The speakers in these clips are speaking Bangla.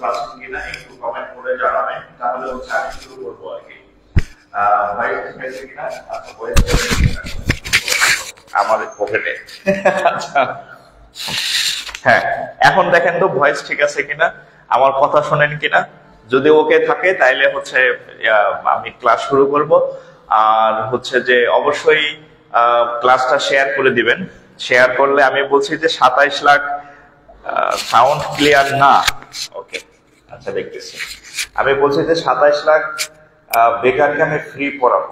পাচ্ছেন কিনা একটু কমেন্ট করে জানাবেন, তাহলে হচ্ছে আমি শুরু করবো আর কি। ভয়েস ঠিক আছে কিনা? আচ্ছা, ভয়েস আমার পকেটে। আচ্ছা, হ্যাঁ, এখন দেখেন তো ভয়েস ঠিক আছে কিনা, আমার কথা শোনেন কিনা। যদি ওকে থাকে তাইলে হচ্ছে আমি ক্লাস শুরু করব। আর হচ্ছে যে অবশ্যই ক্লাসটা শেয়ার করে দিবেন। শেয়ার করলে আমি বলছি যে 27 লাখ সাউন্ড ক্লিয়ার না। ওকে, আচ্ছা দেখতেছি। আমি বলছি যে 27 লাখ বেকারকে আমি ফ্রি পড়াবো।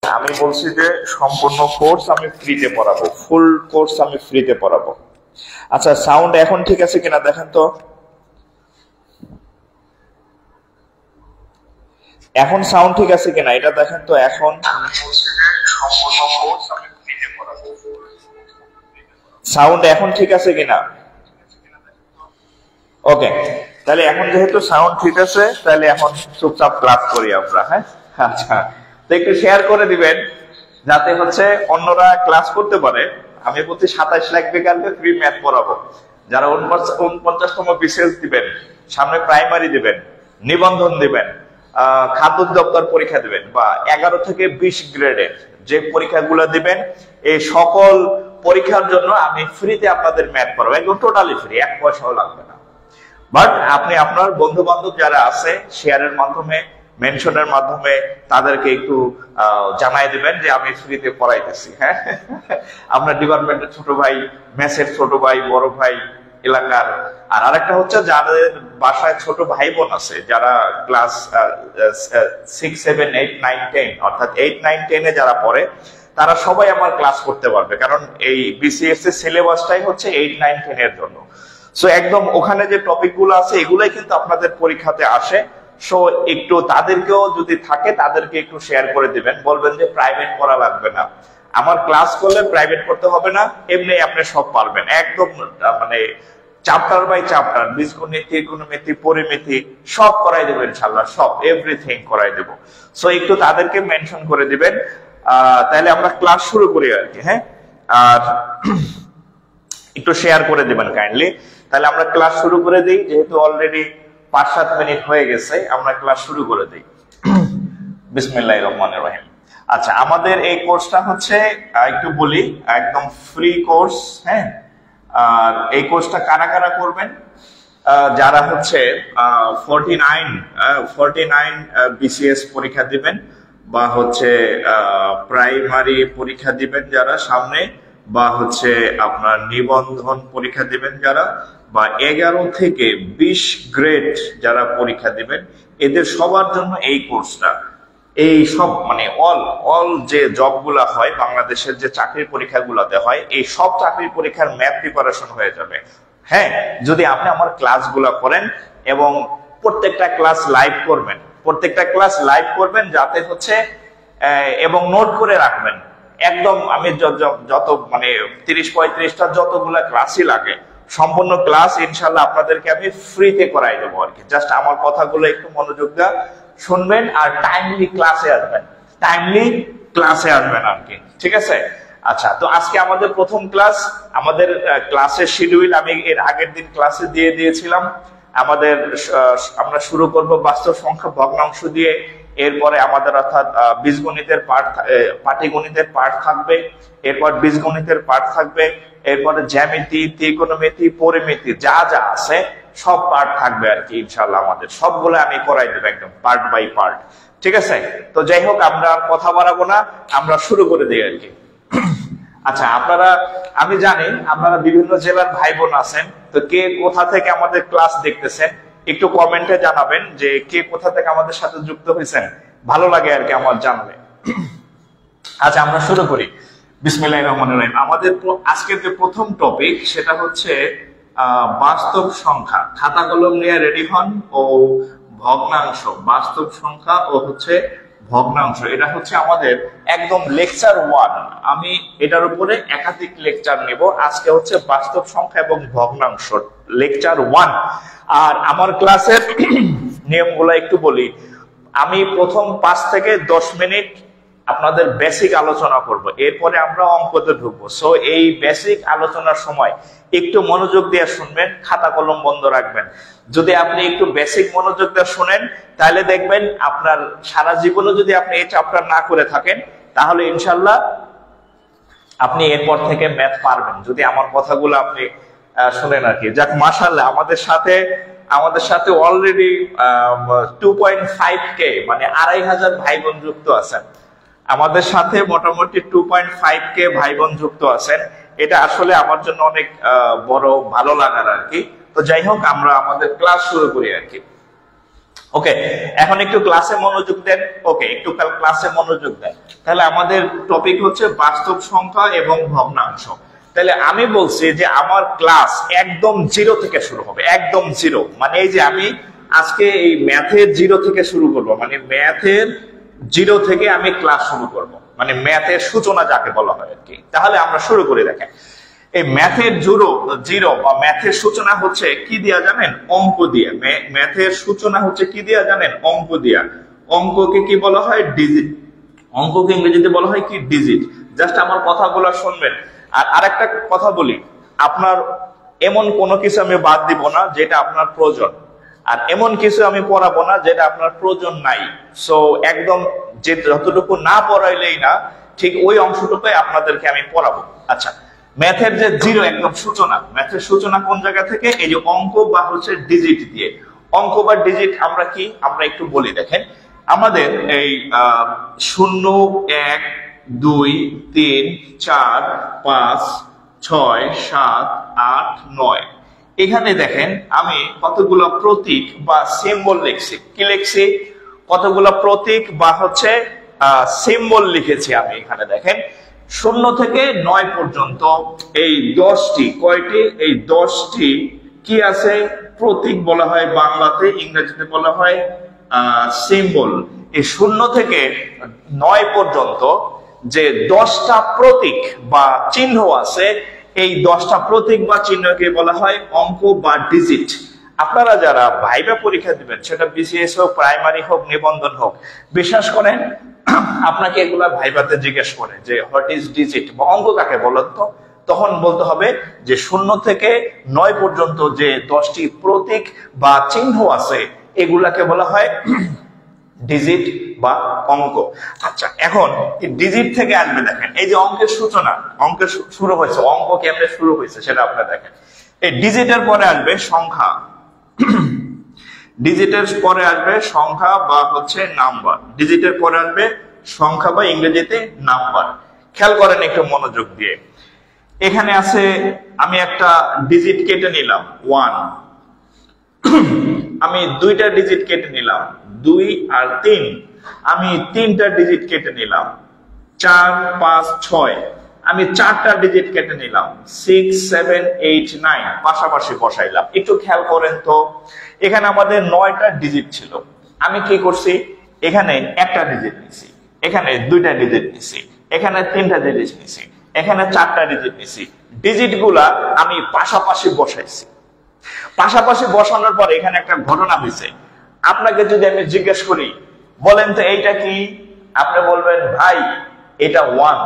আমি বলছি যে সম্পূর্ণ কোর্স আমি ফ্রিতে পড়াবো, ফুল কোর্স আমি ফ্রিতে পড়াবো। আচ্ছা, সাউন্ড এখন ঠিক আছে কিনা দেখেন তো। এখন সাউন্ড ঠিক আছে কিনা এটা দেখেন তো। এখন সাউন্ড এখন ঠিক আছে কিনা? ওকে, তাহলে এখন যেহেতু সাউন্ড ঠিক আছে, তাহলে এখন চুপচাপ ক্লাস করি আমরা। হ্যাঁ, আচ্ছা, তো একটু শেয়ার করে দিবেন যাতে হচ্ছে অন্যরা ক্লাস করতে পারে। আমি বলছি 27 লাখ বেকারকে ফ্রি ম্যাথ পড়াবো। যারা 49তম বিসিএস দিবেন, সামনে প্রাইমারি দিবেন, নিবন্ধন দিবেন, খাদ্য দপ্তর পরীক্ষা দিবেন, বা 11 থেকে 20 গ্রেডের যে পরীক্ষাগুলো দিবেন, এই সকল পরীক্ষার জন্য আমি ফ্রিতে আপনাদের ম্যাথ পড়াবো, একদম টোটালি ফ্রি, 1 পয়সাও লাগবে না। বাট আপনি আপনার বন্ধু বান্ধব যারা আছে শেয়ারের মাধ্যমে, মেনশনের মাধ্যমে তাদেরকে একটু জানাই দিবেন যে আমি ফ্রিতে পড়াইতেছি। হ্যাঁ, আপনার ডিপার্টমেন্টের ছোট ভাই, মেসের ছোট ভাই, বড় ভাই, এলাকার। আর আরেকটা হচ্ছে যাদের বাসায় ছোট ভাই বোন আছে, যারা ক্লাস 6, 7, 8, 9, 10 অর্থাৎ 8, 9, 10 যারা পড়ে, তারা সবাই আমার ক্লাস করতে পারবে। কারণ এই বিসিএস এর সিলেবাসটাই হচ্ছে 8, 9, 10 এর জন্য। সো একদম ওখানে যে টপিক গুলো আছে এগুলাই কিন্তু আপনাদের পরীক্ষাতে আসে। সো একটু তাদেরকেও যদি থাকে তাদেরকে একটু শেয়ার করে দিবেন, বলবেন যে প্রাইভেট পড়া লাগবে না, আমার ক্লাস করলে প্রাইভেট করতে হবে না, এমনি আপনি সব পারবেন। একদম মানে চ্যাপ্টার বাই চ্যাপ্টার, বীজগণিত, ত্রিকোণমিতি, পরিমিতি সব করাই দেবো ইনশাআল্লাহ, সব এভরিথিং করাই দেবো। সো একটু তাদেরকে মেনশন করে দিবেন, তাহলে আমরা ক্লাস শুরু করি আর কি। হ্যাঁ, আর একটু শেয়ার করে দিবেন কাইন্ডলি। তাহলে আমরা ক্লাস শুরু করে দিই, যেহেতু অলরেডি 5-7 মিনিট হয়ে গেছে, আমরা ক্লাস শুরু করে দিই। বিসমিল্লাহির রহমানির রহিম। আচ্ছা, আমাদের এই কোর্সটা হচ্ছে একটু বলি, একদম ফ্রি কোর্স। হ্যাঁ, আর এই কোর্সটা কারা কারা করবেন? যারা হচ্ছে 49 বিসিএস পরীক্ষা দিবেন, বা হচ্ছে প্রাইমারি পরীক্ষা দিবেন যারা সামনে, বা হচ্ছে আপনার নিবন্ধন পরীক্ষা দিবেন যারা, বা 11 থেকে 20 গ্রেড যারা পরীক্ষা দিবেন, এদের সবার জন্য এই কোর্সটা। এই সব মানে অল যে জবগুলা হয় বাংলাদেশের, যে চাকরির পরীক্ষাগুলোতে হয়, এই সব চাকরির পরীক্ষার ম্যাথ প্রিপারেশন হয়ে যাবে। হ্যাঁ, যদি আপনি আমার ক্লাসগুলো করেন এবং প্রত্যেকটা ক্লাস লাইভ করবেন, যাতে হচ্ছে এবং নোট করে রাখবেন। একদম আমি যত মানে 30-35টা যতগুলা ক্লাসই লাগে, সম্পূর্ণ ক্লাস ইনশাল্লাহ আপনাদেরকে আমি ফ্রিতে করাই দেবো আর কি। জাস্ট আমার কথাগুলো একটু মনোযোগ দিয়ে শুনবেন আর টাইমলি ক্লাসে আসবেন আর কি, ঠিক আছে? আচ্ছা, তো আজকে আমাদের প্রথম ক্লাস। আমাদের ক্লাসের শিডিউল আমি এর আগের দিন ক্লাসে দিয়ে দিয়েছিলাম। আমরা শুরু করব বাস্তব সংখ্যা ভগ্নাংশ দিয়ে। এরপরে আমাদের অর্থাৎ বীজগণিতের পাটিগণিতের পাঠ থাকবে, এরপর বীজগণিতের পাঠ থাকবে, এরপরে জ্যামিতি, ত্রিকোণমিতি, পরিমিতি যা যা আছে সব পার্ট থাকবে আর কি ইনশাআল্লাহ। আমাদের সবগুলো আমি করাই দেবো একদম পার্ট বাই পার্ট, ঠিক আছে? তো যাই হোক, আমরা কথা বাড়াবো না, আমরা শুরু করে দিই আর কি। আচ্ছা, আমি জানি আপনারা বিভিন্ন জেলার ভাই বোন আছেন, তো কে কোথা থেকে আমাদের ক্লাস দেখতেছেন একটু কমেন্টে জানাবেন, যে কে কোথা থেকে আমাদের সাথে যুক্ত হয়েছেন, ভালো লাগে আর কি আমার জানলে। আচ্ছা, আমরা শুরু করি। বিসমিল্লাহির রহমানির রহিম। আমাদের আজকের যে প্রথম টপিক সেটা হচ্ছে বাস্তব সংখ্যা। খাতা কলম নিয়ে রেডি হন। ও ভগ্নাংশ, বাস্তব সংখ্যা ও হচ্ছে ভগ্নাংশ, এটা হচ্ছে আমাদের একদম লেকচার 1। আমি এটার উপরে একাধিক লেকচার নেব। আজকে হচ্ছে বাস্তব সংখ্যা এবং ভগ্নাংশ লেকচার 1। আর আমার ক্লাসের নিয়মগুলো একটু বলি। আমি প্রথম 5 থেকে 10 মিনিট আপনাদের বেসিক আলোচনা করব, এরপরে আমরা অঙ্কতে ঢুকবো। সো এই বেসিক আলোচনার সময় একটু মনোযোগ দিয়ে শুনবেন, খাতা কলম বন্ধ রাখবেন। যদি আপনি একটু বেসিক মনোযোগ দিয়ে শুনেন তাহলে দেখবেন আপনার সারা জীবনে যদি আপনি এই চ্যাপ্টার না করে থাকেন তাহলে ইনশাল্লাহ আপনি এরপর থেকে ম্যাথ পারবেন, যদি আমার কথাগুলো আপনি শুনেন আর কি। যাক, মাশাআল্লাহ আমাদের সাথে অলরেডি 2.5K মানে 2500 ভাই বোন যুক্ত আছেন। আমাদের সাথে মোটামুটি 2.5K ভাই বোন যুক্ত আছেন। এটা আসলে আমার জন্য অনেক বড় ভালো লাগার আর কি। তো যাই হোক, আমরা আমাদের ক্লাস শুরু করি আর কি। ওকে, এখন একটু ক্লাসে মনোযোগ দেন। ওকে, একটু ক্লাসে মনোযোগ দেন। তাহলে আমাদের টপিক হচ্ছে বাস্তব সংখ্যা এবং ভগ্নাংশ। তাহলে আমি বলছি যে আমার ক্লাস একদম জিরো থেকে শুরু হবে, একদম জিরো। মানে এই যে আমি আজকে এই ম্যাথের জিরো থেকে শুরু করব, মানে ম্যাথের জিরো থেকে আমি ক্লাস শুরু করব, মানে ম্যাথের সূচনা যাকে বলা হয় আর কি। তাহলে আমরা শুরু করে দেখেন, এই ম্যাথের জিরো বা ম্যাথের সূচনা হচ্ছে কি দিয়া জানেন? অঙ্ক দিয়ে। ম্যাথের সূচনা হচ্ছে কি দিয়া জানেন? অঙ্ক দিয়া। অঙ্ককে কি বলা হয়? ডিজিট। অঙ্ককে ইংরেজিতে বলা হয় কি? ডিজিট। জাস্ট আমার কথাগুলো শুনবেন। আর আরেকটা কথা বলি, আপনার এমন কোনো কিছু আমি বাদ দিব না যেটা আপনার প্রয়োজন, আর এমন কিছু আমি পড়াবো না যেটা আপনার প্রয়োজন নাই। সো একদম যে যতটুকু না পড়াইলেই না, ঠিক ওই অংশটুকুই আপনাদেরকে আমি পড়াবো। আচ্ছা, ম্যাথের যে জিরো একদম সূচনা, ম্যাথের সূচনা কোন জায়গা থেকে? এই যে অঙ্ক বা হচ্ছে ডিজিট দিয়ে। অঙ্ক বা ডিজিট আমরা একটু বলি। দেখেন, আমাদের এই 0, 1, 2, 3, 4, 5, 6, 7, 8, 9। এখানে দেখেন আমি কতগুলো প্রতীক বা সিম্বল লিখছি। কি লিখছি? কতগুলো প্রতীক বা হচ্ছে সিম্বল লিখেছি আমি এখানে। দেখেন, 0 থেকে 9 পর্যন্ত এই 10টি, কয়টি? এই 10টি কি আছে? প্রতীক বলা হয় বাংলাতে, ইংরেজিতে বলা হয় সিম্বল। এই 0 থেকে 9 পর্যন্ত যে 10টা প্রতীক বা চিহ্ন আছে, এই 10টা প্রতীক বা চিহ্নকে বলা হয় অঙ্ক বা ডিজিট। আপনারা যারা ভাইবা পরীক্ষা দিবেন, সেটা বিসিএস হোক, প্রাইমারি হোক, নিবন্ধন হোক, বিশ্বাস করেন আপনাকে এগুলা ভাইবাতে জিজ্ঞেস করে যে হোয়াট ইজ ডিজিট বা অঙ্ক কাকে বলেন, তো তখন বলতে হবে যে 0 থেকে 9 পর্যন্ত যে 10টি প্রতীক বা চিহ্ন আছে এগুলাকে বলা হয় ডিজিট বা অঙ্ক। আচ্ছা, এখন ডিজিট থেকে আসবে, দেখেন এই যে অঙ্কের সূচনা, অঙ্কের শুরু হয়েছে, অঙ্ক কেমনে শুরু হয়েছে সেটা আপনারা দেখেন। এই ডিজিটের পরে আসবে সংখ্যা, ডিজিটের পরে আসবে সংখ্যা বা হচ্ছে নাম্বার, ডিজিটের পরে আসবে সংখ্যা বা ইংরেজিতে নাম্বার। খেয়াল করেন একটু মনোযোগ দিয়ে। এখানে আছে, আমি একটা ডিজিট কেটে নিলাম 1, আমি 2টা ডিজিট কেটে নিলাম 2 আর 3, আমি 3টা ডিজিট কেটে নিলাম 4, 5, 6, আমি 4টা ডিজিট কেটে নিলাম 6, 7, 8, 9, পাশাপাশি বসাইলাম। একটু খেয়াল করেন তো, এখানে আমাদের 9টা ডিজিট ছিল, আমি কি করছি? এখানে একটা ডিজিট নিছি, এখানে 2টা ডিজিট নিছি, এখানে 3টা ডিজিট নিছি, এখানে 4টা ডিজিট নিছি। ডিজিট গুলা আমি পাশাপাশি বসাইছি। পাশাপাশি বসানোর পর এখানে একটা ঘটনা হয়েছে। আপনাকে যদি আমি জিজ্ঞেস করি, বলেন তো এইটা কি? আপনি বলবেন ভাই এটা 1।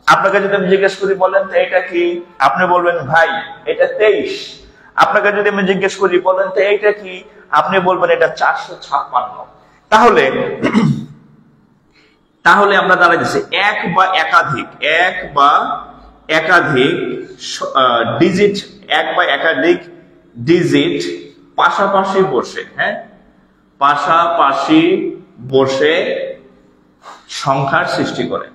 আপনাকে যদি আমি জিজ্ঞেস করি, বলেন তো এটা কি? আপনি বলবেন ভাই এটা 23। আপনাকে যদি আমি জিজ্ঞেস করি, বলেন তো এইটা কি? আপনি বলবেন এটা 456। তাহলে আমরা দাঁড়াই দিচ্ছি এক বা একাধিক ডিজিট, এক বা একাধিক ডিজিট পাশাপাশি বসে, হ্যাঁ, পাশাপাশি বসে সংখ্যার সৃষ্টি করে,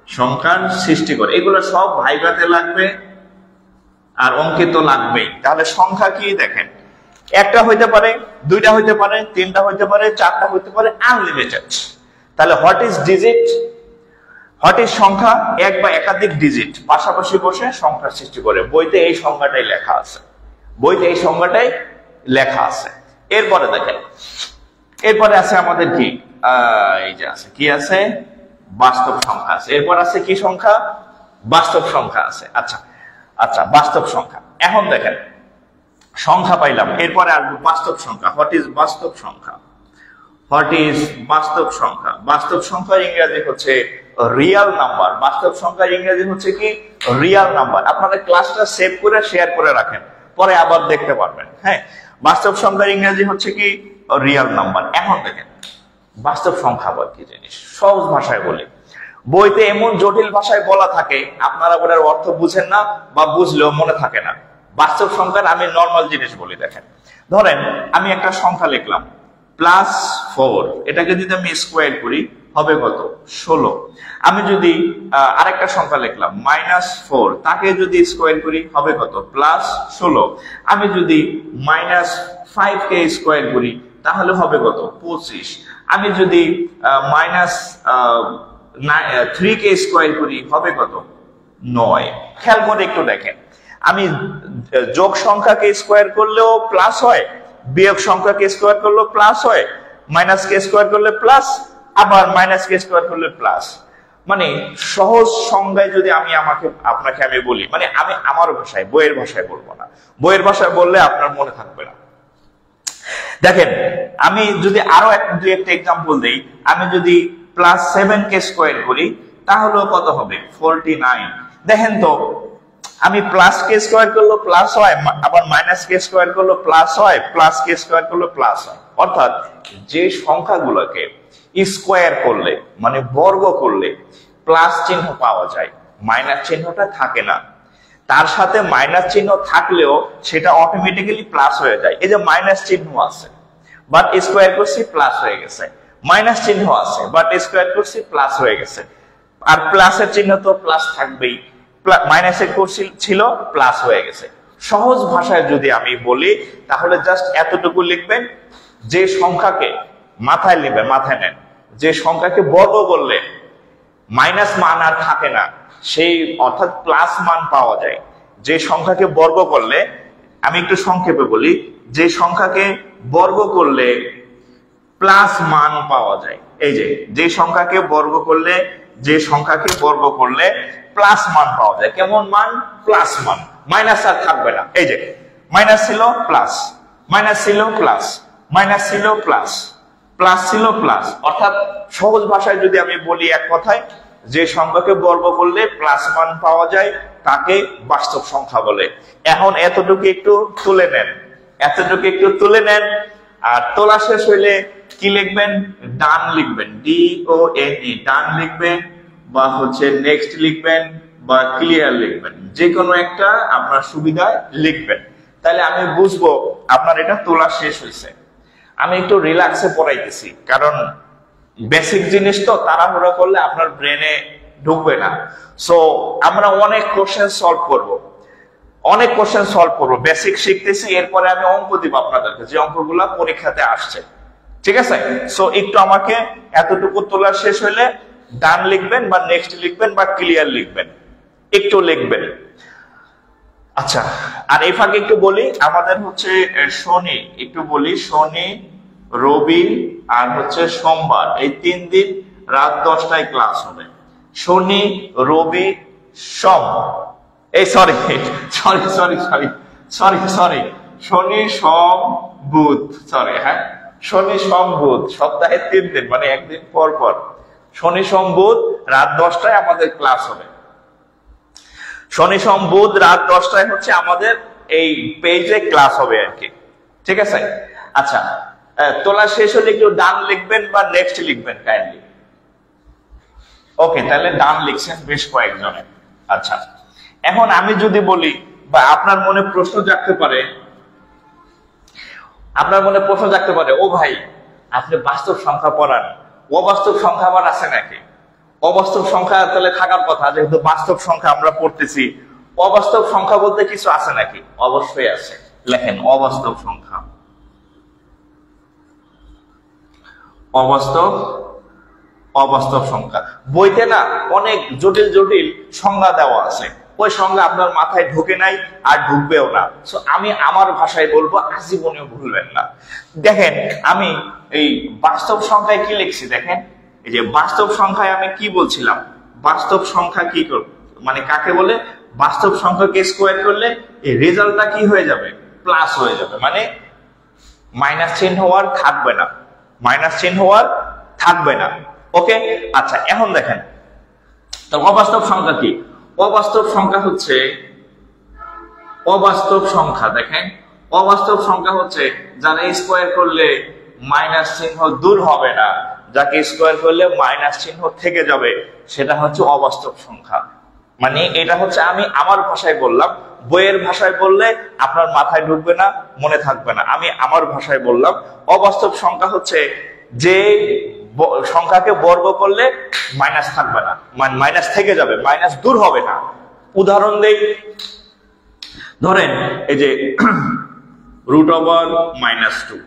সংখ্যার সৃষ্টি করে। এগুলো সব ভাইভাতে লাগবে আর অঙ্কে তো লাগবেই। তাহলে সংখ্যা কি? দেখেন, একটা হইতে পারে, 2টা হইতে পারে, 3টা হইতে পারে, 4টা হইতে পারে, আনলিমিটেড। তাহলে what is digit? What is সংখ্যা? এক বা একাধিক ডিজিট পাশাপাশি বসে সংখ্যার সৃষ্টি করে। বইতে এই সংজ্ঞাটাই লেখা আছে, বইতে এই সংজ্ঞাটাই লেখা আছে। এরপরে দেখেন, এরপরে আছে আমাদের কি, এই যে আছে কি আছে, বাস্তব সংখ্যা আছে। এরপর আছে কি সংখ্যা? বাস্তব সংখ্যা আছে। আচ্ছা আচ্ছা, বাস্তব সংখ্যা। এখন দেখেন, সংখ্যা পাইলাম, এরপরে আসবে বাস্তব সংখ্যা। হোয়াট ইজ বাস্তব সংখ্যা? হোয়াট ইজ বাস্তব সংখ্যা? বাস্তব সংখ্যার ইংরেজি হচ্ছে রিয়াল নাম্বার। বাস্তব সংখ্যার ইংরেজি হচ্ছে কি রিয়াল নাম্বার। আপনারা ক্লাসটা সেভ করে শেয়ার করে রাখেন, পরে আবার দেখতে পারবেন। হ্যাঁ, বাস্তব সংখ্যার ইংরেজি হচ্ছে কি রিয়াল নাম্বার। এখন দেখেন বাস্তব সংখ্যা আবার কি জিনিস, সহজ ভাষায় বলি। বইতে এমন জটিল ভাষায় বলা থাকে আপনারা ওটার অর্থ বুঝেন না বা বুঝলেও মনে থাকে না। বাস্তব সংখ্যার আমি নর্মাল জিনিস বলি। দেখেন, ধরেন আমি একটা সংখ্যা লিখলাম +4, এটাকে যদি আমি স্কোয়ার করি হবে কত? 16। আমি যদি আরেকটা সংখ্যা লিখলাম -4, তাকে যদি স্কোয়ার করি হবে কত? +16। আমি যদি -5 কে স্কোয়ার করি তাহলে হবে কত? 25। আমি যদি -3 কে স্কোয়ার করি হবে কত? 9। খেয়াল করে একটু দেখেন, আমি যোগ সংখ্যাকে স্কোয়ার করলেও প্লাস হয়, বিয়োগ সংখ্যাকে স্কোয়ার করলেও প্লাস হয়, মাইনাস কে স্কোয়ার করলে প্লাস, আবার মাইনাস কে স্কোয়ার করলে প্লাস। মানে সহজ সংজ্ঞায় যদি আপনাকে আমি বলি, মানে আমি আমার ভাষায়, বইয়ের ভাষায় বলবো না, বইয়ের ভাষায় বললে আপনার মনে থাকবে না। দেখেন, আমি যদি আরো দুই একটা এক্সাম্পল দেই, আমি যদি +7 কে স্কোয়ার করি তাহলে কত হবে? 49। দেখেন তো, আমি প্লাস কে স্কোয়ার করলে প্লাস হয়, আবার মাইনাস কে স্কোয়ার করলে প্লাস হয়, প্লাস কে স্কোয়ার করলে প্লাস হয়। অর্থাৎ যে সংখ্যাগুলোকে স্কোয়ার করলে মানে বর্গ করলে প্লাস চিহ্ন পাওয়া যায়, মাইনাস চিহ্নটা থাকে না। তার সাথে মাইনাস চিহ্ন থাকলেও সেটা অটোমেটিক্যালি প্লাস হয়ে যায়। এই যে মাইনাস চিহ্ন আছে বাট স্কোয়ার করছি প্লাস হয়ে গেছে, মাইনাস চিহ্ন আছে বাট স্কোয়ার করছি প্লাস হয়ে গেছে। আর প্লাসের চিহ্ন তো প্লাস থাকবেই, মাইনাসের করছি ছিল প্লাস হয়ে গেছে। সহজ ভাষায় যদি আমি বলি তাহলে জাস্ট এতটুকু লিখবেন, যে সংখ্যাকে মাথায় নেবেন, মাথায় নেন, যে সংখ্যাকে বর্গ করলে মাইনাস মান আর থাকে না, সেই অর্থাৎ প্লাস মান পাওয়া যায়। যে সংখ্যাকে বর্গ করলে, আমি একটু সংক্ষেপে বলি, যে সংখ্যাকে বর্গ করলে প্লাস মান পাওয়া যায়। এই যে সংখ্যাকে বর্গ করলে, যে সংখ্যাকে বর্গ করলে প্লাস মান পাওয়া যায়। কেমন মান? প্লাস মান, মাইনাস আর থাকবে না। এই যে মাইনাস ছিল প্লাস, মাইনাস ছিল প্লাস, মাইনাস ছিল প্লাস, প্লাস ছিল প্লাস। অর্থাৎ সহজ ভাষায় যদি আমি বলি এক কথায়, যে সংখ্যাকে বর্গ করলে প্লাস মান পাওয়া যায় তাকে বাস্তব সংখ্যা বলে। এখন এতটুকু একটু তুলে নেন, এতটুকু একটু তুলে নেন। আর তোলা শেষ হইলে কি লিখবেন? ডান লিখবেন, DONE, ডান লিখবেন, বা হচ্ছে নেক্সট লিখবেন, বা ক্লিয়ার লিখবেন, যে কোনো একটা আপনার সুবিধায় লিখবেন। তাহলে আমি বুঝবো আপনার এটা তোলা শেষ হয়েছে। আমি একটু রিল্যাক্সে পড়াইতেছি, কারণ বেসিক জিনিস তো তাড়াহুড়া করলে আপনার ব্রেনে ঢুকবে না। সো আমরা অনেক কোশ্চেন সলভ করব, অনেক কোশ্চেন সলভ করবো, বেসিক শিখতেছি, এরপরে আমি অঙ্ক দিব আপনাদেরকে, যে অঙ্কগুলো পরীক্ষাতে আসছে। ঠিক আছে? সো একটু আমাকে এতটুকু তোলা শেষ হইলে ডান লিখবেন, বা নেক্সট লিখবেন, বা ক্লিয়ার লিখবেন, একটু লিখবেন। আচ্ছা, আর এই ফাঁকে একটু বলি, আমাদের হচ্ছে শনি, একটু বলি, শনি, রবি আর হচ্ছে সোমবার, এই 3 দিন রাত 10টায় ক্লাস হবে। শনি, রবি, সোম, এই সরি শনি, সোম, বুধ, সরি, হ্যাঁ, শনি, সোম, বুধ, সপ্তাহে 3 দিন, মানে একদিন পর পর শনি, সোম, বুধ রাত 10টায় আমাদের ক্লাস হবে। শনি, সোম, বুধ রাত 10টায় হচ্ছে আমাদের এই পেজে ক্লাস হবে আর কি। ঠিক আছে? আচ্ছা, তোলা শেষ হলে একটু ডান লিখবেন বা নেক্সট লিখবেন কাইন্ডলি। ওকে, তাহলে ডান লিখছেন বেশ কয়েকজনে। আচ্ছা, এখন আমি যদি বলি, বা আপনার মনে প্রশ্ন জাগতে পারে, ও ভাই আপনি বাস্তব সংখ্যা পড়ান, অবাস্তব সংখ্যা আবার আছে নাকি? অবাস্তব সংখ্যা তাহলে থাকার কথা, যেহেতু বাস্তব সংখ্যা আমরা পড়তেছি, অবাস্তব সংখ্যা বলতে কিছু আছে নাকি? অবশ্যই আছে। লেখেন অবাস্তব সংখ্যা। অবাস্তব সংখ্যা বইতে না অনেক জটিল জটিল সংজ্ঞা দেওয়া আছে, ওই সংজ্ঞা আপনার মাথায় ঢুকে নাই আর ঢুকবেও না। সো আমি আমার ভাষায় বলবো, আজীবনেও ভুলবেন না। দেখেন, আমি এই বাস্তব সংখ্যায় কি লিখছি, দেখেন, এই যে বাস্তব সংখ্যায় আমি কি বলছিলাম, বাস্তব সংখ্যা কি মানে কাকে বলে? বাস্তব সংখ্যাকে স্কোয়ার করলে এই রেজাল্টটা কি হয়ে যাবে? প্লাস হয়ে যাবে, মানে মাইনাস চিহ্ন আর থাকবে না। মাইনাস চিহ্ন আর থাকবে না। ওকে, আচ্ছা এখন দেখেন তো অবাস্তব সংখ্যা কি? অবাস্তব সংখ্যা হচ্ছে অবাস্তব সংখ্যা, দেখেন অবাস্তব সংখ্যা হচ্ছে যারা স্কোয়ার করলে মাইনাস চিহ্ন দূর হবে না, যাকে স্কোয়ার করলে মাইনাস চিহ্ন থেকে যাবে, সেটা হচ্ছে অবাস্তব সংখ্যা। মানে এটা হচ্ছে আমি আমার ভাষায় বললাম, বইয়ের ভাষায় বললে আপনার মাথায় ঢুকবে না, মনে থাকবে না। আমি আমার ভাষায় বললাম, অবাস্তব সংখ্যা হচ্ছে যে সংখ্যাকে বর্গ করলে মাইনাস থাকবে না, মানে মাইনাস থেকে যাবে, মাইনাস দূর হবে না। উদাহরণ দেই, ধরেন এই যে রুট ওভার -2,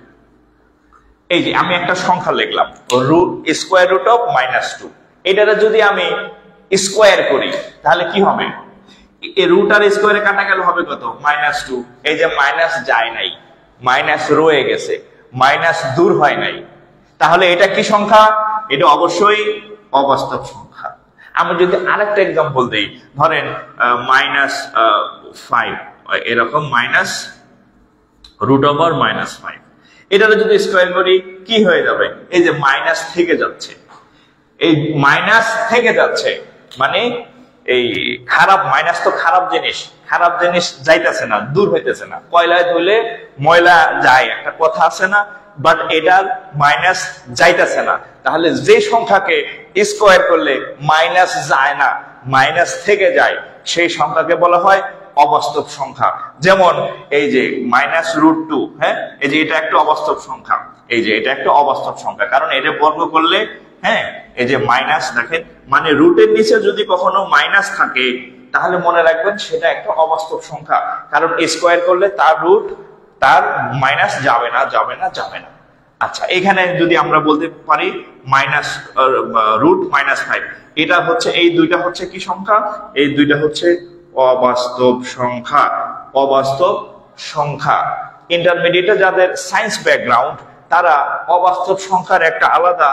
এই যে আমি একটা সংখ্যা লিখলাম স্কোয়ার রুট অফ -2, এটারে যদি আমি স্কোয়ার করি তাহলে কি হবে? এই রুট আর স্কোয়ারে কাটা গেল হবে কত? -2। এই যে মাইনাস যায় নাই, মাইনাস রয়ে গেছে, মাইনাস দূর হয় নাই, তাহলে এটা কি সংখ্যা? এটা অবশ্যই অবাস্তব সংখ্যা। আমি যদি আরেকটা এক্সাম্পল দেই, ধরেন -5, এরকম মাইনাস রুট ওভার -5, এটারে যদি স্কোয়ার করি কি হয়ে যাবে? এই যে মাইনাস থেকে যাচ্ছে, এই মাইনাস থেকে যাচ্ছে মানে এই খারাপ, মাইনাস তো খারাপ জিনিস, খারাপ জিনিস যাইতেছে না, দূর হইতেছে না। কয়লায় ধুলে ময়লা যায়, একটা কথা আছে না, বাট এটার মাইনাস যাইতেছে না। তাহলে যে সংখ্যাকে স্কোয়ার করলে মাইনাস যায় না, মাইনাস থেকে যায়, সেই সংখ্যাকে বলা হয় অবাস্তব সংখ্যা। যেমন এই যে -√2, হ্যাঁ, এই যে এটা একটা অবাস্তব সংখ্যা, এই যে এটা একটা অবাস্তব সংখ্যা, কারণ এটা বর্গ করলে, হ্যাঁ, এই যে মাইনাস, দেখেন মানে রুটের নিচে যদি কখনো মাইনাস থাকে তাহলে মনে রাখবেন সেটা একটা অবাস্তব সংখ্যা, কারণ স্কোয়ার করলে তার রুট, তার মাইনাস যাবে না, যাবে না, যাবে না। আচ্ছা, এখানে যদি আমরা বলতে পারি √-5, এটা হচ্ছে, এই দুইটা হচ্ছে কি সংখ্যা? এই দুইটা হচ্ছে অবাস্তব সংখ্যা, অবাস্তব সংখ্যা। ইন্টারমিডিয়েটে যাদের সায়েন্স ব্যাকগ্রাউন্ড তারা অবাস্তব সংখ্যার একটা আলাদা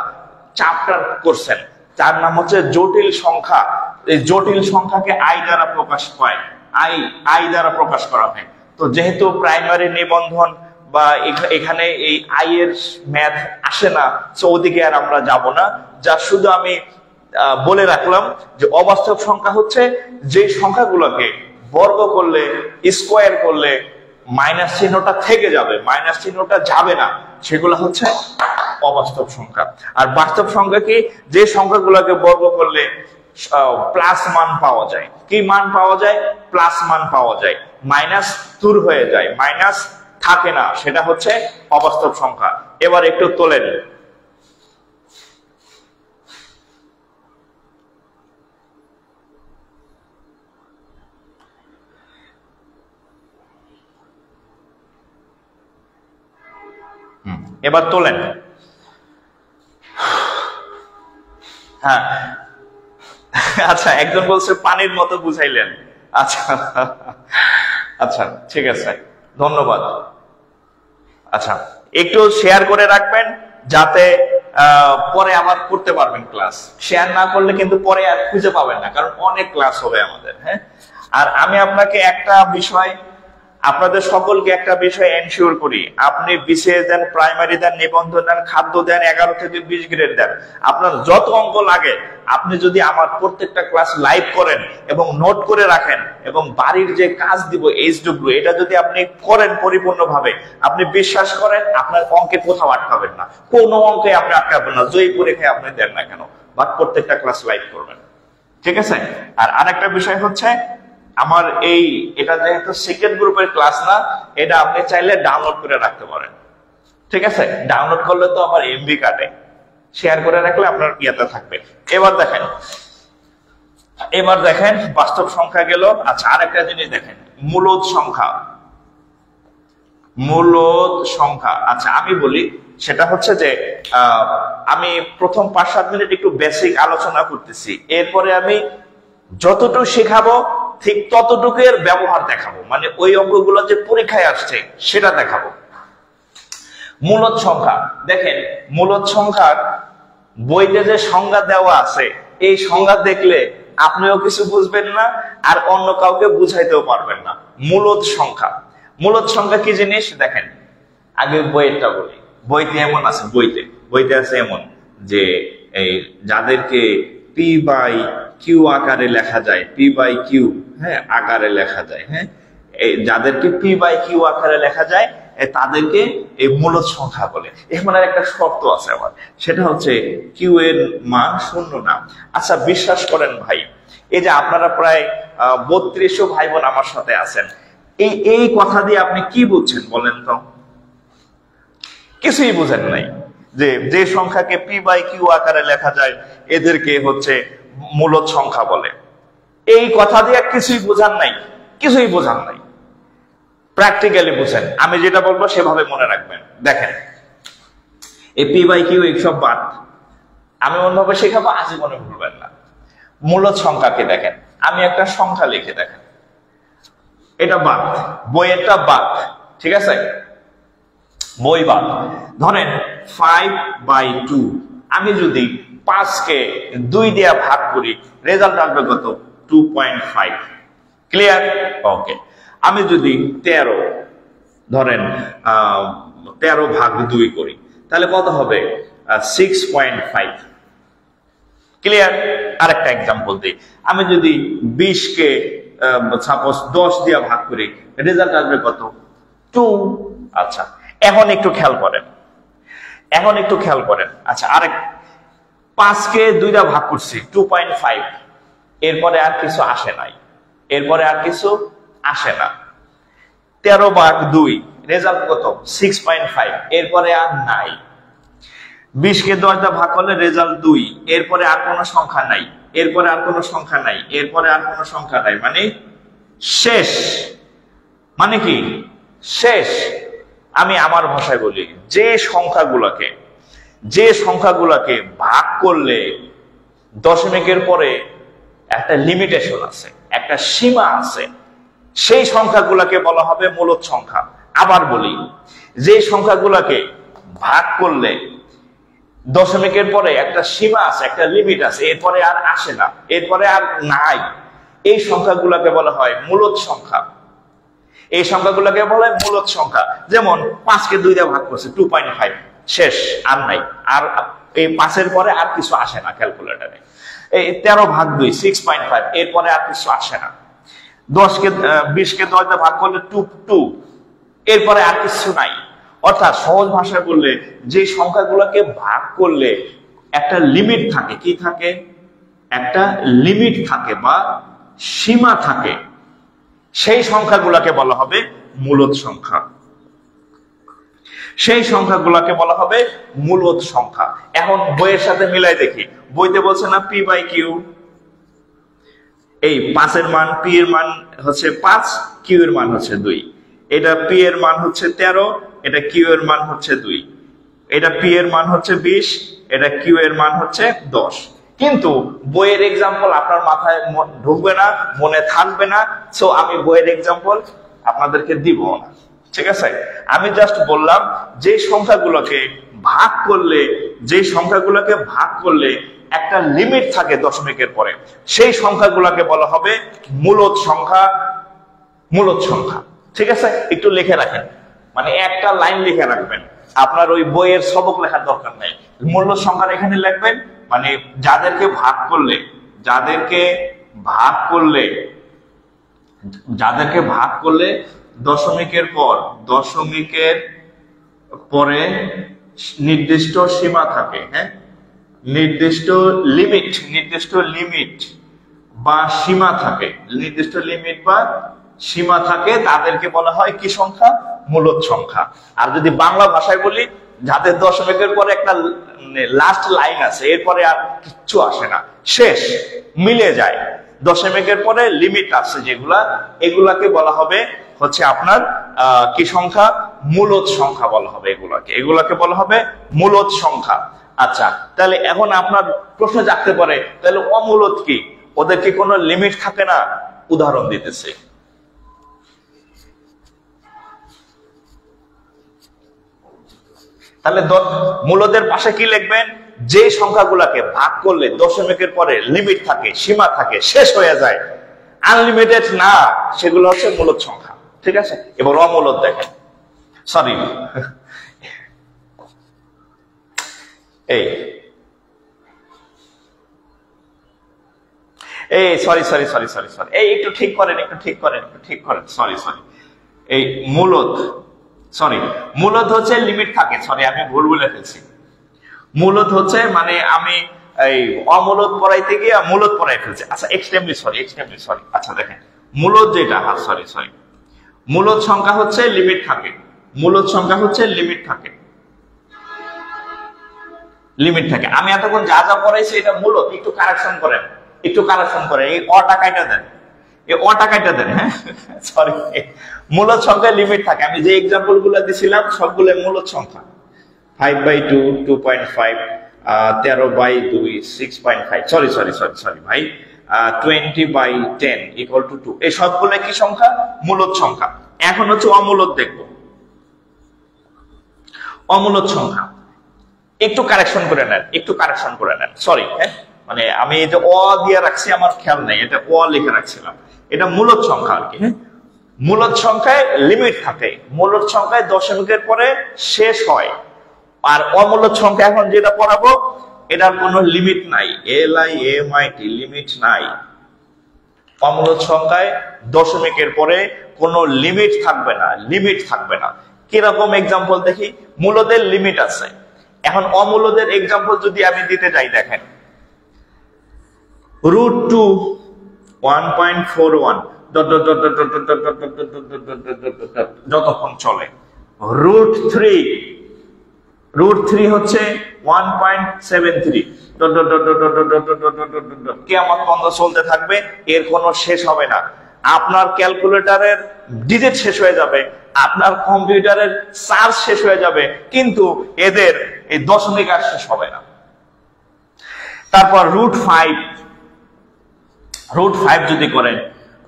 চ্যাপ্টার করছেন, তার নাম হচ্ছে জটিল সংখ্যা। এই জটিল সংখ্যাকে আই দ্বারা প্রকাশ পায়, আই দ্বারা প্রকাশ করা হয়। তো যেহেতু প্রাইমারি নিবন্ধন বা এখানে এই আই এর ম্যাথ আসে না, তো ওদিকে আর আমরা যাব না। যা শুধু আমি বলে রাখলাম যে অবাস্তব সংখ্যা হচ্ছে যে সংখ্যাগুলোকে বর্গ করলে, স্কোয়ার করলে মাইনাস চিহ্নটা থেকে যাবে, মাইনাস চিহ্নটা যাবে না, সেগুলো হচ্ছে অবাস্তব সংখ্যা। আর বাস্তব সংখ্যা কি? যে সংখ্যাগুলোকে বর্গ করলে প্লাস মান পাওয়া যায়। কি মান পাওয়া যায়? প্লাস মান পাওয়া যায়, মাইনাস দূর হয়ে যায়, মাইনাস থাকে না, সেটা হচ্ছে অবাস্তব সংখ্যা। এবার একটু তোলেন, এবার তোলেন। হ্যাঁ, আচ্ছা, একজন বলছে পানির মতো বুঝাইলেন। আচ্ছা আচ্ছা, ঠিক আছে, ধন্যবাদ। আচ্ছা, একটু শেয়ার করে রাখবেন যাতে পরে আবার করতে পারবেন ক্লাস। শেয়ার না করলে কিন্তু পরে আর খুঁজে পাবেন না, কারণ অনেক ক্লাস হবে আমাদের। হ্যাঁ, আর আমি আপনাকে একটা বিষয়, আপনাদের সকলকে একটা বিষয় এনশিওর করি, আপনি বিসিএস দেন, প্রাইমারি দেন, নিবন্ধন দেন, খাদ্য দেন, 11 থেকে 20 গ্রেড দেন, আপনার যত অঙ্ক লাগে আপনি যদি আমার প্রত্যেকটা ক্লাস লাইভ করেন এবং নোট করে রাখেন, এবং বাড়ির যে কাজ দিব HW, এটা যদি আপনি করেন পরিপূর্ণভাবে, আপনি বিশ্বাস করেন আপনার অঙ্কে কোথাও আটকাবেন না, কোনো অঙ্কে আপনি আটকাবেন না, জয়ী পরীক্ষায় আপনি দেন না কেন, বাট প্রত্যেকটা ক্লাস লাইভ করবেন। ঠিক আছে? আর আরেকটা বিষয় হচ্ছে, আমার এটা যেহেতু সিক্রেট গ্রুপের ক্লাস না, এটা আপনি চাইলে ডাউনলোড করে রাখতে পারেন। ঠিক আছে? ডাউনলোড করলে তো আমার এমবি কাটে, শেয়ার করে রাখলে আপনার ইয়েতে থাকবে। এবার দেখেন বাস্তব সংখ্যা গেল। আচ্ছা, আরেকটা জিনিস দেখেন, মূলদ সংখ্যা। মূলদ সংখ্যা, আচ্ছা আমি বলি, সেটা হচ্ছে যে আমি প্রথম 5-7 মিনিট একটু বেসিক আলোচনা করতেছি, এরপরে আমি যতটুকু শেখাবো ঠিক ততটুকুর ব্যবহার দেখাবো, মানে ওই অঙ্কগুলো যে পরীক্ষায় আসছে সেটা দেখাবো। মূলদ সংখ্যা দেখেন, মূলদ সংখ্যার বইতে যে সংজ্ঞা দেওয়া আছে, এই সংজ্ঞা দেখলে আপনিও কিছু বুঝবেন না, আর অন্য কাউকে বুঝাইতেও পারবেন না। মূলদ সংখ্যা, মূলদ সংখ্যা কি জিনিস দেখেন, আগে বইয়েরটা বলি। বইতে এমন আছে, বইতে আছে এমন যে এই যাদেরকে পি বাই কিউ আকারে লেখা যায়, পি বাই কিউ, হ্যাঁ, আকারে লেখা যায়, হ্যাঁ, যাদেরকে পি বাই কিউ আকারে লেখা যায় তাদেরকে এই মূলদ সংখ্যা বলে। এখানে একটা শর্ত আছে আবার, সেটা হচ্ছে কিউ এর মান শূন্য না। আচ্ছা, বিশ্বাস করেন ভাই, এই যে আপনারা প্রায় 3200 ভাই বোন আমার সাথে আছেন, এই কথা দিয়ে আপনি কি বুঝছেন বলেন তো? কিছুই বুঝেন নাই। যে সংখ্যাকে পি বাই কিউ আকারে লেখা যায় এদেরকে হচ্ছে মূলদ সংখ্যা বলে। এই কথা দিয়ে কিছুই বোঝান নাই, কিছুই বোঝান নাই। প্র্যাকটিক্যালি বুঝেন, আমি যেটা বলবো সেভাবে মনে রাখবেন। দেখেন, এই পি বাই কিউ এইসব বাদ, আমি অন্যভাবে শেখাবো, আজীবনে ভুলবেন না। মূলদ সংখ্যাকে দেখেন, আমি একটা সংখ্যা লিখে দেখেন, এটা বাদ, বইয়েরটা বাদ, ঠিক আছে, বই বাদ। ধরেন 5/2, আমি যদি 5কে 2 দিয়ে ভাগ করি, রেজাল্ট আসবে কত? 2.5। ক্লিয়ার? ওকে। আমি যদি 13, ধরেন 13/2 করি, তাহলে কত হবে? 6.5। ক্লিয়ার? আরেকটা এক্সাম্পল দিই, আমি যদি 20কে সাপোজ 10 দিয়ে ভাগ করি, রেজাল্ট আসবে কত? 2। আচ্ছা, এখন একটু খেয়াল করেন, আচ্ছা, আরেক 5কে 2 দিয়ে ভাগ করছি, 2.5, এরপরে আর কিছু আসে নাই, এরপরে আর কিছু আসে না। 13/2, রেজাল্ট কত? 6.5, এরপরে আর নাই। 20কে 10 দিয়ে ভাগ করলে রেজাল্ট 2, এরপরে আর কোনো সংখ্যা নাই, এরপরে আর কোনো সংখ্যা নাই, এরপরে আর কোনো সংখ্যা নাই, মানে শেষ। মানে কি? শেষ। আমি আমার ভাষায় বলি, যে সংখ্যাগুলোকে ভাগ করলে দশমিকের পরে একটা লিমিটেশন আছে, একটা সীমা আছে, সেই সংখ্যাগুলোকে বলা হবে মূলদ সংখ্যা। আবার বলি, যে সংখ্যাগুলোকে ভাগ করলে দশমিকের পরে একটা সীমা আছে, একটা লিমিট আছে, এরপরে আর আসে না, এরপরে আর নাই, এই সংখ্যাগুলোকে বলা হয় মূলদ সংখ্যা। এই সংখ্যাগুলোকে বলা হয় মূলদ সংখ্যা। যেমন 5কে 2 দিয়ে ভাগ করছে, 2.5, শেষ, আর নাই, আর এই 5-এর পরে আর কিছু আসে না ক্যালকুলেটরে। এই 13/2, 6.5, এরপরে আর কিছু আসে না। 20কে 10 দিয়ে ভাগ করলে 2, এরপরে আর কিছু নাই। অর্থাৎ সহজ ভাষায় বললে, যে সংখ্যাগুলোকে ভাগ করলে একটা লিমিট থাকে, কি থাকে? একটা লিমিট থাকে বা সীমা থাকে, সেই সংখ্যাগুলোকে বলা হবে মূলদ সংখ্যা। সেই সংখ্যাগুলোকে বলা হবে মূলদ সংখ্যা। এখন বইয়ের সাথে মিলাই দেখি, বইতে বলছে না পি বাই কিউ, এই 5-এর মান, পি এর মান হচ্ছে 5, কিউ এর মান হচ্ছে 2, এটা পি এর মান হচ্ছে 13, এটা কিউ এর মান হচ্ছে 2, এটা পি এর মান হচ্ছে 20, এটা কিউ এর মান হচ্ছে 10। কিন্তু বইয়ের এক্সাম্পল আপনার মাথায় ঢুকবে না, মনে থাকবে না, সো আমি বইয়ের এক্সাম্পল আপনাদেরকে দিব না, ঠিক আছে? আমি জাস্ট বললাম, যে সংখ্যাগুলোকে ভাগ করলে একটা লিমিট থাকে দশমিকের পরে, সেই সংখ্যাগুলোকে বলা হবে মূলদ সংখ্যা। ঠিক আছে? একটু লিখে রাখেন, মানে একটা লাইন লিখে রাখবেন, আপনার ওই বইয়ের সবক লেখার দরকার নেই। মূলদ সংখ্যা এখানে লিখবেন, মানে যাদেরকে ভাগ করলে দশমিকের পরে নির্দিষ্ট সীমা থাকে, হ্যাঁ, নির্দিষ্ট লিমিট বা সীমা থাকে, তাদেরকে বলা হয় কি সংখ্যা? মূলদ সংখ্যা। আর যদি বাংলা ভাষায় বলি, যাদের দশমিকের পরে একটা লাস্ট লাইন আছে, এরপরে আর কিচ্ছু আসে না, শেষ, মিলে যায়, দশমিকের পরে লিমিট আছে যেগুলা, এগুলাকে বলা হবে হচ্ছে আপনার কি সংখ্যা? মূলদ সংখ্যা বলা হবে এগুলাকে বলা হবে মূলদ সংখ্যা। আচ্ছা, তাহলে এখন আপনার প্রশ্ন জাগতে পারে, তাহলে অমূলদ কি? ওদের কি কোনো লিমিট থাকে না? উদাহরণ দিতেছে। তাহলে মূলদের পাশে কি লিখবেন? যে সংখ্যাগুলোকে ভাগ করলে দশমিকের পরে লিমিট থাকে, সীমা থাকে, শেষ হয়ে যায়, আনলিমিটেড না, সেগুলো হচ্ছে মূলদ সংখ্যা। ঠিক আছে? এবার অমূলদ দেখেন, সরি, এই এই sorry sorry sorry sorry sorry এই একটু ঠিক করেন, একটু ঠিক করেন, একটু ঠিক করেন, সরি সরি। এই মূলত, সরি মূলত হচ্ছে লিমিট থাকে, সরি আমি ভুল বলে ফেলছি। মূলত হচ্ছে মানে আমি এই অমূলত পড়াইতে গিয়ে মূলত পড়াই ফেলছি। আচ্ছা এক্সট্রিমলি সরি, এক্সট্রিমলি সরি। আচ্ছা দেখেন মূলত যেটা, সরি সরি, মূলত সংখ্যা হচ্ছে লিমিট থাকে, মূলত সংখ্যা হচ্ছে লিমিট থাকে, লিমিট থাকে। আমি এতক্ষণ যা যা পড়াইছি এটা মূলত, একটু কারেকশন করেন, একটু কারেকশন করেন, এই অটাকাইটা দেন, এই অটাকাইটা দেন। হ্যাঁ সরি, মূলত সংখ্যায় লিমিট থাকে। আমি যে এক্সাম্পল গুলো দিছিলাম সবগুলো মূলত সংখ্যা। 5/2, 2.5, 13/2, 6.5, সরি সরি সরি সরি ভাই, 20/10 = 2। এই সবগুলো কি সংখ্যা? মূলত সংখ্যা। এখন হচ্ছে অমূলত দেখবো, অমূলত সংখ্যা। একটু কারেকশন করে নেন, একটু কারেকশন করে নেন, সরি। হ্যাঁ মানে আমি এই যে অ দিয়ে রাখছি আমার খেয়াল নাই, এটা অ লিখে রাখছিলাম। এটা মূলত সংখ্যা আর কি। হ্যাঁ মূলত সংখ্যায় লিমিট থাকে, মূলত সংখ্যায় দশমিকের পরে শেষ হয়। আর অমূলত সংখ্যা এখন যেটা পড়াবো এটার কোনো লিমিট নাই, LIMIT, লিমিট নাই। অমূলত সংখ্যায় দশমিকের পরে কোনো লিমিট থাকবে না, লিমিট থাকবে না। কিরকম এক্সাম্পল দেখি? মূলদের লিমিট আছে। এখন অমূলদের এক্সাম্পল যদি আমি দিতে যাই, দেখেন √2, 1.41 যতক্ষণ চলে। √3 হচ্ছে 1.73 কিয়ামত পর্যন্ত চলতে থাকবে, এর কোনো শেষ হবে না। আপনার ক্যালকুলেটরের ডিজিট শেষ হয়ে যাবে, আপনার কম্পিউটারের চার্জ শেষ হয়ে যাবে, কিন্তু এদের এই দশমিক আর শেষ হবে না। তারপর √5 যদি করেন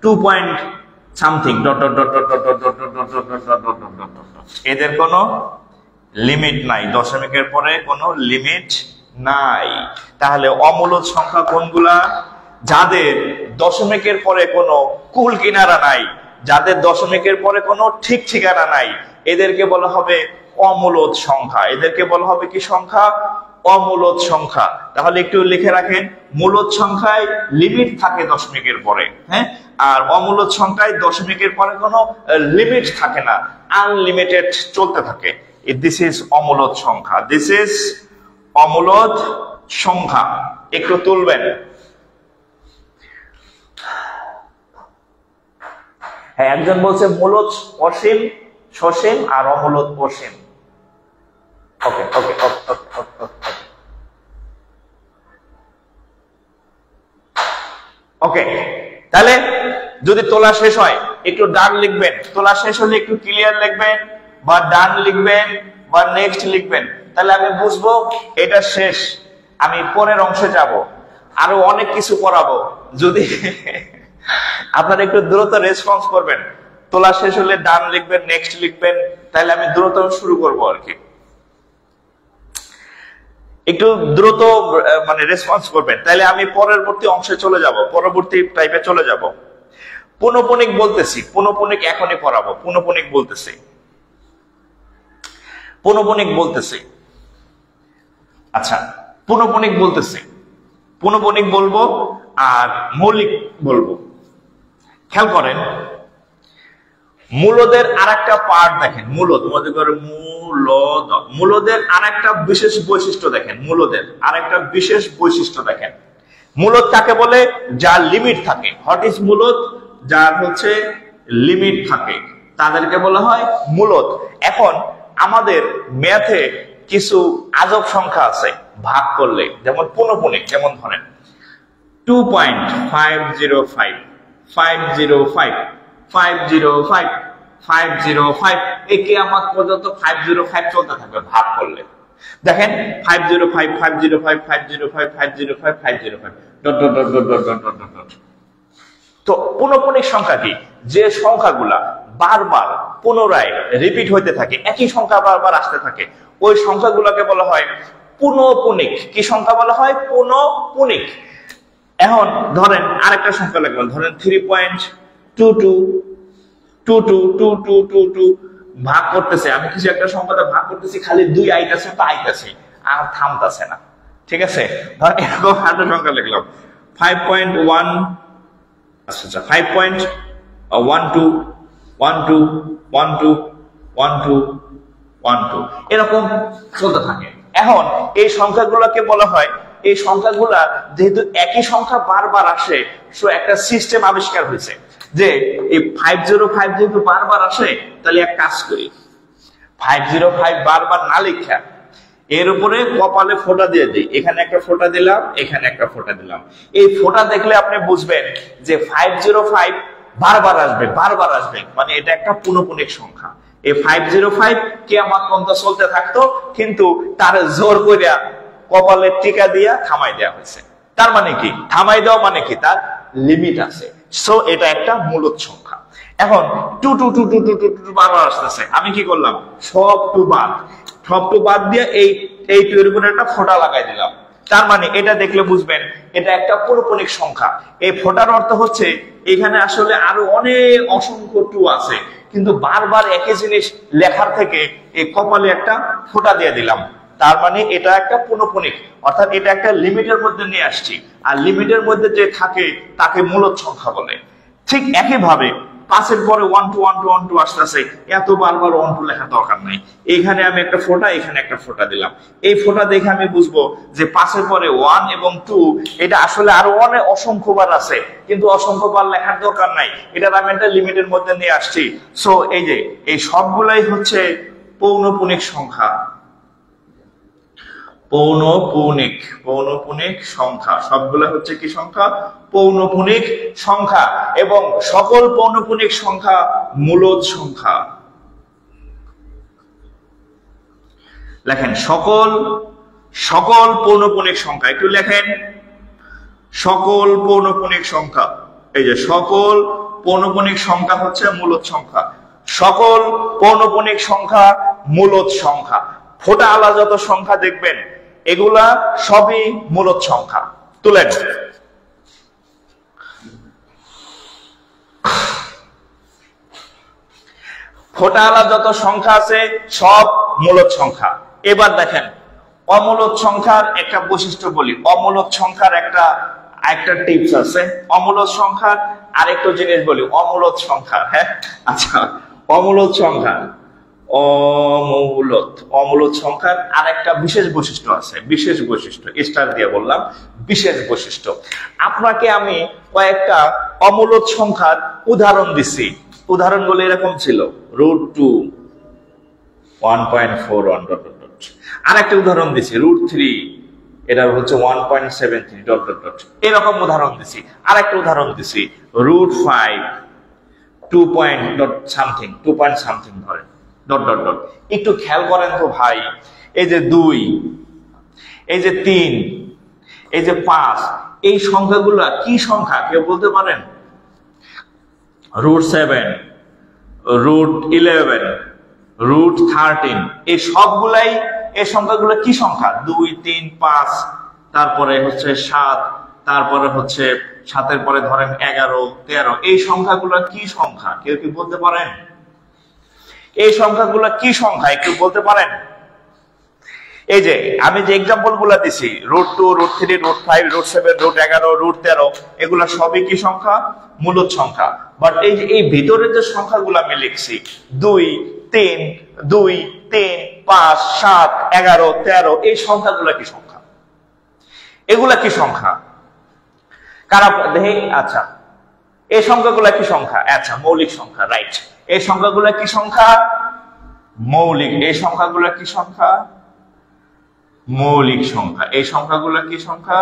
2.something এদের কোনো লিমিট নাই, দশমিকের পরে কোনো লিমিট নাই। তাহলে অমূলত সংখ্যা কোনগুলা? যাদের দশমিকের পরে কোনো কুল কিনারা নাই, যাদের দশমিকের পরে কোনো ঠিক ঠিকানা নাই, এদেরকে বলা হবে অমূলত সংখ্যা। এদেরকে বলা হবে কি সংখ্যা? অমূলত সংখ্যা। তাহলে একটু লিখে রাখেন, মূলত সংখ্যায় লিমিট থাকে দশমিকের পরে, হ্যাঁ, আর অমূলত সংখ্যায় দশমিকের পরে কোনো লিমিট থাকে না, আনলিমিটেড চলতে থাকে। দিস ইজ অমূলত সংখ্যা, দিস ইজ অমূলত সংখ্যা। একটু তুলবেন। হ্যাঁ একজন বলছে মূলত অসীম, সসীম আর অমূলত অসীম। ওকে ওকে ওকে ওকে। তাহলে যদি তোলা শেষ হয় একটু ডান লিখবেন, তোলা শেষ হলে একটু ক্লিয়ার লিখবেন, বা ডান লিখবেন, বা নেক্সট লিখবেন। তাহলে আমি বুঝবো এটা শেষ, আমি পরের অংশে যাব, আরো অনেক কিছু পড়াবো। যদি আপনারা একটু দ্রুত রেসপন্স করবেন, তোলা শেষ হলে ডান লিখবেন, নেক্সট লিখবেন, তাহলে আমি দ্রুত শুরু করব আর কি। একটু দ্রুত মানে রেসপন্স করবেন, তাহলে আমি পরবর্তী অংশে চলে যাব, পরবর্তী টাইপে চলে যাব। পুনঃপুনিক বলতেছি, পুনঃপুনিক এখনই পড়াবো। পুনঃপুনিক বলতেছি, পুনঃপুনিক বলতেছি। আচ্ছা পুনঃপুনিক বলতেছি, পুনঃপুনিক বলবো আর মৌলিক বলবো। খেয়াল করেন, মূলদের আরেকটা পার্ট দেখেন, মূলদ মনে করে মূলদ, মূলদের আরেকটা বিশেষ বৈশিষ্ট্য দেখেন, মূলদের আরেকটা বিশেষ বৈশিষ্ট্য দেখেন। মূলদ কাকে বলে? যার লিমিট থাকে। হোয়াট ইজ মূলদ? যার হচ্ছে লিমিট থাকে, তাদেরকে বলা হয় মূলদ। এখন আমাদের ম্যাথে কিছু আজব সংখ্যা আছে ভাগ করলে, যেমন পুনঃপুনিক, যেমন ধরেন 2.505, 505, 505, 505, এই কিয়ামত পর্যন্ত 505 চলতে থাকবে ভাগ করলে। দেখেন 505, 505, 505, 505, 505 dot dot dot dot dot dot dot dot. তো পুনঃপুনিক সংখ্যা কি? যে সংখ্যাগুলা বারবার পুনরায় রিপিট হইতে থাকে, একই সংখ্যা বারবার আসতে থাকে, ওই সংখ্যাগুলোকে বলা হয় পুনঃপুনিক। কি সংখ্যা বলা হয়? পুনঃপুনিক। এখন ধরেন আরেকটা সংখ্যা লিখবেন, ধরেন 3.22222222 ভাগ করতেছে, আমি কিছু একটা সংখ্যাটা ভাগ করতেছি, খালি 2 আইতাছে তো আইতাছে, আর থামতাছে না। ঠিক আছে, ধর এরকম একটা সংখ্যা লিখলাম 5.1, আচ্ছা 5.12121212 এরকম চলতে থাকে। এখন এই সংখ্যাগুলোকে বলা হয়, এই সংখ্যাগুলা যেহেতু একই সংখ্যা বারবার আসে, সো একটা সিস্টেম আবিষ্কার হয়েছে যে এই 505 যেহেতু বারবার আসে, তাহলে এক কাজ করি, 505 বারবার না লিখা এর উপরে কপালে ফোঁটা দিয়ে দিই। এখানে একটা ফোঁটা দিলাম, এখানে একটা ফোঁটা দিলাম। এই ফোঁটা দেখলে আপনি বুঝবেন যে 505 বারবার আসবে, বারবার আসবে, মানে এটা একটা পূর্ণপূর্ণিক সংখ্যা। এই 505 কিয়ামত পর্যন্ত চলতে থাকতো, কিন্তু তার জোর করিয়া কপালে টিকা দিয়া থামাই দেওয়া হয়েছে। তার মানে কি থামাই দেওয়া মানে কি, তার লিমিট আছে। সো এটা একটা মূলদ সংখ্যা। এখন 2 বারবার আসতেছে, আমি কি করলাম, সব টু বাদ দিয়ে এই 2 এর উপরে একটা ফোঁটা লাগাই দিলাম। তার মানে এটা দেখলে বুঝবেন এটা একটা পৌনঃপুনিক সংখ্যা। এই ফোঁটার অর্থ হচ্ছে এখানে আসলে আরো অনেক অসংখ্য 2 আছে, কিন্তু বারবার একই জিনিস লেখার থেকে এই কপালে একটা ফোঁটা দিয়ে দিলাম। তার মানে এটা একটা পৌনঃপুনিক, অর্থাৎ এটা একটা লিমিটের মধ্যে নিয়ে আসছি, আর লিমিটের মধ্যে যে থাকে তাকে মূলদ সংখ্যা বলে। ঠিক একইভাবে 5 এর পরে 1 2 আসতেছে, এত বারবার 1 2 লেখার দরকার নাই। এখানে আমি একটা ফোঁটা, এখানে একটা ফোঁটা দিলাম। এই ফোঁটা দেখে আমি বুঝবো যে 5 এর পরে 1 এবং 2 এটা আসলে আরো অনেক অসংখ্যবার আছে, কিন্তু অসংখ্যবার লেখার দরকার নাই, এটার আমি একটা লিমিটের মধ্যে নিয়ে আসছি। সো এই যে এই সবগুলাই হচ্ছে পৌনঃপুনিক সংখ্যা। পৌনঃপুনিক সংখ্যা সবগুলো হচ্ছে কি সংখ্যা, পৌনঃপুনিক সংখ্যা। এবং সকল পৌনঃপুনিক সংখ্যা মূলদ সংখ্যা। লেখেন সকল পৌনঃপুনিক সংখ্যা, একটু লেখেন সকল পৌনঃপুনিক সংখ্যা। এই যে সকল পৌনঃপুনিক সংখ্যা হচ্ছে মূলদ সংখ্যা, সকল পৌনঃপুনিক সংখ্যা মূলদ সংখ্যা। ফোঁটা আলাদা যত সংখ্যা দেখবেন এগুলা সবই মূলদ সংখ্যা। তুলেন, ফোঁটা আলাদা যত সংখ্যা আছে সব মূলদ সংখ্যা। এবার দেখেন অমূলদ সংখ্যার একটা বৈশিষ্ট্য বলি। অমূলদ সংখ্যার একটা টিপস আছে। অমূলদ সংখ্যার আরেকটা জিনিস বলি, অমূলদ সংখ্যা। হ্যাঁ, আচ্ছা, অমূলদ সংখ্যা, অমূলদ সংখ্যার আরেকটা বিশেষ বৈশিষ্ট্য আছে। বিশেষ বৈশিষ্ট্য স্টার দিয়ে বললাম, বিশেষ বৈশিষ্ট্য। আপনাকে আমি কয়েকটা অমূলদ সংখ্যার উদাহরণ দিছি। উদাহরণগুলো এরকম ছিল, √2 1.41 আর একটা উদাহরণ দিছি √3, এটা হচ্ছে 1.73 এরকম উদাহরণ দিছি। আর একটা উদাহরণ দিছি √5 2 point something ধরেন একটু খেয়াল করেন তো ভাই, এই যে 2, এই যে 3, এই যে 5, এই সংখ্যাগুলা কি সংখ্যা কেউ বলতে পারেন? √7, √11, √13, এই সবগুলাই, এই সংখ্যাগুলো কি সংখ্যা? 2 3 5, তারপরে হচ্ছে 7, তারপরে হচ্ছে 7 পরে ধরেন 11 13, এই সংখ্যাগুলো কি সংখ্যা কেউ কি বলতে পারেন? এই সংখ্যাগুলো কি সংখ্যা একটু বলতে পারেন? এই যে আমি যে এক্সাম্পল গুলা দিছি, √2 √3 √5 √7 √11 √13, এগুলা সবই কি সংখ্যা? মূলদ সংখ্যা। বাট এই যে এই ভিতরে যে সংখ্যাগুলো আমি লিখছি 2 3 5 7 11 13, এই সংখ্যাগুলো কি সংখ্যা? এগুলা কি সংখ্যা? কারা দেখে? আচ্ছা, এই সংখ্যাগুলো কি সংখ্যা? আচ্ছা, মৌলিক সংখ্যা, রাইট। এই সংখ্যাগুলো কি সংখ্যা? মৌলিক। এই সংখ্যাগুলো কি সংখ্যা? মৌলিক সংখ্যা। এই সংখ্যাগুলো কি সংখ্যা?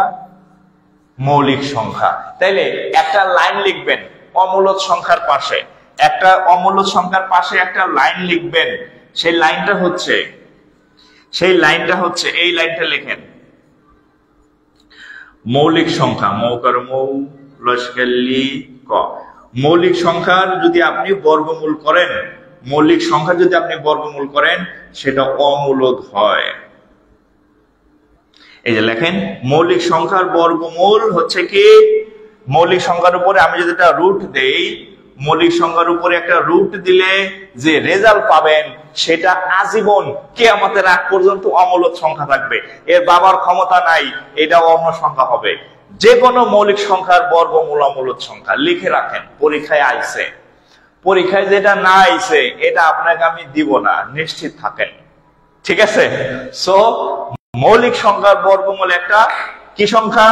মৌলিক সংখ্যা। তাইলে একটা লাইন লিখবেন অমূলদ সংখ্যার পাশে, একটা অমূলদ সংখ্যার পাশে একটা লাইন লিখবেন। সেই লাইনটা হচ্ছে এই লাইনটা লেখেন, মৌলিক সংখ্যা, মৌকার মৌ লস্কালি ক। মৌলিক সংখ্যার যদি আপনি বর্গমূল করেন, মৌলিক সংখ্যা যদি আপনি বর্গমূল করেন সেটা অমূলদ হয়। এই যে লেখেন, মৌলিক সংখ্যার বর্গমূল হচ্ছে কি? মৌলিক সংখ্যার উপরে আমি যদি একটা রুট দেই, মৌলিক সংখ্যার উপরে একটা রুট দিলে যে রেজাল্ট পাবেন সেটা আজীবন কিয়ামতের আগ পর্যন্ত অমূলদ সংখ্যা থাকবে, এর বাবার ক্ষমতা নাই, এটাও অন্য সংখ্যা হবে। যে কোনো মৌলিক সংখ্যার বর্গমূল অমূলদ সংখ্যা লিখে রাখেন, পরীক্ষায় আইছে। পরীক্ষায় যেটা না আইছে এটা আপনাকে আমি দিব না, নিশ্চিত থাকেন, ঠিক আছে? সো মৌলিক সংখ্যার বর্গমূল একটা কি সংখ্যা?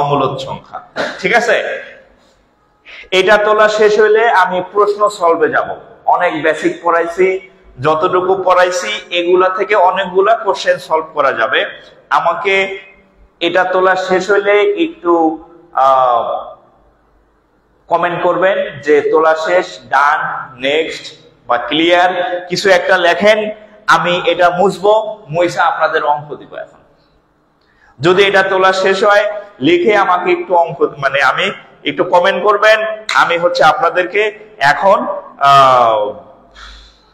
অমূলদ সংখ্যা, ঠিক আছে? এটা তোলা শেষ হইলে আমি প্রশ্ন সলভে যাব। অনেক বেসিক পড়াইছি, যতটুকু পড়াইছি এগুলা থেকে অনেকগুলা কোশ্চেন সলভ করা যাবে। আমাকে এটা তোলা শেষ হইলে একটু কমেন্ট করবেন যে তোলা শেষ, ডান, নেক্সট বা ক্লিয়ার, কিছু একটা লেখেন। আমি এটা মুছবো, মুইসা আপনাদের অঙ্ক দিব। এখন যদি এটা তোলা শেষ হয় লিখে আমাকে একটু অঙ্ক মানে আমি একটু কমেন্ট করবেন, আমি হচ্ছে আপনাদেরকে এখন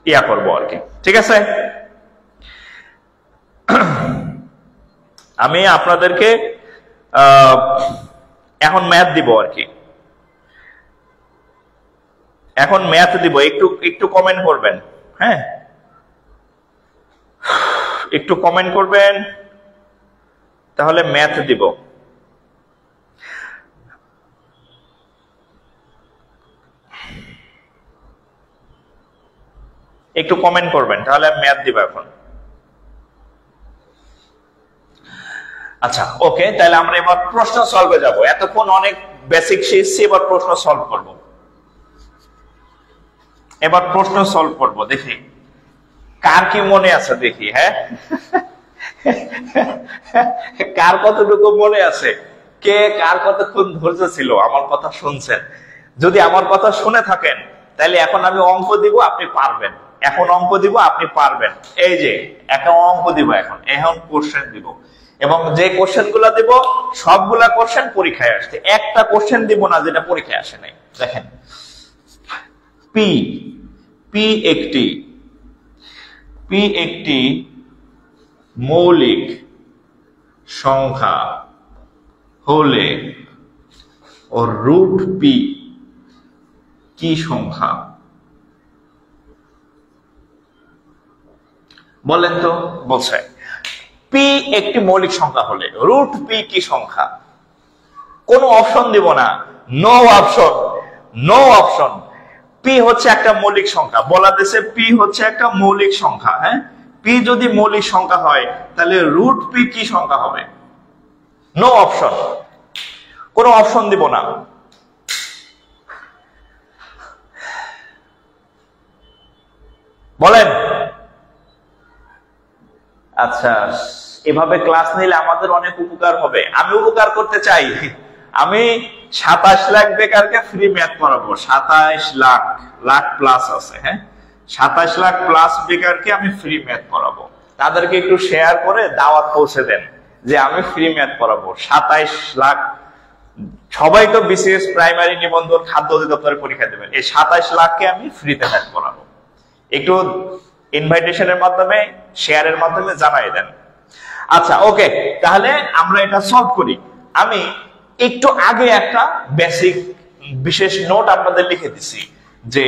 ইয়া করবো আর কি, ঠিক আছে? আমি আপনাদেরকে এখন ম্যাথ দিব আর কি, এখন ম্যাথ দিব। একটু কমেন্ট করবেন, হ্যাঁ, একটু কমেন্ট করবেন, তাহলে ম্যাথ দিব। একটু কমেন্ট করবেন, তাহলে আমি ম্যাথ দিব এখন। আচ্ছা, ওকে, তাহলে আমরা এবার প্রশ্ন সলভে যাব। এতক্ষণ অনেক বেসিক শিখছি, এবার প্রশ্ন সলভ করব। এবার প্রশ্ন সলভ করব, দেখি কার কি মনে আছে, দেখি। হ্যাঁ, কার কতটুকু মনে আছে, কে কার কতক্ষণ ধৈর্য ছিল আমার কথা শুনছেন। যদি আমার কথা শুনে থাকেন তাহলে এখন আমি অঙ্ক দিব, আপনি পারবেন। এখন অঙ্ক দিব, আপনি পারবেন। এই যে একটা অঙ্ক দিব, এখন কোশ্চেন দিব, এবং যে কোশ্চেন গুলা দিব সবগুলা কোশ্চেন পরীক্ষায় আসছে, একটা কোশ্চেন দিব না যেটা পরীক্ষায় আসে নাই। দেখেন, পি একটি মৌলিক সংখ্যা হলে ও রুট পি কি সংখ্যা? বলেন তো। বলছে পি একটি মৌলিক সংখ্যা হলে রুট পি কি সংখ্যা? কোনো অপশন দিব না, no option, no option. P হচ্ছে একটা মৌলিক সংখ্যা, বলা দিয়েছে পি হচ্ছে একটা মৌলিক সংখ্যা। হ্যাঁ, পি যদি মৌলিক সংখ্যা হয় তাহলে রুট পি কি সংখ্যা হবে? নো অপশন, কোনো অপশন দিব না। বলেন। আচ্ছা, এভাবে ক্লাস নিলে আমাদের অনেক উপকার হবে। আমি উপকার করতে চাই। আমি 27 লাখ বেকারকে ফ্রি ম্যাথ পড়াবো। 27 লাখ প্লাস আছে। হ্যাঁ, 27 লাখ প্লাস বেকারকে আমি ফ্রি ম্যাথ পড়াবো। তাদেরকে একটু শেয়ার করে দাওয়াত পৌঁছে দেন যে আমি ফ্রি ম্যাথ পড়াবো। 27 লাখ, সবাই তো বিসিএস প্রাইমারি নিবন্ধন খাদ্য অধিদপ্তরে পরীক্ষা দেবেন। এই 27 লাখকে আমি ফ্রিতে ম্যাথ পড়াবো। একটু ইনভাইটেশনের মাধ্যমে, শেয়ারের মাধ্যমে জানাই দেন। আচ্ছা, ওকে, তাহলে আমরা এটা সলভ করি। আমি একটু আগে একটা বেসিক বিশেষ নোট আপনাদের লিখে দিছি যে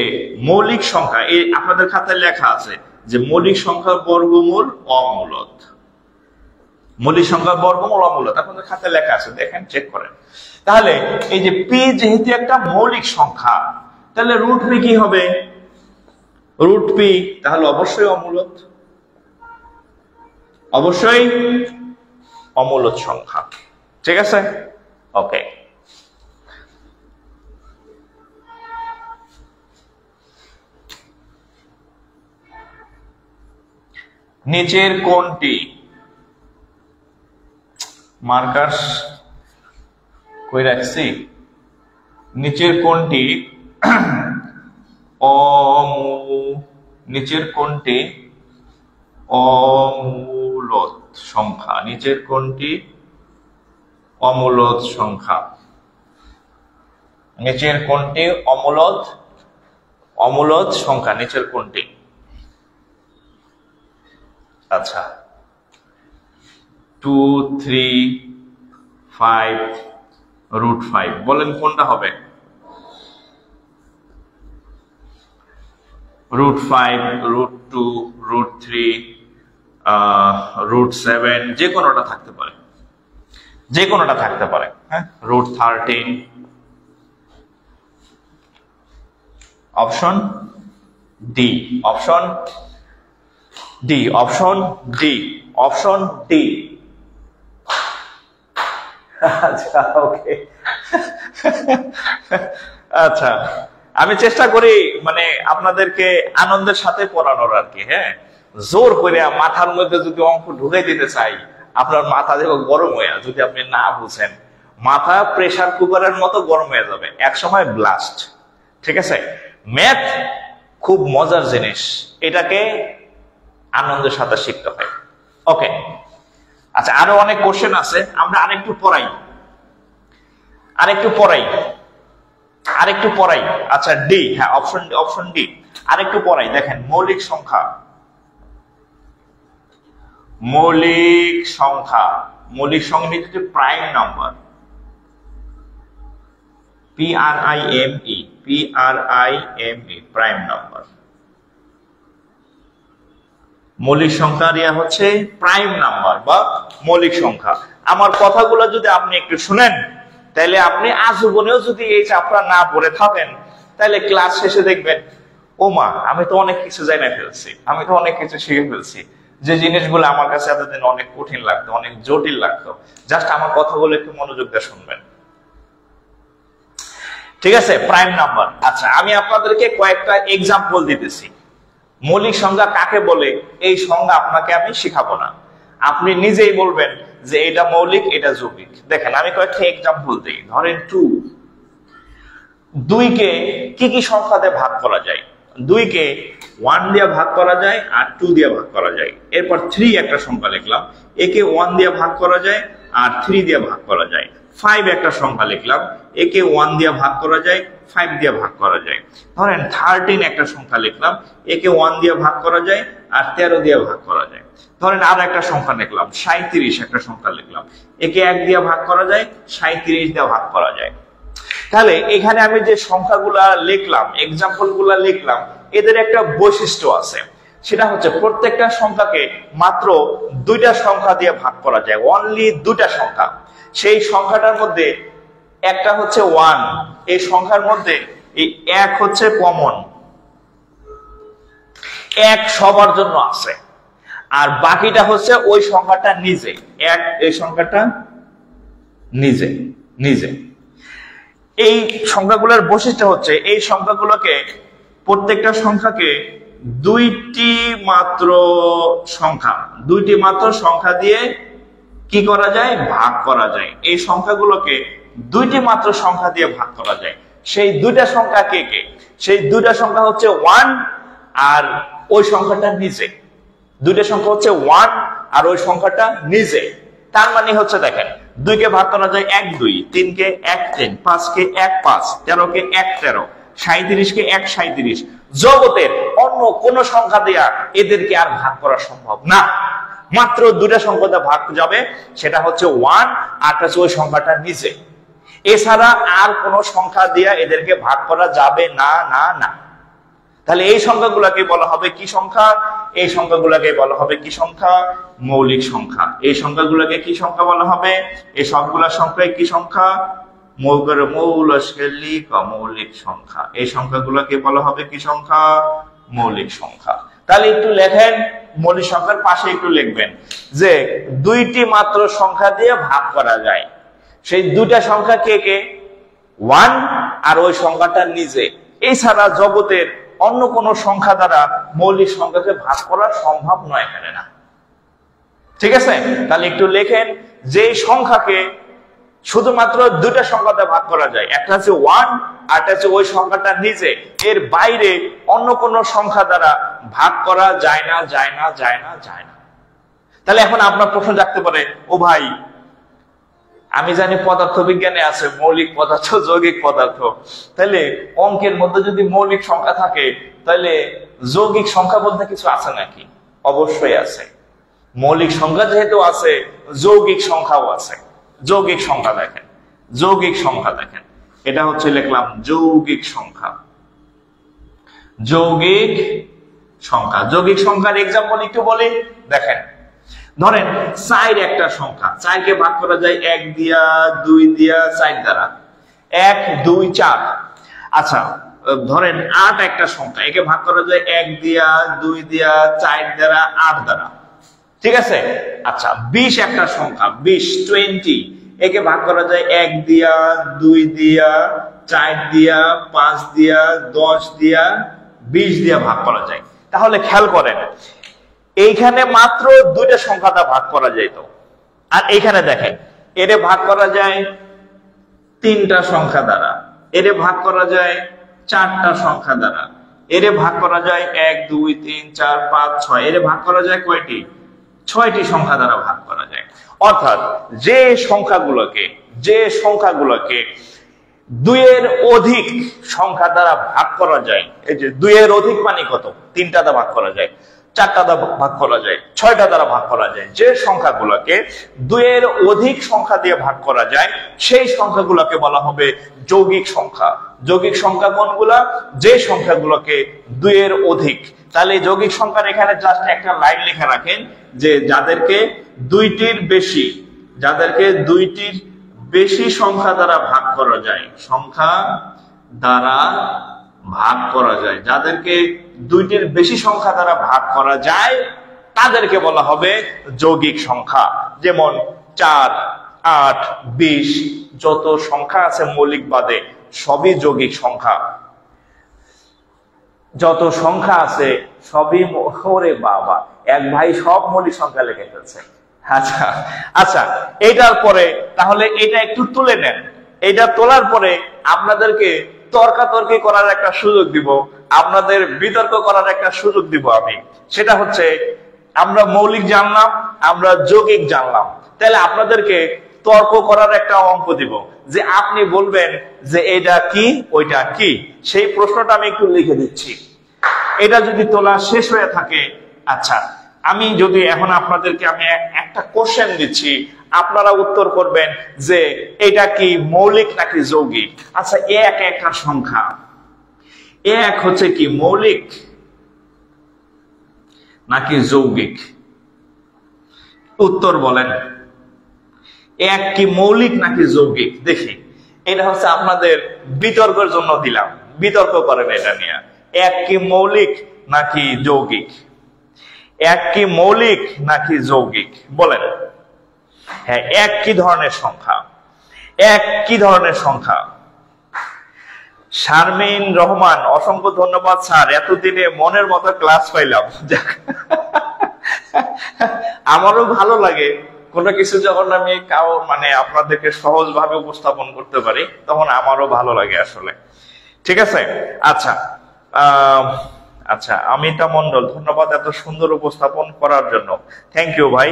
মৌলিক সংখ্যা, এই আপনাদের খাতায় লেখা আছে যে মৌলিক সংখ্যার বর্গমূল অমূলদ। মৌলিক সংখ্যার বর্গমূল অমূলদ আপনাদের খাতায় লেখা আছে, দেখেন, চেক করেন। তাহলে এই যে পি যেহেতু একটা মৌলিক সংখ্যা, তাহলে রুট পি কি হবে? রুট পি তাহলে অবশ্যই অমূলদ, অবশ্যই অমূলদ সংখ্যা, ঠিক আছে? ওকে, নিচের কোনটি, মার্কার কই রাখছি, নিচের কোনটি নিচের কোনটি অমূলদ সংখ্যা? নিচের কোনটি অমূলদ সংখ্যা? নিচের কোনটি অমূলদ সংখ্যা? নিচের কোনটি? আচ্ছা, 2, 3, 5 √5, বলেন কোনটা হবে? √5, √2, √3, √7, যে কোনোটা থাকতে পারে, যে কোনোটা থাকতে পারে। হ্যাঁ, √13, option D, option D, option D, option D. আচ্ছা, ওকে। আচ্ছা, আমি চেষ্টা করি মানে আপনাদেরকে আনন্দের সাথে পড়ানোর আর কি। হ্যাঁ, জোর করে মাথার মধ্যে যদি অঙ্ক ঢুকে দিতে চাই, আপনার মাথা দেখো গরম হয়ে, যদি আপনি না বুঝেন মাথা প্রেসার কুকারের মতো গরম হয়ে যাবে, এক সময় ব্লাস্ট। ঠিক আছে, ম্যাথ খুব মজার জিনিস, এটাকে আনন্দের সাথে শিখতে হয়। ওকে, আচ্ছা, আরো অনেক কোশ্চেন আছে, আমরা আরেকটু পড়াই, আরেকটু পড়াই, আরেকটু পড়াই। আচ্ছা, ডি, হ্যাঁ, অপশন ডি, আরেকটু পড়াই। দেখেন, মৌলিক সংখ্যা, মৌলিক সংখ্যা, মৌলিক সংখ্যা হচ্ছে prime number, PRIME, PRIME, prime number. মৌলিক সংখ্যার ইয়া হচ্ছে প্রাইম নাম্বার বা মৌলিক সংখ্যা। আমার কথাগুলো যদি আপনি একটু শুনেন, তাহলে আপনি আজীবনেও যদি এই চ্যাপ্টার না পড়ে থাকেন, তাহলে ক্লাস শেষে দেখবেন, ও মা, আমি তো অনেক কিছু জানা ফেলছি, আমি তো অনেক কিছু শিখে ফেলছি। যে জিনিসগুলো আমার কাছে এতদিন অনেক কঠিন লাগতো, অনেক জটিল লাগতো, জাস্ট আমার কথাগুলো একটু মনোযোগ দিয়ে শুনবেন। ঠিক আছে, প্রাইম নাম্বার। আচ্ছা, আমি আপনাদেরকে কয়েকটা এক্সাম্পল দিতেছি। মৌলিক সংখ্যা কাকে বলে এই সংজ্ঞা আপনাকে আমি শিখাবো না, আপনি নিজেই বলবেন যে এটা মৌলিক, এটা যৌগিক। দেখেন, আমি কয়েকটা এক্সাম্পল দিই। ধরেন 2 কে কি কি সংখ্যাতে ভাগ করা যায়? 2 কে 1 দিয়ে ভাগ করা যায় আর 2 দিয়ে ভাগ করা যায়। এরপর 3 একটা সংখ্যা লিখলাম, একে 1 দিয়ে ভাগ করা যায় আর 3 দিয়ে ভাগ করা যায়। 5 একটা সংখ্যা লিখলাম, একে 1 দিয়ে ভাগ করা যায়, 5 দিয়ে ভাগ করা যায়। ধরেন 13 একটা সংখ্যা লিখলাম, একে 1 দিয়ে ভাগ করা যায় আর 13 দিয়ে ভাগ করা যায়। ধরেন আর একটা সংখ্যা লিখলাম, 37 একটা সংখ্যা লিখলাম, একে 1 দিয়ে ভাগ করা যায়, 37 দিয়ে ভাগ করা যায়। তাহলে এখানে আমি যে সংখ্যাগুলা লিখলাম, এক্সাম্পল গুলা লিখলাম, এদের একটা বৈশিষ্ট্য আছে, সেটা হচ্ছে প্রত্যেকটা সংখ্যাকে মাত্র 2টা সংখ্যা দিয়ে ভাগ করা যায়, অনলি 2টা সংখ্যা। সেই সংখ্যাটার মধ্যে একটা হচ্ছে 1, এই সংখ্যার মধ্যে এই 1 হচ্ছে কমন, 1 সবার জন্য আছে, আর বাকিটা হচ্ছে ওই সংখ্যাটা নিজে, 1 এই সংখ্যাটা নিজে নিজে। এই সংখ্যাগুলোর বৈশিষ্ট্য হচ্ছে এই সংখ্যাগুলোকে, প্রত্যেকটা সংখ্যাকে 2টি মাত্র সংখ্যা দিয়ে কি করা যায়? ভাগ করা যায়। এই সংখ্যাগুলোকে 2টি মাত্র সংখ্যা দিয়ে ভাগ করা যায়। সেই 2টা সংখ্যা কে কে? সেই 2টা সংখ্যা হচ্ছে 1 আর ওই সংখ্যাটা নিজে। 2টা সংখ্যা হচ্ছে 1 আর ওই সংখ্যাটা নিজে। তার মানে হচ্ছে দেখেন, 2 কে ভাগ করা যায় 1 2, 3 কে 1 3, 5 কে 1 5, 13 কে 1 13, 37 কে 1 37। জগতের অন্য কোন সংখ্যা দেয়া এদেরকে আর ভাগ করা সম্ভব না। মাত্র 2টা সংখ্যাতে ভাগ যাবে, সেটা হচ্ছে 1 আর হচ্ছে ওই সংখ্যাটা নিজে। এছাড়া আর কোন সংখ্যা দিয়া এদেরকে ভাগ করা যাবে না না না। তাহলে এই সংখ্যাগুলোকে বলা হবে কি সংখ্যা? এই সংখ্যাগুলোকে বলা হবে কি সংখ্যা? মৌলিক সংখ্যা। এই সংখ্যাগুলোকে কি সংখ্যা বলা হবে? এই সবগুলা সংখ্যায় কি সংখ্যা? মৌলিক সংখ্যা। এই সংখ্যাগুলোকে বলা হবে কি সংখ্যা? মৌলিক সংখ্যা। তাহলে একটু লেখেন, মৌলিক সংখ্যার পাশে একটু লিখবেন যে 2টি মাত্র সংখ্যা দিয়ে ভাগ করা যায়। সেই 2টা সংখ্যা কে কে? 1 আর ওই সংখ্যাটা নিজে। এছাড়া জগতের অন্য কোন সংখ্যা দ্বারা মৌলিক সংখ্যাকে ভাগ করা সম্ভব নয় এখানে না। ঠিক আছে, তাহলে একটু লেখেন যে সংখ্যাকে শুধুমাত্র 2টা সংখ্যাতে ভাগ করা যায়, একটা হচ্ছে 1 আর একটা হচ্ছে ওই সংখ্যাটা নিজে। এর বাইরে অন্য কোন সংখ্যা দ্বারা ভাগ করা যায় না যায় না যায় না যায় না। তাহলে এখন আপনার প্রশ্ন জাগতে পারে, ও ভাই, আমি জানি পদার্থ বিজ্ঞানে আছে মৌলিক পদার্থ, যৌগিক পদার্থ, তাহলে অঙ্কের মধ্যে যদি মৌলিক সংখ্যা থাকে, তাহলে যৌগিক সংখ্যা বলতে কিছু আছে নাকি? অবশ্যই আছে। মৌলিক সংখ্যা যেহেতু আছে, যৌগিক সংখ্যাও আছে। যৌগিক সংখ্যা দেখেন, যৌগিক সংখ্যা দেখেন, এটা হচ্ছে লিখলাম যৌগিক সংখ্যা। যৌগিক সংখ্যা। যৌগিক সংখ্যার এক্সাম্পল একটু বলি, দেখেন ধরেন 4 একটা সংখ্যা, 4 কে ভাগ করা যায় 1 দিয়া, 2 দিয়া, 4 দ্বারা, 1 2 4। আচ্ছা ধরেন 8 একটা সংখ্যা, একে ভাগ করা যায় 1 দিয়া, 2 দিয়া, 4 দ্বারা, 8 দ্বারা, ঠিক আছে। আচ্ছা 20 একটা সংখ্যা, 20 20, একে ভাগ করা যায় 1 দিয়া, 2 দিয়া, 4 দিয়া, 5 দিয়া, 10 দিয়া, 20 দিয়া ভাগ করা যায়। তাহলে খেয়াল করেন এইখানে মাত্র 2টা সংখ্যা দ্বারা ভাগ করা যায়, তো আর এইখানে দেখেন এরে ভাগ করা যায় 3টা সংখ্যা দ্বারা, এরে ভাগ করা যায় 4টা সংখ্যা দ্বারা, এরে ভাগ করা যায় 1 2 3 4 5 6, এরে ভাগ করা যায় কয়টি? 6টি সংখ্যা দ্বারা ভাগ করা যায়। অর্থাৎ যে সংখ্যাগুলোকে 2 এর অধিক সংখ্যা দ্বারা ভাগ করা যায়, এই যে 2 এর অধিক মানে কত? 3টা দ্বারা ভাগ করা যায়, 4টা দ্বারা ভাগ করা যায়, 6টা দ্বারা ভাগ করা যায়। যে সংখ্যাগুলোকে 2 এর অধিক সংখ্যা দিয়ে ভাগ করা যায় সেই সংখ্যাগুলোকে বলা হবে যৌগিক সংখ্যা। যৌগিক সংখ্যা কোনগুলা? যে সংখ্যাগুলোকে 2 এর অধিক। তাহলে যৌগিক সংখ্যার এখানে জাস্ট একটা লাইন লিখে রাখেন যে যাদেরকে 2টির বেশি সংখ্যা দ্বারা ভাগ করা যায়, যাদেরকে 2টির বেশি সংখ্যা দ্বারা ভাগ করা যায় তাদেরকে বলা হবে যৌগিক সংখ্যা। যেমন 4 8 20 যত সংখ্যা আছে মৌলিক বাদে সবই যৌগিক সংখ্যা। যত সংখ্যা আছে সবই, ওরে বাবা এক ভাই সব মৌলিক সংখ্যা লিখে ফেলছে। আচ্ছা আচ্ছা এটার পরে তাহলে এটা একটু তুলে নেন। এটা তোলার পরে আপনাদেরকে তর্কাতর্কি করার একটা সুযোগ দিব, আপনাদের বিতর্ক করার একটা সুযোগ দিব আমি। সেটা হচ্ছে আমরা মৌলিক জানলাম, আমরা যৌগিক জানলাম, তাহলে আপনাদেরকে তর্ক করার একটা অঙ্ক দিব যে আপনি বলবেন যে এটা কি ওইটা কি। সেই প্রশ্নটা আমি একটু লিখে দিচ্ছি। এটা যদি তোলা শেষ হয়ে থাকে, আচ্ছা আমি যদি এখন আপনাদেরকে আমি একটা কোশ্চেন দিচ্ছি, আপনারা উত্তর করবেন যে এটা কি মৌলিক নাকি যৌগিক। আচ্ছা একটা সংখ্যা 1 হচ্ছে কি মৌলিক নাকি যৌগিক? উত্তর বলেন। 1 কি মৌলিক নাকি যৌগিক? দেখি, এটা হচ্ছে আপনাদের বিতর্কের জন্য দিলাম, বিতর্ক করেন এটা নিয়ে। 1 কি মৌলিক নাকি যৌগিক? 1 কি মৌলিক নাকি যৌগিক বলেন। হ্যাঁ 1 কি ধরনের সংখ্যা? 1 কি ধরনের সংখ্যা? শারমিন রহমান, অসংখ্য ধন্যবাদ স্যার, এতদিনে মনের মতো ক্লাস পাইলাম। আমারও ভালো লাগে কোনো কিছু যখন আমি আপনাদেরকে সহজভাবে উপস্থাপন করতে পারি, তখন আমারও ভালো লাগে আসলে। ঠিক আছে, আচ্ছা আচ্ছা অমিতা মন্ডল, ধন্যবাদ এত সুন্দর উপস্থাপন করার জন্য, থ্যাংক ইউ ভাই।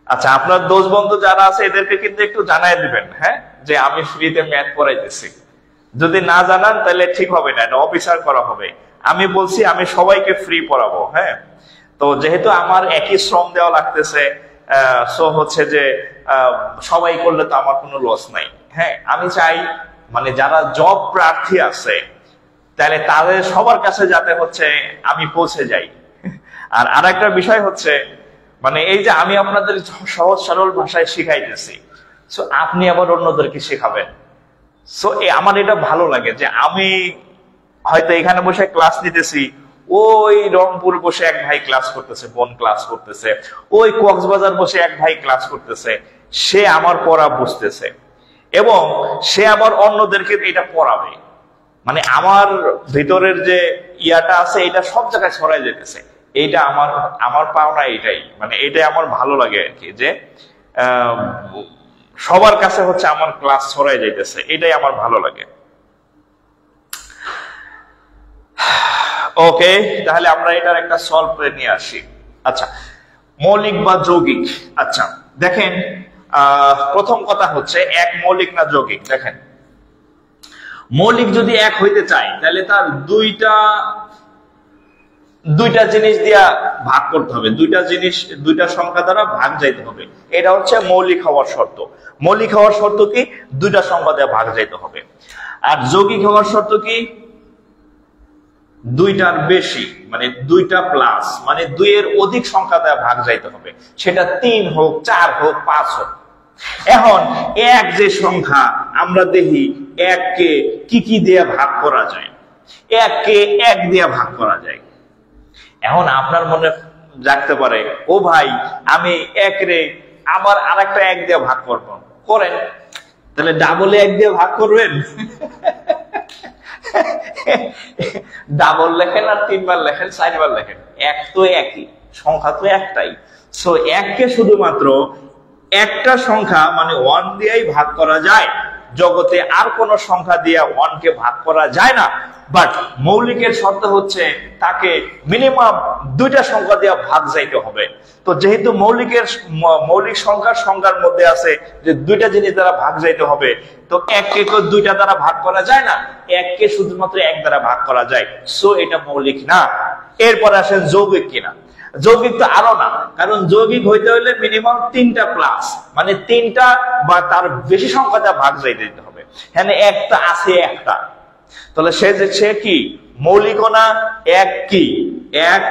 আচ্ছা আপনার দোষ বন্ধু যারা আছে এদেরকে কিন্তু একটু জানাই দিবেন, হ্যাঁ, যে আমি ফ্রিতে ম্যাথ পড়াইতেছি। যদি না জানান তাহলে ঠিক হবে না, এটা অফিসার করা হবে। আমি বলছি আমি সবাইকে ফ্রি পড়াবো, হ্যাঁ। তো যেহেতু আমার একই শ্রম দেওয়া লাগতেছে, সো হচ্ছে যে সবাই করলে তো আমার কোনো লস নাই, হ্যাঁ। আমি চাই যারা জব প্রার্থী আছে তাহলে তাদের সবার কাছে যাতে হচ্ছে আমি পৌঁছে যাই। আর আরেকটা বিষয় হচ্ছে এই যে আমি আপনাদের সহজ সরল ভাষায় শিখাইতেছি, সো আপনি আবার অন্যদেরকে শেখাবেন। সো আমার এটা ভালো লাগে যে আমি হয়তো এখানে বসে ক্লাস নিতেছি, ওই রংপুর বসে এক ভাই ক্লাস করতেছে, বোন ক্লাস করতেছে, ওই কক্সবাজার বসে এক ভাই ক্লাস করতেছে, সে আমার পড়া বুঝতেছে এবং সে আবার অন্যদেরকে এটা পড়াবে। আমার ভিতরের যে ইয়াটা আছে এটা সব জায়গায় ছড়াই যেতেছে। এইটা আমার পাওনা, এটাই এটাই আমার ভালো লাগে আর কি, যে সবার কাছে হচ্ছে আমার ক্লাস ছড়াই যাইতেছে, এটাই আমার ভালো লাগে। ওকে, তাহলে আমরা এটার একটা সলভ করে নিয়ে আসি। আচ্ছা মৌলিক বা যৌগিক। আচ্ছা দেখেন, প্রথম কথা হচ্ছে 1 মৌলিক না যৌগিক। দেখেন মৌলিক যদি 1 হইতে চায় তাহলে তার দুইটা জিনিস দিয়া ভাগ করতে হবে, দুইটা সংখ্যা দ্বারা ভাগ যাইতে হবে। এটা হচ্ছে মৌলিক হওয়ার শর্ত। মৌলিক হওয়ার শর্ত কি? দুইটা সংখ্যা দিয়ে ভাগ যাইতে হবে। আর যৌগিক হওয়ার শর্ত কি? দুইটার বেশি মানে দুইটা প্লাস মানে দুইয়ের অধিক সংখ্যা দ্বারা ভাগ যাইতে হবে, সেটা 3 হোক 4 হোক 5 হোক। এখন এক যে সংখ্যা আমরা দেখি এককে কি দিয়ে ভাগ করা যায়, এককে 1 দিয়ে ভাগ করা যায়। এখন আপনার মনে জাগতে পারে, ও ভাই আমি 1 রে আবার আরেকটা 1 দিয়ে ভাগ করব, করেন। তাহলে ডাবলে 1 দিয়ে ভাগ করবেন, ডাবল লেখেন আর 3 বার লেখেন 4 বার লেখেন, এক তো একই সংখ্যা, তো একটাই। সো 1 কে শুধুমাত্র একটা সংখ্যা মানে 1 দিয়েই ভাগ করা যায়, জগতে আর কোন সংখ্যা দিয়ে 1 কে ভাগ করা যায় না। বাট মৌলিকের শর্ত হচ্ছে তাকে মিনিমাম দুইটা সংখ্যা দিয়ে ভাগ যাইতে হবে। তো যেহেতু মৌলিক সংখ্যার মধ্যে আছে যে দুইটা জিনিস দ্বারা ভাগ যাইতে হবে, তো 1 কে দুইটা দ্বারা ভাগ করা যায় না, 1 কে শুধুমাত্র 1 দ্বারা ভাগ করা যায়। সো এটা মৌলিক না। এরপর আসেন যৌগিক কিনা। যৌগিক তো আরো না, কারণ যৌগিক হইতে হলে মিনিমাম 3টা প্লাস মানে 3টা বা তার বেশি সংখ্যা দ্বারা ভাগ যাইতে দিতে হবে। হ্যাঁ, একটা আছে একটা, তাহলে সে কি মৌলিক না? 1 কি 1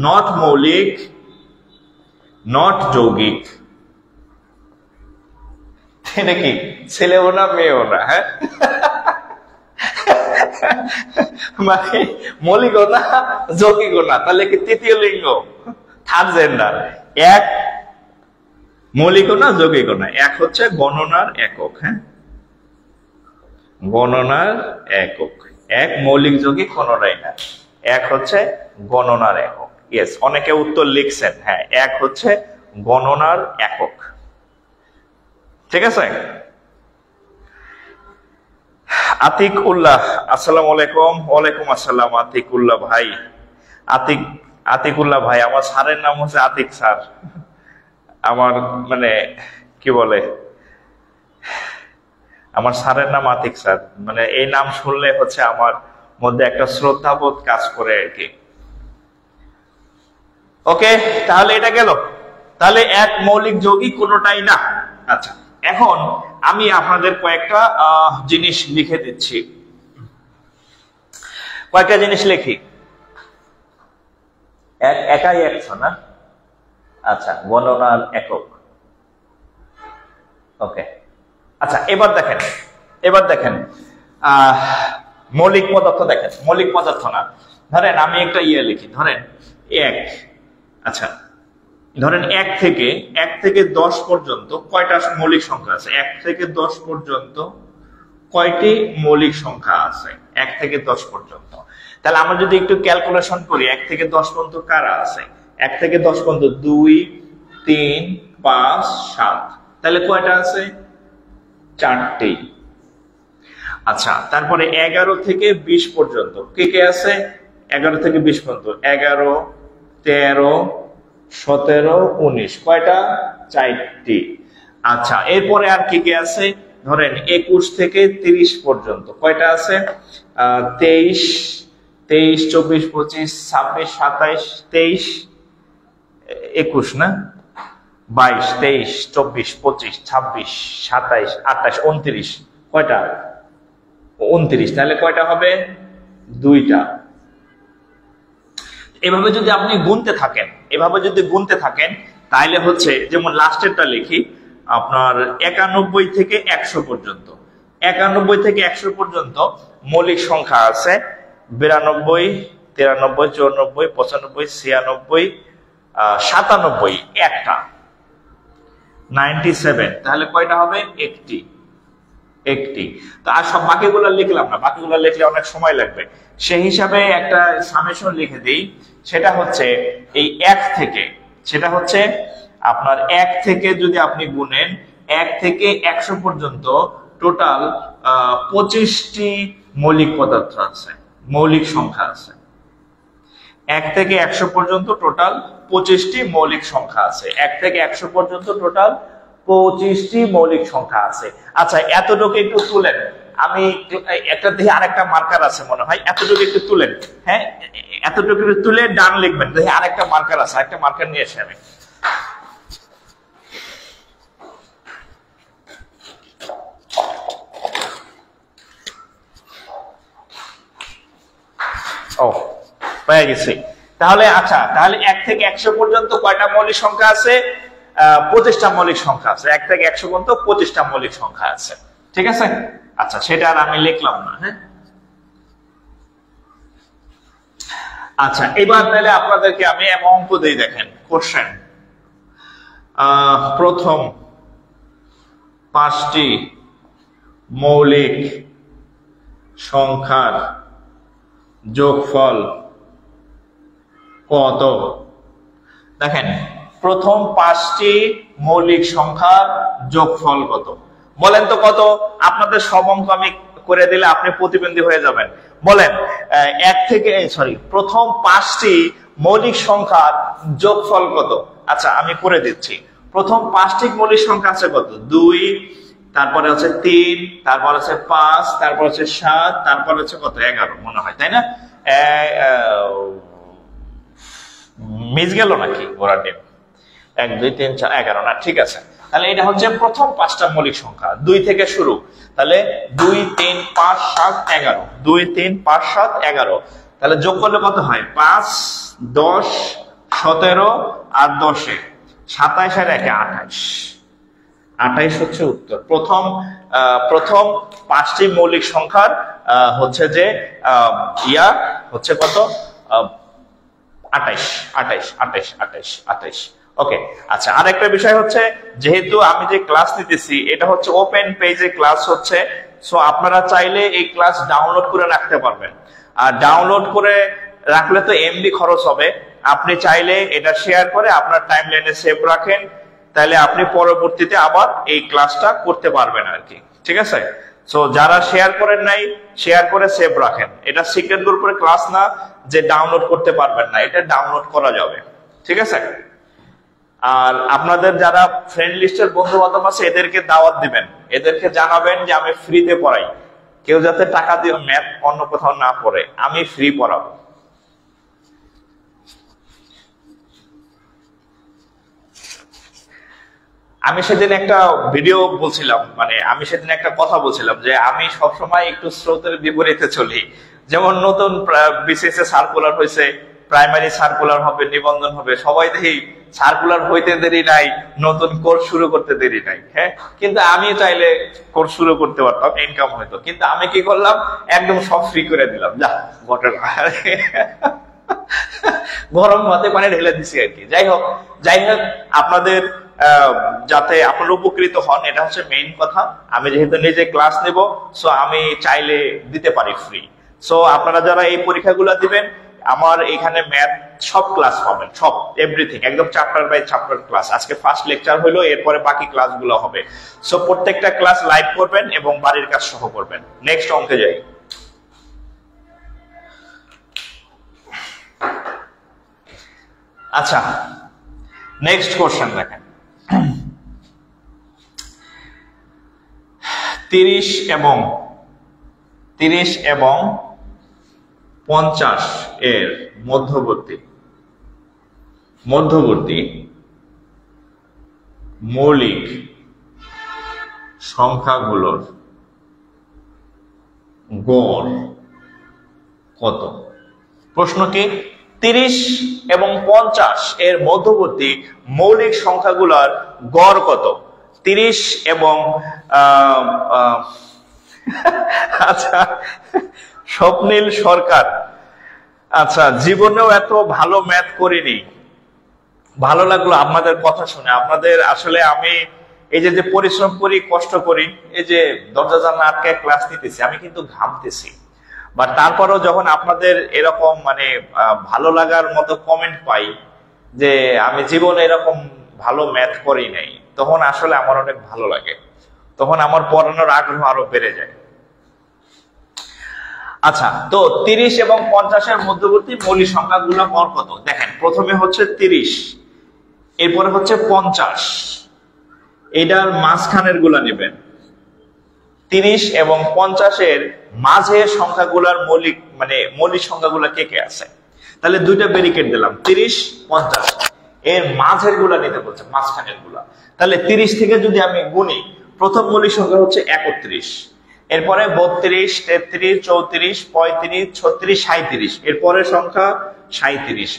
নট মৌলিক, নট যৌগিক। এটা কি ছেলেও না মেয়েও না, হ্যাঁ মানে মৌলিকও না যৌগিকও না, তাহলে কি তৃতীয় লিঙ্গ, থার্ড জেন্ডার। 1 মৌলিকও না যৌগিকও না, 1 হচ্ছে গণনার একক। হ্যাঁ, গণনার একক। 1 মৌলিক যৌগিক কোনটাই না, 1 হচ্ছে গণনার একক। ইয়েস, অনেকে উত্তর লিখছেন। হ্যাঁ, 1 হচ্ছে গণনার একক। ঠিক আছে। আতিক উল্লাহ, আসসালামু আলাইকুম। ওয়ালাইকুম আসসালাম আতিক উল্লাহ ভাই। আতিক উল্লাহ ভাই, আমার স্যারের নাম হচ্ছে আতিক স্যার। আমার মানে কি বলে, আমার স্যারের নাম আতিক স্যার, মানে এই নাম শুনলে হচ্ছে আমার মধ্যে একটা শ্রদ্ধাবোধ কাজ করে আর কি। ওকে, তাহলে এটা গেল। তাহলে 1 মৌলিক যৌগিক কোনোটাই না। আচ্ছা, এখন আমি আপনাদের কয়েকটা জিনিস লিখে দিচ্ছি, কয়েকটা জিনিস লিখি। একাই 100 না? আচ্ছা, গণনার একক। ওকে, আচ্ছা এবার দেখেন মৌলিক পদার্থ দেখেন, মৌলিক পদার্থ না। ধরেন আমি একটা লিখি, ধরেন 1। আচ্ছা, ধরেন 1 থেকে 10 পর্যন্ত কয়টা মৌলিক সংখ্যা আছে? 1 থেকে 10 পর্যন্ত কয়টি মৌলিক সংখ্যা আছে? 1 থেকে 10 পর্যন্ত। তাহলে আমরা যদি একটু ক্যালকুলেশন করি, 1 থেকে 10 পর্যন্ত কারা আছে? 1 থেকে 10 পর্যন্ত 2, 3, 5, 7। তাহলে কয়টা আছে? 4টি। আচ্ছা, তারপরে 11 থেকে 20 পর্যন্ত কে আছে? 11 থেকে 20 পর্যন্ত 11, 13, 17, 19। কয়টা? 4টি। আচ্ছা, এরপরে আর কে আছে? ধরেন 21 থেকে 30 পর্যন্ত কয়টা আছে? 23, 24, 25, 26, 27, 23, 21 না? 22, 23, 24, 25, 26, 27, 28, 29। কয়টা? 29। তাহলে কয়টা হবে? 2টা। এভাবে যদি আপনি গুনতে থাকেন তাহলে হচ্ছে, যেমন লাস্টেরটা লিখি, আপনার 91 থেকে 100 পর্যন্ত। 91 থেকে 100 পর্যন্ত মৌলিক সংখ্যা আছে 92, 93, 94, 95, 96, 97, একটা 97। তাহলে কয়টা হবে? একটি। তো আর সব বাকিগুলো লিখলাম না, বাকিগুলো লিখলে অনেক সময় লাগবে। সেই হিসাবে একটা সামেশন লিখে দিই, সেটা হচ্ছে এই 1 থেকে, সেটা হচ্ছে আপনার 1 থেকে যদি আপনি গুনেন 1 থেকে 100 পর্যন্ত টোটাল 25টি মৌলিক পদার্থ আছে, মৌলিক সংখ্যা আছে। 1 থেকে 100 পর্যন্ত টোটাল 25টি মৌলিক সংখ্যা আছে। 1 থেকে 100 পর্যন্ত টোটাল 25টি মৌলিক সংখ্যা আছে। আচ্ছা, এতটুকু একটু তুলেন। আমি একটা দেখি আরেকটা মার্কার আছে মনে হয়, এতটুকু একটু তুলেন। হ্যাঁ, এতটুকু তুলে ডান লিখবেন। দেখি আরেকটা মার্কার আছে, আরেকটা মার্কার নিয়ে এসে আমি। ও পেয়ে গেছি। তাহলে আচ্ছা, তাহলে 1 থেকে 100 পর্যন্ত কয়টা মৌলিক সংখ্যা আছে? 25টা মৌলিক সংখ্যা আছে। 1 থেকে 100 পর্যন্ত 25টা মৌলিক সংখ্যা আছে, ঠিক আছে? আচ্ছা, সেটা আর আমি লিখলাম না। হ্যাঁ, আচ্ছা, এবার তাহলে আপনাদেরকে আমি অঙ্ক দিই। দেখেন কোশ্চেন, প্রথম 5টি মৌলিক সংখ্যার যোগফল কত? দেখেন, প্রথম 5টি মৌলিক সংখ্যার যোগফল কত? বলেন তো কত? আপনাদের সব অঙ্ক আমি করে দিলে আপনি প্রতিবন্ধী হয়ে যাবেন। বলেন, প্রথম 5টি মৌলিক সংখ্যার যোগফল কত? আচ্ছা, আমি করে দিচ্ছি। প্রথম 5টি মৌলিক সংখ্যা আছে কত? 2, তারপরে হচ্ছে 3, তারপর হচ্ছে 5, তারপর হচ্ছে 7, তারপর হচ্ছে কত? 11 মনে হয়, তাই না? মিস গেল নাকি ঘোড়ার ডিম? 1 2 3 4 11 না, ঠিক আছে। তাহলে এটা হচ্ছে প্রথম 5টা মৌলিক সংখ্যা, 2 থেকে শুরু। তাহলে 2 3 5 7 11, 2 3 5 7 11। তাহলে যোগ করলে কত হয়? 5 10 17 আর 10 এ 27 আর 1 28। 28 হচ্ছে উত্তর। প্রথম 5টি মৌলিক সংখ্যার হচ্ছে যে হচ্ছে কত? 28। ওকে, আচ্ছা, আর একটা বিষয় হচ্ছে, যেহেতু আমি যে ক্লাস নিতেছি এটা হচ্ছে ওপেন পেজে ক্লাস হচ্ছে, সো আপনারা চাইলে এই ক্লাস ডাউনলোড করে রাখতে পারবেন। আর ডাউনলোড করে রাখলে তো এমবি খরচ হবে। আপনি চাইলে এটা শেয়ার করে আপনার টাইমলাইনে সেভ রাখেন, তাহলে আপনি পরবর্তীতে আবার এই ক্লাসটা করতে পারবেন আর কি, ঠিক আছে? সো যারা শেয়ার করেন নাই, শেয়ার করে সেভ রাখেন। এটা সিক্রেট গ্রুপের ক্লাস না যে ডাউনলোড করতে পারবেন না, এটা ডাউনলোড করা যাবে, ঠিক আছে? আর আপনাদের যারা ফ্রেন্ড লিস্টের বন্ধু বান্ধব আছে এদেরকে দাওয়াত দিবেন, এদেরকে জানাবেন যে আমি ফ্রিতে পড়াই। কেউ যাতে টাকা দিয়ে ম্যাথ অন্য কোথাও না পড়ে, আমি ফ্রি পড়াবো। আমি সেদিন একটা ভিডিও বলছিলাম, মানে আমি সেদিন একটা কথা বলছিলাম যে আমি সবসময় একটু স্রোতের বিপরীতে চলি। যেমন নতুন বিসিএস এ সার্কুলার হয়েছে, প্রাইমারি সার্কুলার হবে, নিবন্ধন হবে, সবাই দেখি সার্কুলার হইতে দেরি নাই, নতুন কোর্স শুরু করতে দেরি নাই। হ্যাঁ, কিন্তু আমি চাইলে কোর্স শুরু করতে পারতাম, ইনকাম হইতো, কিন্তু আমি কি করলাম? একদম সব ফ্রি করে দিলাম। যা ঘটনা, গরম ভাতে পানি ঢেলে দিছি আর কি। যাই হোক, আপনাদের যাতে আপনারা উপকৃত হন, এটা হচ্ছে মেইন কথা। আমি যেহেতু নিজে ক্লাস নেব, সো আমি চাইলে দিতে পারি ফ্রি। সো আপনারা যারা এই পরীক্ষাগুলো দিবেন, আমার এখানে ম্যাথ সব ক্লাস পাবেন, সব এভরিথিং, একদম চ্যাপ্টার বাই চ্যাপ্টার ক্লাস। আজকে ফার্স্ট লেকচার হলো, এরপরে বাকি ক্লাসগুলো হবে। সো প্রত্যেকটা ক্লাস লাইভ করবেন এবং বাড়ির কাজ সহ করবেন। নেক্সট অঙ্কে যাই। আচ্ছা, নেক্সট কোশ্চেন দেখেন, 30 এবং 50 এর মধ্যবর্তী মৌলিক সংখ্যাগুলোর গড় কত? প্রশ্ন কি? 30 এবং 50 এর মধ্যবর্তী মৌলিক সংখ্যাগুলোর গড় কত? 30 এবং আচ্ছা, স্বপ্নীল সরকার, আচ্ছা, জীবনেও এত ভালো ম্যাথ করিনি। ভালো লাগলো আপনাদের কথা শুনে। আপনাদের আসলে আমি এই যে পরিশ্রম করি, কষ্ট করি, এই যে দরজা জানলা আটকে ক্লাস নিতেছি, আমি কিন্তু ঘামতেছি। বাট তারপরেও যখন আপনাদের এরকম মানে ভালো লাগার মতো কমেন্ট পাই যে আমি জীবনে এরকম ভালো ম্যাথ করি নাই, তখন আসলে আমার অনেক ভালো লাগে, তখন আমার পড়ানোর আগ্রহ আরো বেড়ে যায়। আচ্ছা, তো 30 এবং 50 এর মধ্যবর্তী মৌলিক সংখ্যাগুলো গড় কত? দেখেন, প্রথমে হচ্ছে 30, এরপরে হচ্ছে 50, এটার মাঝখানের গুলা নেবেন। 30 এবং 50 এর মাঝে সংখ্যাগুলোর মৌলিক সংখ্যাগুলো কে কে আছে? তাহলে দুইটা ব্যারিকেড দিলাম, 30 50, এর মাঝের গুলা নিতে বলছে, মাঝখানের গুলা। তাহলে 30 থেকে যদি আমি গুনি, প্রথম মৌলিক সংখ্যা হচ্ছে 31, এরপরে 32, 33, 34, 35, 36, 37, এরপরের সংখ্যা 37।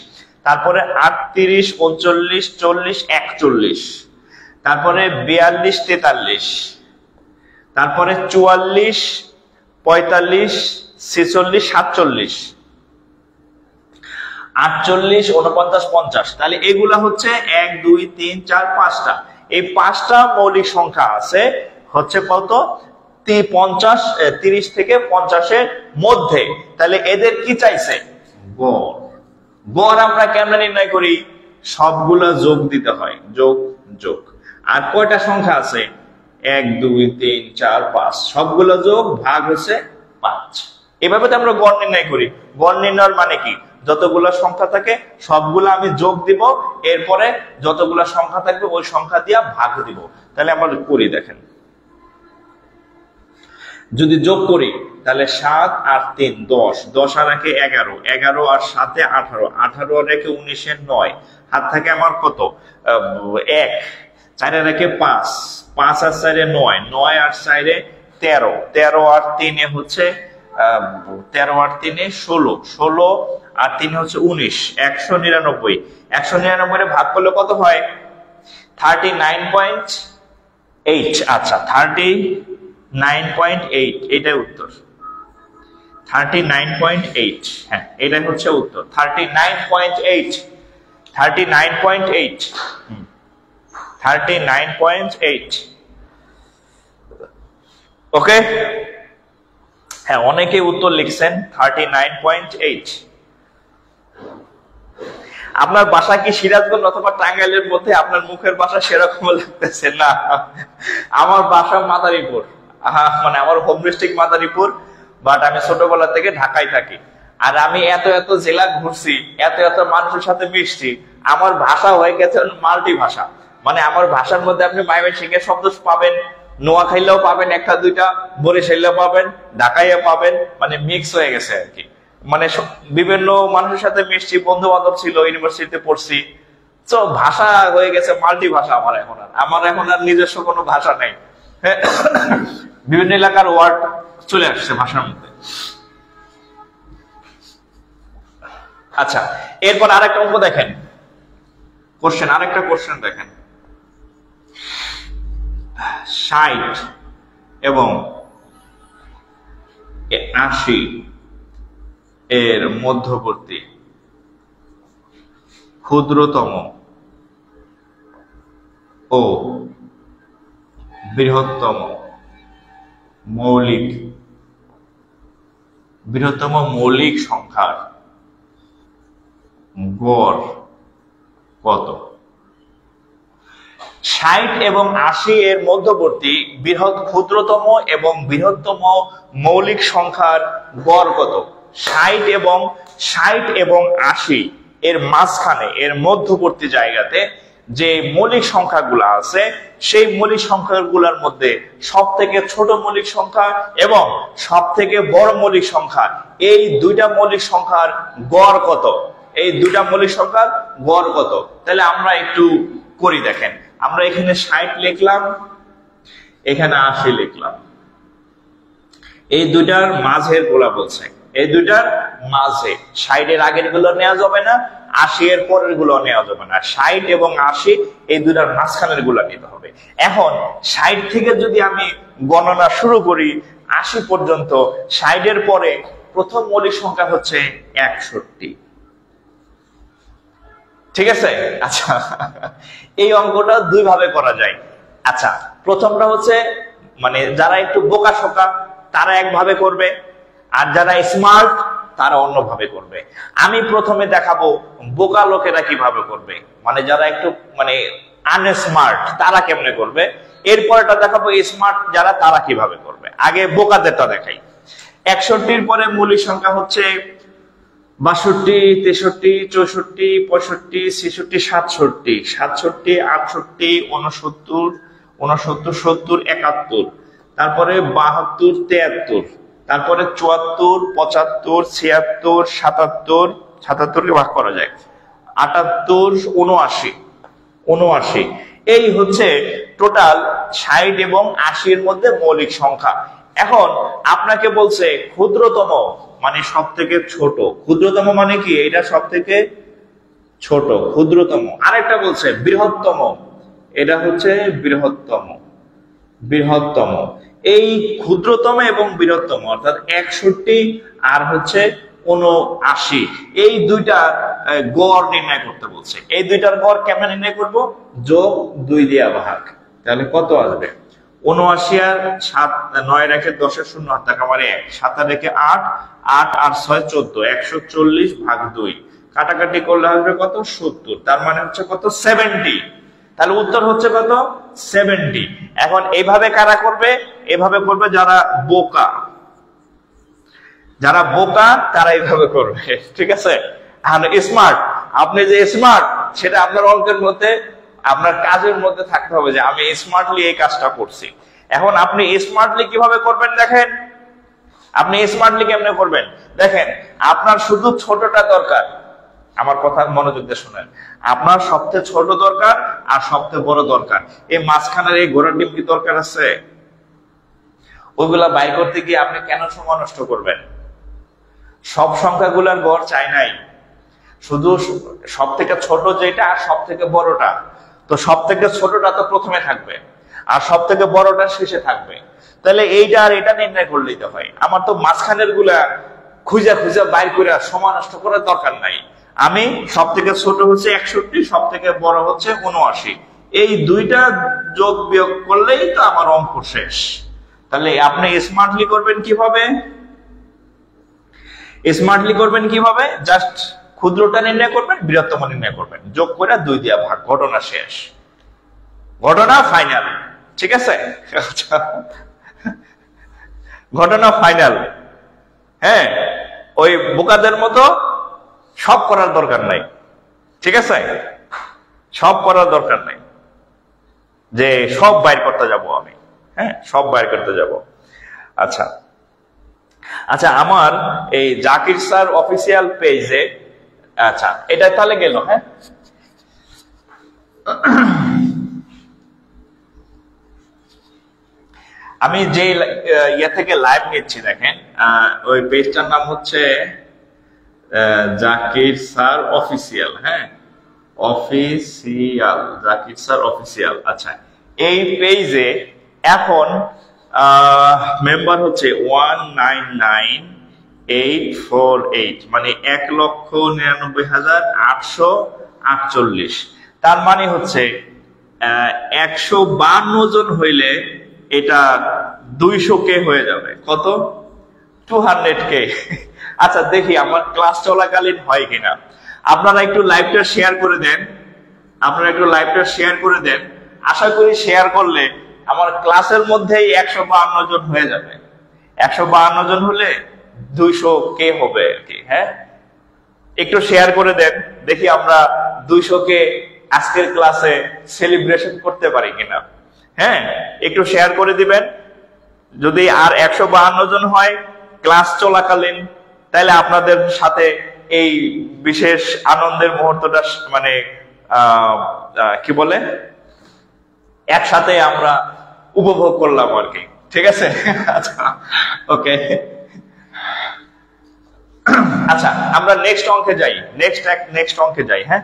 তারপরে 38, 39, 40, 41, তারপরে 42, 43, তারপরে 44, 45, 46, 47, 48, 49, 50। তাহলে এগুলা হচ্ছে 1, 2, 3, 4, 5টা। এই 5টা মৌলিক সংখ্যা আছে হচ্ছে কত? 30 থেকে 50-এর মধ্যে। তাহলে এদের কি চাইছে? গড়। গড় আমরা কেমনে নির্ণয় করি? সবগুলো যোগ দিতে হয়, যোগ যোগ। আর কয়টা সংখ্যা আছে? 1, 2, 3, 4, 5, সবগুলো যোগ ভাগ হচ্ছে 5। এভাবে তো আমরা গড় নির্ণয় করি। গড় নির্ণয়ের মানে কি? যতগুলো সংখ্যা থাকে সবগুলো আমি যোগ দিব, এরপরে যতগুলো সংখ্যা থাকবে ওই সংখ্যা দিয়ে ভাগ দিব। তাহলে আমরা করি, দেখেন যদি যোগ করি তাহলে 7 আর 3 10, 10 আর 1 11, 11 আর 7 18, 18 আর 1 19, 9 হাত থাকে আমার কত? 1, 4 আর 1 5, 5 আর 4 9, 9 আর 4 13, 13 আর 3 হচ্ছে 13 আর 3 16, 16 আর 3 হচ্ছে 19, 199। 199 এর ভাগ করলে কত হয়? 39.8। আচ্ছা, 39.8 এটাই উত্তর। 39.8, হ্যাঁ এটাই হচ্ছে উত্তর। 39.8, 39.8, 39.8। ওকে, হ্যাঁ অনেকে উত্তর লিখছেন 39.8। আপনার বাসা কি সিরাজগঞ্জ অথবা টাঙ্গাইলের মধ্যে? আপনার মুখের বাসা সেরকম লাগতেছে না। আমার বাসা মাদারীপুর, মানে আমার হোম ডিস্ট্রিক্ট মাদারীপুর, বাট আমি ছোটবেলা থেকে ঢাকায় থাকি। আর আমি এত এত জেলা ঘুরছি, এত এত মানুষের সাথে মিশছি, আমার ভাষা হয়ে গেছে মাল্টি ভাষা। মানে আমার ভাষার মধ্যে আপনি ময়মনসিংহের শব্দ পাবেন, নোয়াখালীও পাবেন একটা দুইটা, বরিশালেও পাবেন, ঢাকাইও পাবেন, মানে মিক্স হয়ে গেছে আর কি। মানে বিভিন্ন মানুষের সাথে মিশছি, বন্ধু বান্ধব ছিল, ইউনিভার্সিটিতে পড়ছি, তো ভাষা হয়ে গেছে মাল্টি ভাষা। আমার এখন আর নিজস্ব কোনো ভাষা নেই। বিভিন্ন এলাকার ওয়ার্ড চলে আসছে ভাষার মধ্যে। আচ্ছা, এরপর আরেকটা অঙ্ক দেখেন, আরেকটা কোশ্চেন দেখেন। 60 এবং 80 এর মধ্যবর্তী ক্ষুদ্রতম ও বৃহত্তম মৌলিক সংখ্যার গড় কত? 60 এবং 80 এর মধ্যবর্তী ক্ষুদ্রতম এবং বৃহত্তম মৌলিক সংখ্যার গড় কত? 60 এবং 80 এর মাঝখানে, এর মধ্যবর্তী জায়গাতে যে মৌলিক সংখ্যাগুলো আছে, সেই মৌলিক সংখ্যাগুলোর মধ্যে সব থেকে ছোট মৌলিক সংখ্যা এবং সব থেকে বড় মৌলিক সংখ্যা, এই দুইটা মৌলিক সংখ্যার গড় কত? এই দুইটা মৌলিক সংখ্যার গড় কত? তাহলে আমরা একটু করি, দেখেন। আমরা এখানে 60 লিখলাম, এখানে 80 লিখলাম। এই দুইটার মাঝের গুলা বলছে, এই দুইটার মাঝে 60 এর আগের গুলো নেওয়া যাবে না, 80 এর পরের গুলো নেওয়া যাবে না। 60 এবং 80 এই দুইটার মাঝখানের গুলা নিতে হবে। এখন 60 থেকে যদি আমি গণনা শুরু করি 80 পর্যন্ত, 60 এর পরে প্রথম মৌলিক সংখ্যা হচ্ছে 61। ঠিক আছে? আচ্ছা, এই অঙ্কটা দুই ভাবে করা যায়। আচ্ছা, প্রথমটা হচ্ছে মানে যারা একটু বোকাশোকা তারা একভাবে করবে, আর যারা স্মার্ট তারা অন্যভাবে করবে। আমি প্রথমে দেখাবো বোকা লোকেরা কিভাবে করবে, মানে যারা একটু মানে আনস্মার্ট তারা কেমনে করবে। এরপরটা দেখাবো স্মার্ট যারা, তারা কিভাবে করবে। আগে বোকাদেরটা দেখাই। 61 পরে মৌলিক সংখ্যা হচ্ছে 62, 63, 64, 65, 66, 67, 67, 68, 69, 70, 71, তারপরে 72, 73, তারপরে 74, 75, 76, 77, 77কে ভাগ করা যায় 78, 79। এই হচ্ছে টোটাল 60 এবং 80 এর মধ্যে মৌলিক সংখ্যা। এখন আপনাকে বলছে ক্ষুদ্রতম মানে সব থেকে ছোট, ক্ষুদ্রতম মানে কি এটা সব থেকে ছোট ক্ষুদ্রতম। আরেকটা বলছে বৃহত্তম, এটা হচ্ছে বৃহত্তম, বৃহত্তম। এই ক্ষুদ্রতম এবং বৃহত্তম অর্থাৎ 61 আর হচ্ছে 79, এই দুইটা গড় নির্ণয় করতে বলছে। এই দুইটার গড় কেমন নির্ণয় করব? যোগ 2 দিয়া ভাগ, তাহলে কত আসবে? 79 আর 7, 9 রেখে 10-এর 0 হাত টাকা মানে 1, 7 রেখে 8, 8 আর 6 14, 140 ভাগ 2, কাটাকাটি করলে আসবে কত? 70, তার মানে হচ্ছে কত? 70। তাহলে উত্তর হচ্ছে কত? 70। এখন এইভাবে কারা করবে? এভাবে করবে যারা বোকা, যারা বোকা তারা এইভাবে করবে, ঠিক আছে? আর স্মার্ট, আপনি যে স্মার্ট সেটা আপনার অঙ্কের মধ্যে, আপনার কাজের মধ্যে থাকতে হবে যে আমি স্মার্টলি এই কাজটা করছি। এখন আপনি স্মার্টলি কিভাবে করবেন দেখেন, আপনি স্মার্টলি কেমনে করবেন দেখেন। আপনার শুধু ছোটটা দরকার, আমার কথা মনোযোগ দিয়ে শুনেন। আপনার সবচেয়ে ছোট দরকার আর সবচেয়ে বড় দরকার। এই মাঝখানের এই ঘোড়ার ডিম কি দরকার আছে? ওইগুলা বাইর করতে গিয়ে আপনি কেন সময় নষ্ট করবেন? সব সংখ্যাগুলার গড় চাই নাই, শুধু সব থেকে ছোট যেটা আর সব থেকে বড়টা। তো সব থেকে ছোটটা তো প্রথমে থাকবে আর সব থেকে বড়টা শেষে থাকবে। তাহলে এইটা আর এটা নির্ণয় করলেই তো হয়। আমার তো মাঝখানের গুলা খুঁজা খুঁজা বাইর করে সময় নষ্ট করার দরকার নাই। আমি সব থেকে ছোট হচ্ছে 61, সব থেকে বড় হচ্ছে 79, এই দুইটা যোগ বিয়োগ করলেই তো আমার অঙ্ক শেষ। তাহলে আপনি স্মার্টলি করবেন কিভাবে? স্মার্টলি করবেন কিভাবে? জাস্ট ক্ষুদ্রটা নির্ণয় করবেন, বৃহত্তম নির্ণয় করবেন, যোগ করে 2 দিয়া ভাগ, ঘটনা শেষ, ঘটনা ফাইনাল, ঠিক আছে? ঘটনা ফাইনাল। হ্যাঁ, ওই বোকাদের মতো সব করার দরকার নাই, ঠিক আছে? সব করার দরকার নাই যে সব বাইর করতে যাব আমি, হ্যাঁ সব বাইর করতে যাব। আচ্ছা আচ্ছা, আমার এই জাকির স্যার অফিসিয়াল পেজে, আচ্ছা এটা তাহলে গেল। হ্যাঁ, আমি যে ইয়ে থেকে লাইভ নিচ্ছি দেখেন, ওই পেজটার নাম হচ্ছে জাকির স্যার অফিসিয়াল। হ্যাঁ, অফিসিয়াল, জাকির স্যার অফিসিয়াল। আচ্ছা, এই পেজে এখন মেম্বার হচ্ছে 199,848, মানে 1,99,848। তার মানে হচ্ছে 152 জন হইলে এটা 200K হয়ে যাবে। কত? 200K। আচ্ছা দেখি আমার ক্লাস চলাকালীন হয় কিনা। আপনারা একটু লাইভটা শেয়ার করে দেন, আপনারা একটু লাইভটা শেয়ার করে দেন। আশা করি শেয়ার করলে আমার ক্লাসের মধ্যেই 152 জন হয়ে যাবে। 152 জন হলে 200K হবে আর কি। হ্যাঁ, একটু শেয়ার করে দেন, দেখি আমরা 200K আজকের ক্লাসে সেলিব্রেশন করতে পারি কিনা। হ্যাঁ, একটু শেয়ার করে দিবেন। যদি আর 152 জন হয় ক্লাস চলাকালীন, তাহলে আপনাদের সাথে এই বিশেষ আনন্দের মুহূর্তটা মানে কি বলে একসাথে আমরা উপভোগ করলাম আর কি, ঠিক আছে? আচ্ছা ওকে, আচ্ছা আমরা নেক্সট অঙ্কে যাই, নেক্সট অঙ্কে যাই। হ্যাঁ,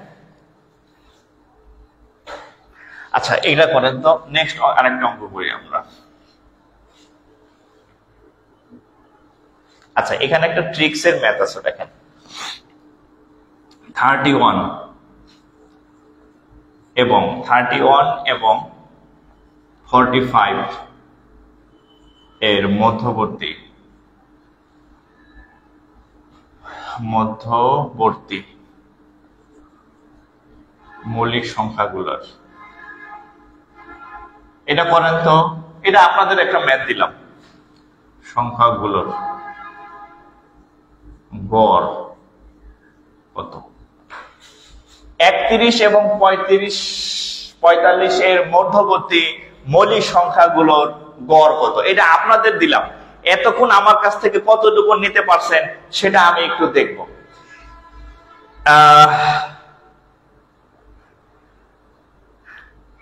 আচ্ছা এইটা করেন তো, নেক্সট আরেকটা অঙ্ক করি আমরা। আচ্ছা এখানে একটা ট্রিক্স এর ম্যাথ আছে দেখেন। 31 এবং 45 এর মধ্যবর্তী মৌলিক সংখ্যাগুলোর, এটা করেন তো। এটা আপনাদের একটা ম্যাথ দিলাম, সংখ্যাগুলোর গড় কত? 31 এবং 45 এর মধ্যবর্তী মৌলিক সংখ্যাগুলোর গড় কত? এটা আপনাদের দিলাম। এতক্ষণ আমার কাছ থেকে কতটুকু নিতে পারছেন সেটা আমি একটু দেখব।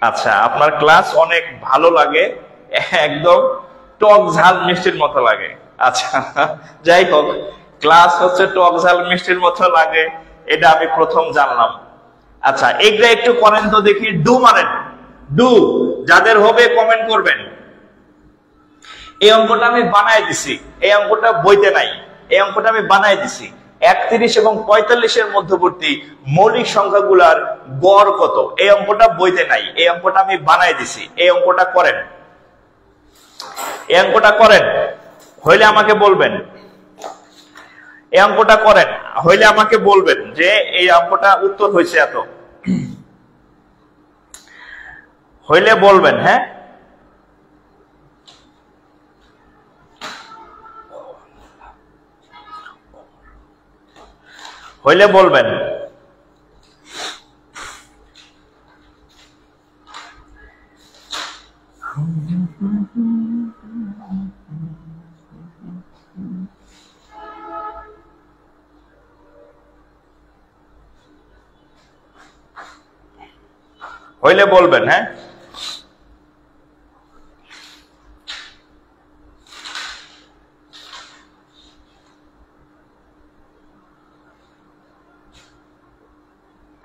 আচ্ছা, আপনার ক্লাস অনেক ভালো লাগে, একদম টক ঝাল মিষ্টির মতো লাগে। আচ্ছা যাই হোক, ক্লাস হচ্ছে টক ঝাল মিষ্টির মতো লাগে, এটা আমি প্রথম জানলাম। আচ্ছা এইটা একটু করেন তো দেখি, ডু মারেন, ডু যাদের হবে কমেন্ট করবেন। এই অঙ্কটা আমি বানাই দিছি, এই অঙ্কটা বইতে নাই, এই অঙ্কটা আমি বানাই দিছি। 31 এবং 45-এর মধ্যবর্তী মৌলিক সংখ্যাগুলার গড় কত? এই অঙ্কটা বইতে নাই, এই অঙ্কটা আমি বানাই দিছি। এই অঙ্কটা করেন, এই অঙ্কটা করেন, হইলে আমাকে বলবেন। এই অঙ্কটা করেন, হইলে আমাকে বলবেন যে এই অঙ্কটা উত্তর হয়েছে এত, হইলে বলবেন। হ্যাঁ হইলে বলবেন। হইলে বলবেন। হ্যাঁ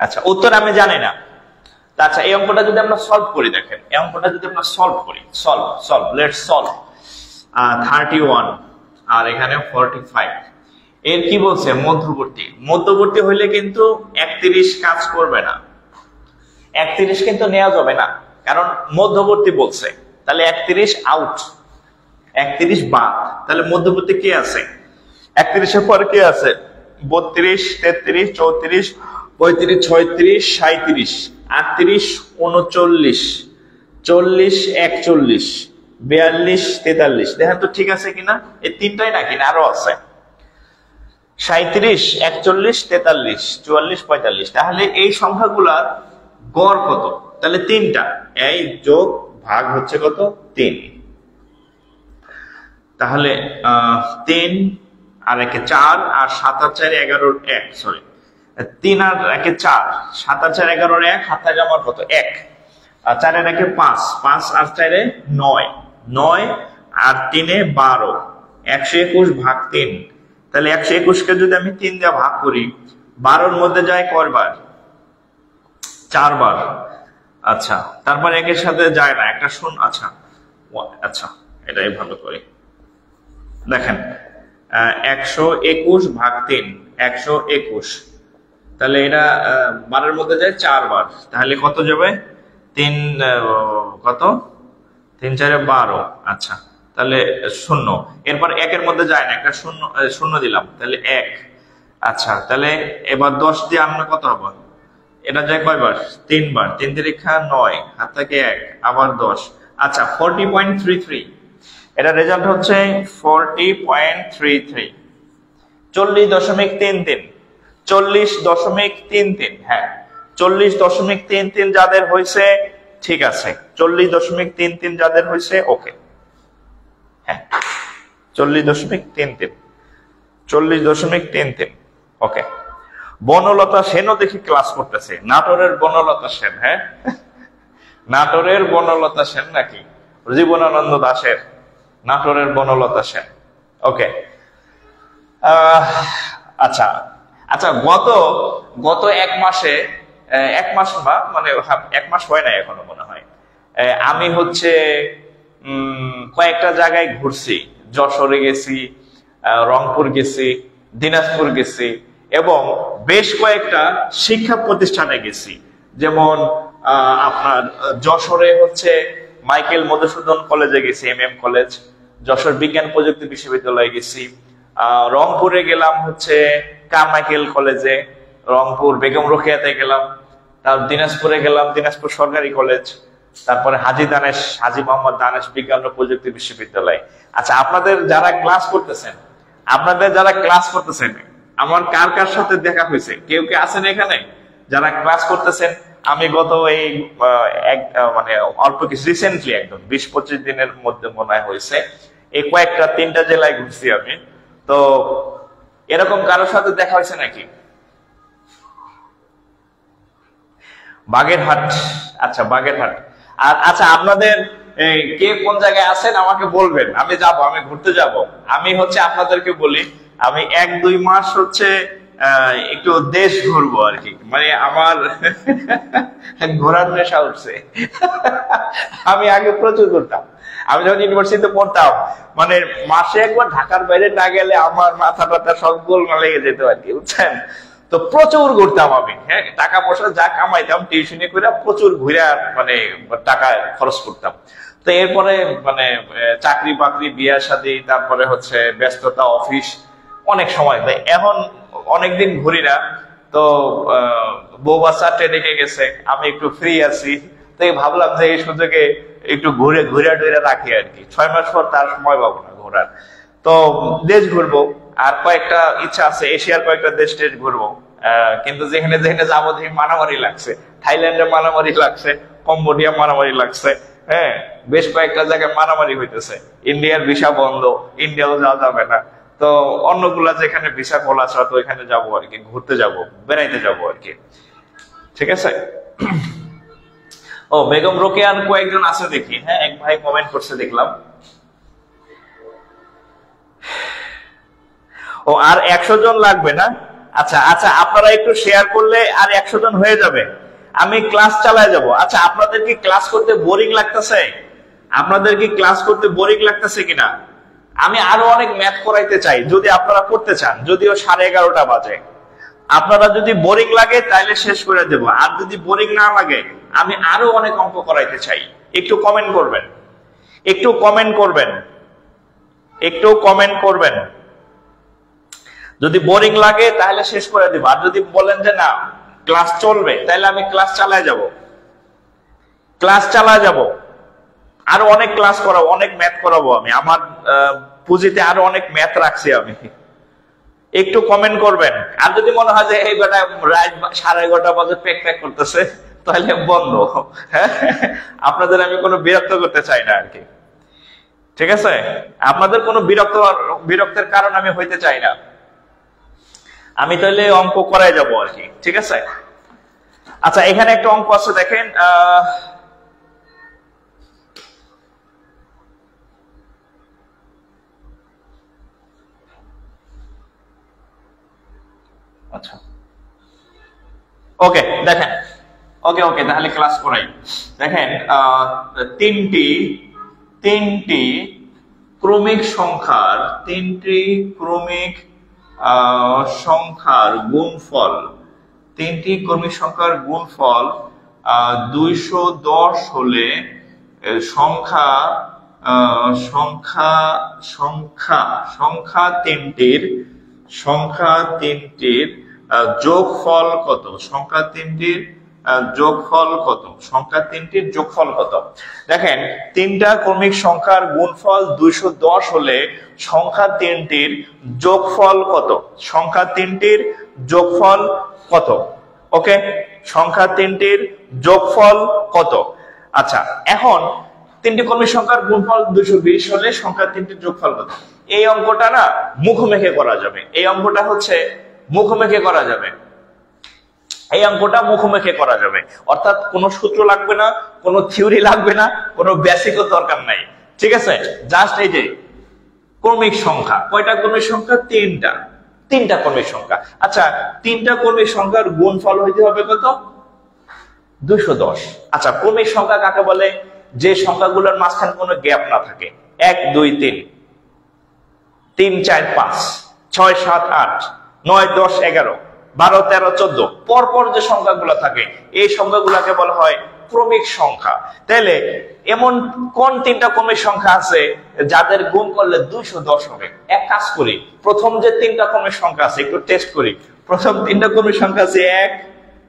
আচ্ছা উত্তর আমি জানি না। আচ্ছা এই অঙ্কটা যদি আমরা সলভ করি, দেখেন এই অঙ্কটা যদি আমরা সলভ করি, সলভ লেটস সলভ। 31 আর এখানে 45, এর কি বলছে? মধ্যবর্তী। মধ্যবর্তী হইলে কিন্তু 31 কাজ করবে না, 31 কিন্তু নেওয়া যাবে না, কারণ মধ্যবর্তী বলছে। তাহলে 31 আউট, 31 বাদ। তাহলে মধ্যবর্তী কে আছে? 31-এর পর কে আছে? 32, 33, 34, 35, 36, 37, 38, 39, 40, 41, 42, 43। দেখেন তো ঠিক আছে কিনা, এই তিনটাই নাকি আরো আছে? 37, 41, 43, 44, 45। তাহলে এই সংখ্যাগুলার গড় কত? তাহলে তিনটা, এই যোগ ভাগ হচ্ছে কত? 3। তাহলে 3 আর 1 4 আর 7 আর 4 11 1, সরি 3 আর 1 4, 7 আর 4 11 1, হাত থাকে আমার কত? 1। আর 4 আর 1 5, 5 আর 4 9, 9 আর 3 12, 121 ভাগ 3। তাহলে 121 কে যদি আমি 3 দিয়ে ভাগ করি, 12-র মধ্যে যায় কয়বার? 4 বার। আচ্ছা তারপর একের সাথে যায় না, একটা শূন্য। আচ্ছা আচ্ছা এটাই ভালো করে দেখেন, 121 ভাগ 3, 121। তাহলে এটা 12-এর মধ্যে যায় 4 বার, তাহলে কত যাবে? 3 কত? 3 4 12। আচ্ছা তাহলে শূন্য। এরপর 1-এর মধ্যে যায় না, একটা শূন্য, শূন্য দিলাম, তাহলে 1। আচ্ছা তাহলে এবার 10 দিয়ে আমরা কত হবে? এটা যায় কয়বার? 3 বার। 3 তিরিখা 9, হাত থেকে 1, আবার 10। আচ্ছা 40.33, এটা রেজাল্ট হচ্ছে 40.33, 40.33, 40.33। হ্যাঁ 40.33 যাদের হয়েছে ঠিক আছে, 40.33 যাদের হয়েছে ওকে। হ্যাঁ 40.33, 40.33 ওকে। বনলতা সেনও দেখি ক্লাস করতেছে, নাটোরের বনলতা সেন। হ্যাঁ নাটোরের বনলতা সেন নাকি জীবনানন্দ দাশের নাটোরের বনলতা সেন। ওকে আচ্ছা আচ্ছা গত 1 মাসে, 1 মাস বা মানে 1 মাস হয় না এখনো মনে হয়, আমি হচ্ছে কয়েকটা জায়গায় ঘুরছি। যশোরে গেছি, রংপুর গেছি, দিনাজপুর গেছি এবং বেশ কয়েকটা শিক্ষা প্রতিষ্ঠানে গেছি। যেমন আপনার যশোরে হচ্ছে মাইকেল মধুসূদন কলেজে গেছি, MM কলেজ, যশোর বিজ্ঞান প্রযুক্তি বিশ্ববিদ্যালয়ে গেছি। রংপুরে গেলাম হচ্ছে কারমাইকেল কলেজে, রংপুর বেগম রোকেয়াতে গেলাম। তারপর দিনাজপুরে গেলাম দিনাজপুর সরকারি কলেজ, তারপরে হাজী মোহাম্মদ দানেশ বিজ্ঞান ও প্রযুক্তি বিশ্ববিদ্যালয়। আচ্ছা আপনাদের যারা ক্লাস করতেছেন, আমার কার কার সাথে দেখা হয়েছে? কেউ কে আছেন এখানে যারা ক্লাস করতেছেন? আমি গত এই মানে অল্প কিছু রিসেন্টলি একদম 20-25 দিনের মধ্যে মনে হয়েছে এই কয়েকটা 3টা জেলায় ঘুরছি আমি। তো এরকম কারোর সাথে দেখা হয়েছে নাকি? বাগেরহাট, আচ্ছা বাগেরহাট। আর আচ্ছা আপনাদের কে কোন জায়গায় আছেন আমাকে বলবেন, আমি যাব, আমি ঘুরতে যাব। আমি হচ্ছে আপনাদেরকে বলি, আমি 1-2 মাস হচ্ছে একটু দেশ ঘুরবো আর কি, মানে আমার ঘোরার নেশা উঠছে। আমি আগে প্রচুর ঘুরতাম, আমি যখন ইউনিভার্সিটিতে পড়তাম, মানে মাসে একবার ঢাকার বাইরে না গেলে আমার মাথা টাথা সব গোলমাল লেগে যেত আর কি, বুঝছেন? তো প্রচুর ঘুরতাম আমি, হ্যাঁ, টাকা পয়সা যা কামাইতাম টিউশনি করে প্রচুর ঘুরে মানে টাকা খরচ করতাম। তো এরপরে মানে চাকরি বাকরি, বিয়ে শাদী, তারপরে হচ্ছে ব্যস্ততা, অফিস, অনেক সময় দেয়। এখন অনেকদিন ঘুরি না, তো বউ বাচ্চা ট্রেনে গেছে, আমি একটু ফ্রি আছি, তো ভাবলাম যে এই সুযোগে একটু ঘুরে টুরে রাখি আর কি। 6 মাস পর তার সময় পাবো না ঘোরার, তো দেশ ঘুরবো। আর কয়েকটা ইচ্ছা আছে, এশিয়ার কয়েকটা দেশ ঘুরবো, কিন্তু যেখানে যেখানে যাবো দেখি মারামারি লাগছে। থাইল্যান্ডে মারামারি লাগছে, কম্বোডিয়া মারামারি লাগছে, হ্যাঁ, বেশ কয়েকটা জায়গায় মারামারি হইতেছে। ইন্ডিয়ার ভিসা বন্ধ, ইন্ডিয়াও যাওয়া যাবে না। তো অন্যগুলা যেখানে ভিসা খোলা আছে, তো ওইখানে যাবো আর কি, ঘুরতে যাবো, বেড়াইতে যাবো আর কি। ঠিক আছে। ও বেগম রোকেয়ার কয়েকজন আছে দেখি, হ্যাঁ, এক ভাই কমেন্ট করছে দেখলাম। ও আর 100 জন লাগবে না? আচ্ছা আচ্ছা, আপনারা একটু শেয়ার করলে আর 100 জন হয়ে যাবে, আমি ক্লাস চালায় যাব। আচ্ছা, আপনাদের কি ক্লাস করতে বোরিং লাগতেছে? আপনাদের কি ক্লাস করতে বোরিং লাগতেছে কিনা? আমি আরো অনেক ম্যাথ করাইতে চাই, যদি আপনারা করতে চান, যদিও 11:30 বাজে। আপনারা যদি বোরিং লাগে তাহলে শেষ করে দেব, আর যদি বোরিং না লাগে আমি আরো অনেক অঙ্ক করাইতে চাই। একটু কমেন্ট করবেন, একটু কমেন্ট করবেন, একটু কমেন্ট করবেন। যদি বোরিং লাগে তাহলে শেষ করে দেব, আর যদি বলেন যে না ক্লাস চলবে, তাহলে আমি ক্লাস চালায় যাব, ক্লাস চালায় যাব। আরো অনেক ক্লাস করাবো, অনেক ম্যাথ করাবো আমি, আমার পুঁজিতে আরো অনেক ম্যাথ রাখছি আমি। একটু কমেন্ট করবেন। আর যদি মনে হয় যে এই বেটা রাত 11:30 বাজে প্যাক প্যাক করতেছে, তাহলে বন্ধ। হ্যাঁ, আপনাদের আমি কোনো বিরক্ত করতে চাই না আর কি। ঠিক আছে, আপনাদের কোনো বিরক্তের কারণ আমি হইতে চাই না। আমি তাহলে অঙ্ক করাই যাব আর কি। ঠিক আছে। আচ্ছা, এখানে একটা অঙ্ক আছে দেখেন। আচ্ছা, ওকে, দেখেন, ওকে ওকে, তাহলে ক্লাস করাই। দেখেন, তিনটি ক্রমিক সংখ্যার গুণফল, 210 হলে সংখ্যা তিনটির যোগফল কত? সংখ্যা তিনটির যোগফল কত? দেখেন, তিনটা ক্রমিক সংখ্যার গুণফল 210 হলে সংখ্যা তিনটির যোগফল কত? সংখ্যা তিনটির যোগফল কত? ওকে, সংখ্যা তিনটির যোগফল কত? আচ্ছা, এখন তিনটি ক্রমিক সংখ্যার গুণফল 220 হলে সংখ্যা তিনটির যোগফল কত? এই অঙ্কটা না মুখোমুখি করা যাবে, এই অঙ্কটা হচ্ছে মুখোমুখি করা যাবে, এই অঙ্কটা মুখোমুখি করা যাবে। অর্থাৎ কোনো সূত্র লাগবে না, কোনো থিওরি লাগবে না, কোনো বেসিকও দরকার নাই। ঠিক আছে, জাস্ট এই যে ক্রমিক সংখ্যা, কয়টা ক্রমিক সংখ্যা? তিনটা ক্রমিক সংখ্যা। আচ্ছা, তিনটা ক্রমিক সংখ্যার গুণফল হইতে হবে কত? 210। আচ্ছা, ক্রমিক সংখ্যা কাকে বলে? যে সংখ্যাগুলোর মাঝখানে কোনো গ্যাপ না থাকে। 1 2 3, 3 4 5, 6 7 8, 9 10 11, 12 13 14 পরপর যে সংখ্যাগুলো থাকে, এই সংখ্যাগুলোকে বলা হয় ক্রমিক সংখ্যা। তাহলে এমন কোন তিনটা ক্রমিক সংখ্যা আছে যাদের গুণ করলে 210 হবে? এক কাজ করি, প্রথম যে তিনটা ক্রমিক সংখ্যা আছে একটু টেস্ট করি। প্রথম তিনটা ক্রমিক সংখ্যা আছে 1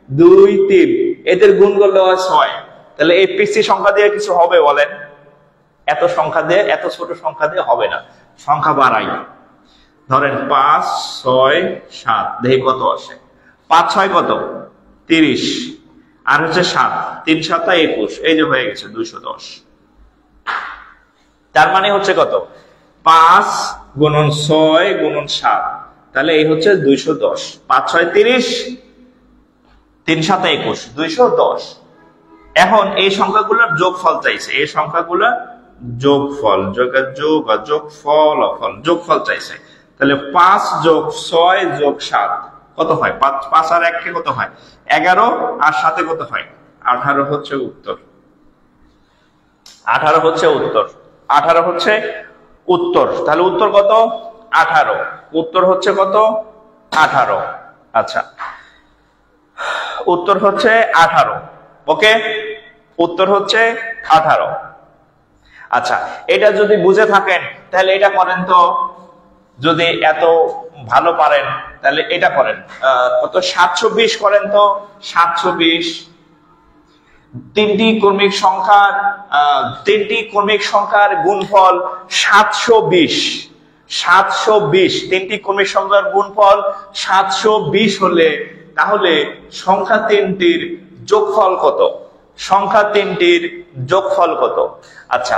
2 3, এদের গুণ করলে হয় 6। তাহলে এই পিসি সংখ্যা দিয়ে কিছু হবে বলেন? এত সংখ্যা দিয়ে, এত ছোট সংখ্যা দিয়ে হবে না। সংখ্যা বাড়াই, ধরেন 5 6 7, দেখি কত আসে। 5 6 কত? 30, আর হচ্ছে 7, 3 7 21, এই যে হয়ে গেছে 210। তার মানে হচ্ছে কত? 5 গুণন 6 গুণন 7, তাহলে এই হচ্ছে 210। 5 6 30, 3 7 21, 210। এখন এই সংখ্যাগুলোর যোগফল চাইছে, এই সংখ্যাগুলোর যোগফল, যোগফল চাইছে। তাহলে 5 যোগ 6 যোগ 7 কত হয়? 5 আর 1 কে কত হয়? 11, আর 7 কত হয়? 18 হচ্ছে উত্তর। 18 হচ্ছে উত্তর। 18 হচ্ছে উত্তর। তাহলে উত্তর কত? 18। উত্তর হচ্ছে কত? 18। আচ্ছা, উত্তর হচ্ছে 18। ওকে, উত্তর হচ্ছে 18। আচ্ছা, এটা যদি বুঝে থাকেন তাহলে এটা করেন তো। যদি এত ভালো পারেন তাহলে এটা করেন। কত? 720 করেন তো। 720 তিনটি কর্মিক সংখ্যার গুণফল 720। 720 তিনটি কর্মিক সংখ্যার গুণফল 720 হলে তাহলে সংখ্যা তিনটির যোগফল কত? সংখ্যা তিনটির যোগফল কত? আচ্ছা,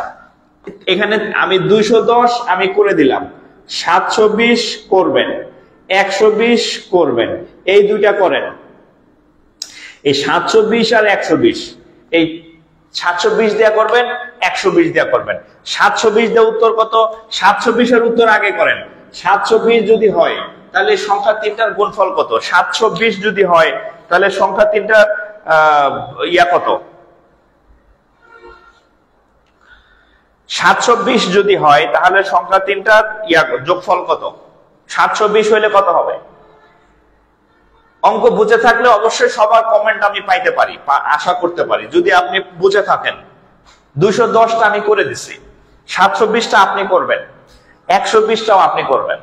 এখানে আমি 210 আমি করে দিলাম, 720 করবেন, 120 করবেন, এই দুইটা করেন। এই 720 আর 120, এই 720 দেয়া করবেন, 120 দেয়া করবেন। 720 দিয়ে উত্তর কত? 720 এর উত্তর আগে করেন। 720 যদি হয় তাহলে সংখ্যা তিনটার গুণফল কত? 720 যদি হয় তাহলে সংখ্যা তিনটার কত? 720 যদি হয় তাহলে সংখ্যা তিনটার যোগফল কত? 720 হইলে কত হবে? অঙ্ক বুঝে থাকলে অবশ্যই সবার কমেন্ট আমি পাইতে পারি, আশা করতে পারি। যদি আপনি বুঝে থাকেন, 210টা আমি করে দিছি, 720টা আপনি করবেন, 120টাও আপনি করবেন।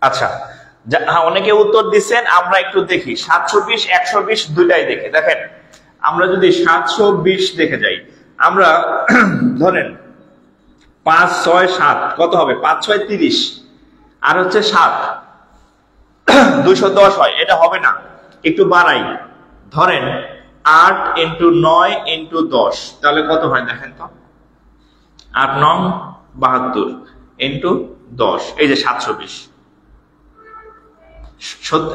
আচ্ছা, অনেকে উত্তর দিচ্ছেন, আমরা একটু দেখি। 720 120 দুইটাই দেখে দেখেন। আমরা যদি 720 দেখে যাই, আমরা ধরেন 5 6 7 কত হবে? 5 6 30, আর হচ্ছে 7 210 হয়, এটা হবে না, একটু বাড়াই। ধরেন 8 × 9 × 10, তাহলে কত হয় দেখেন তো? 8 9 72 × 10, এই যে 720,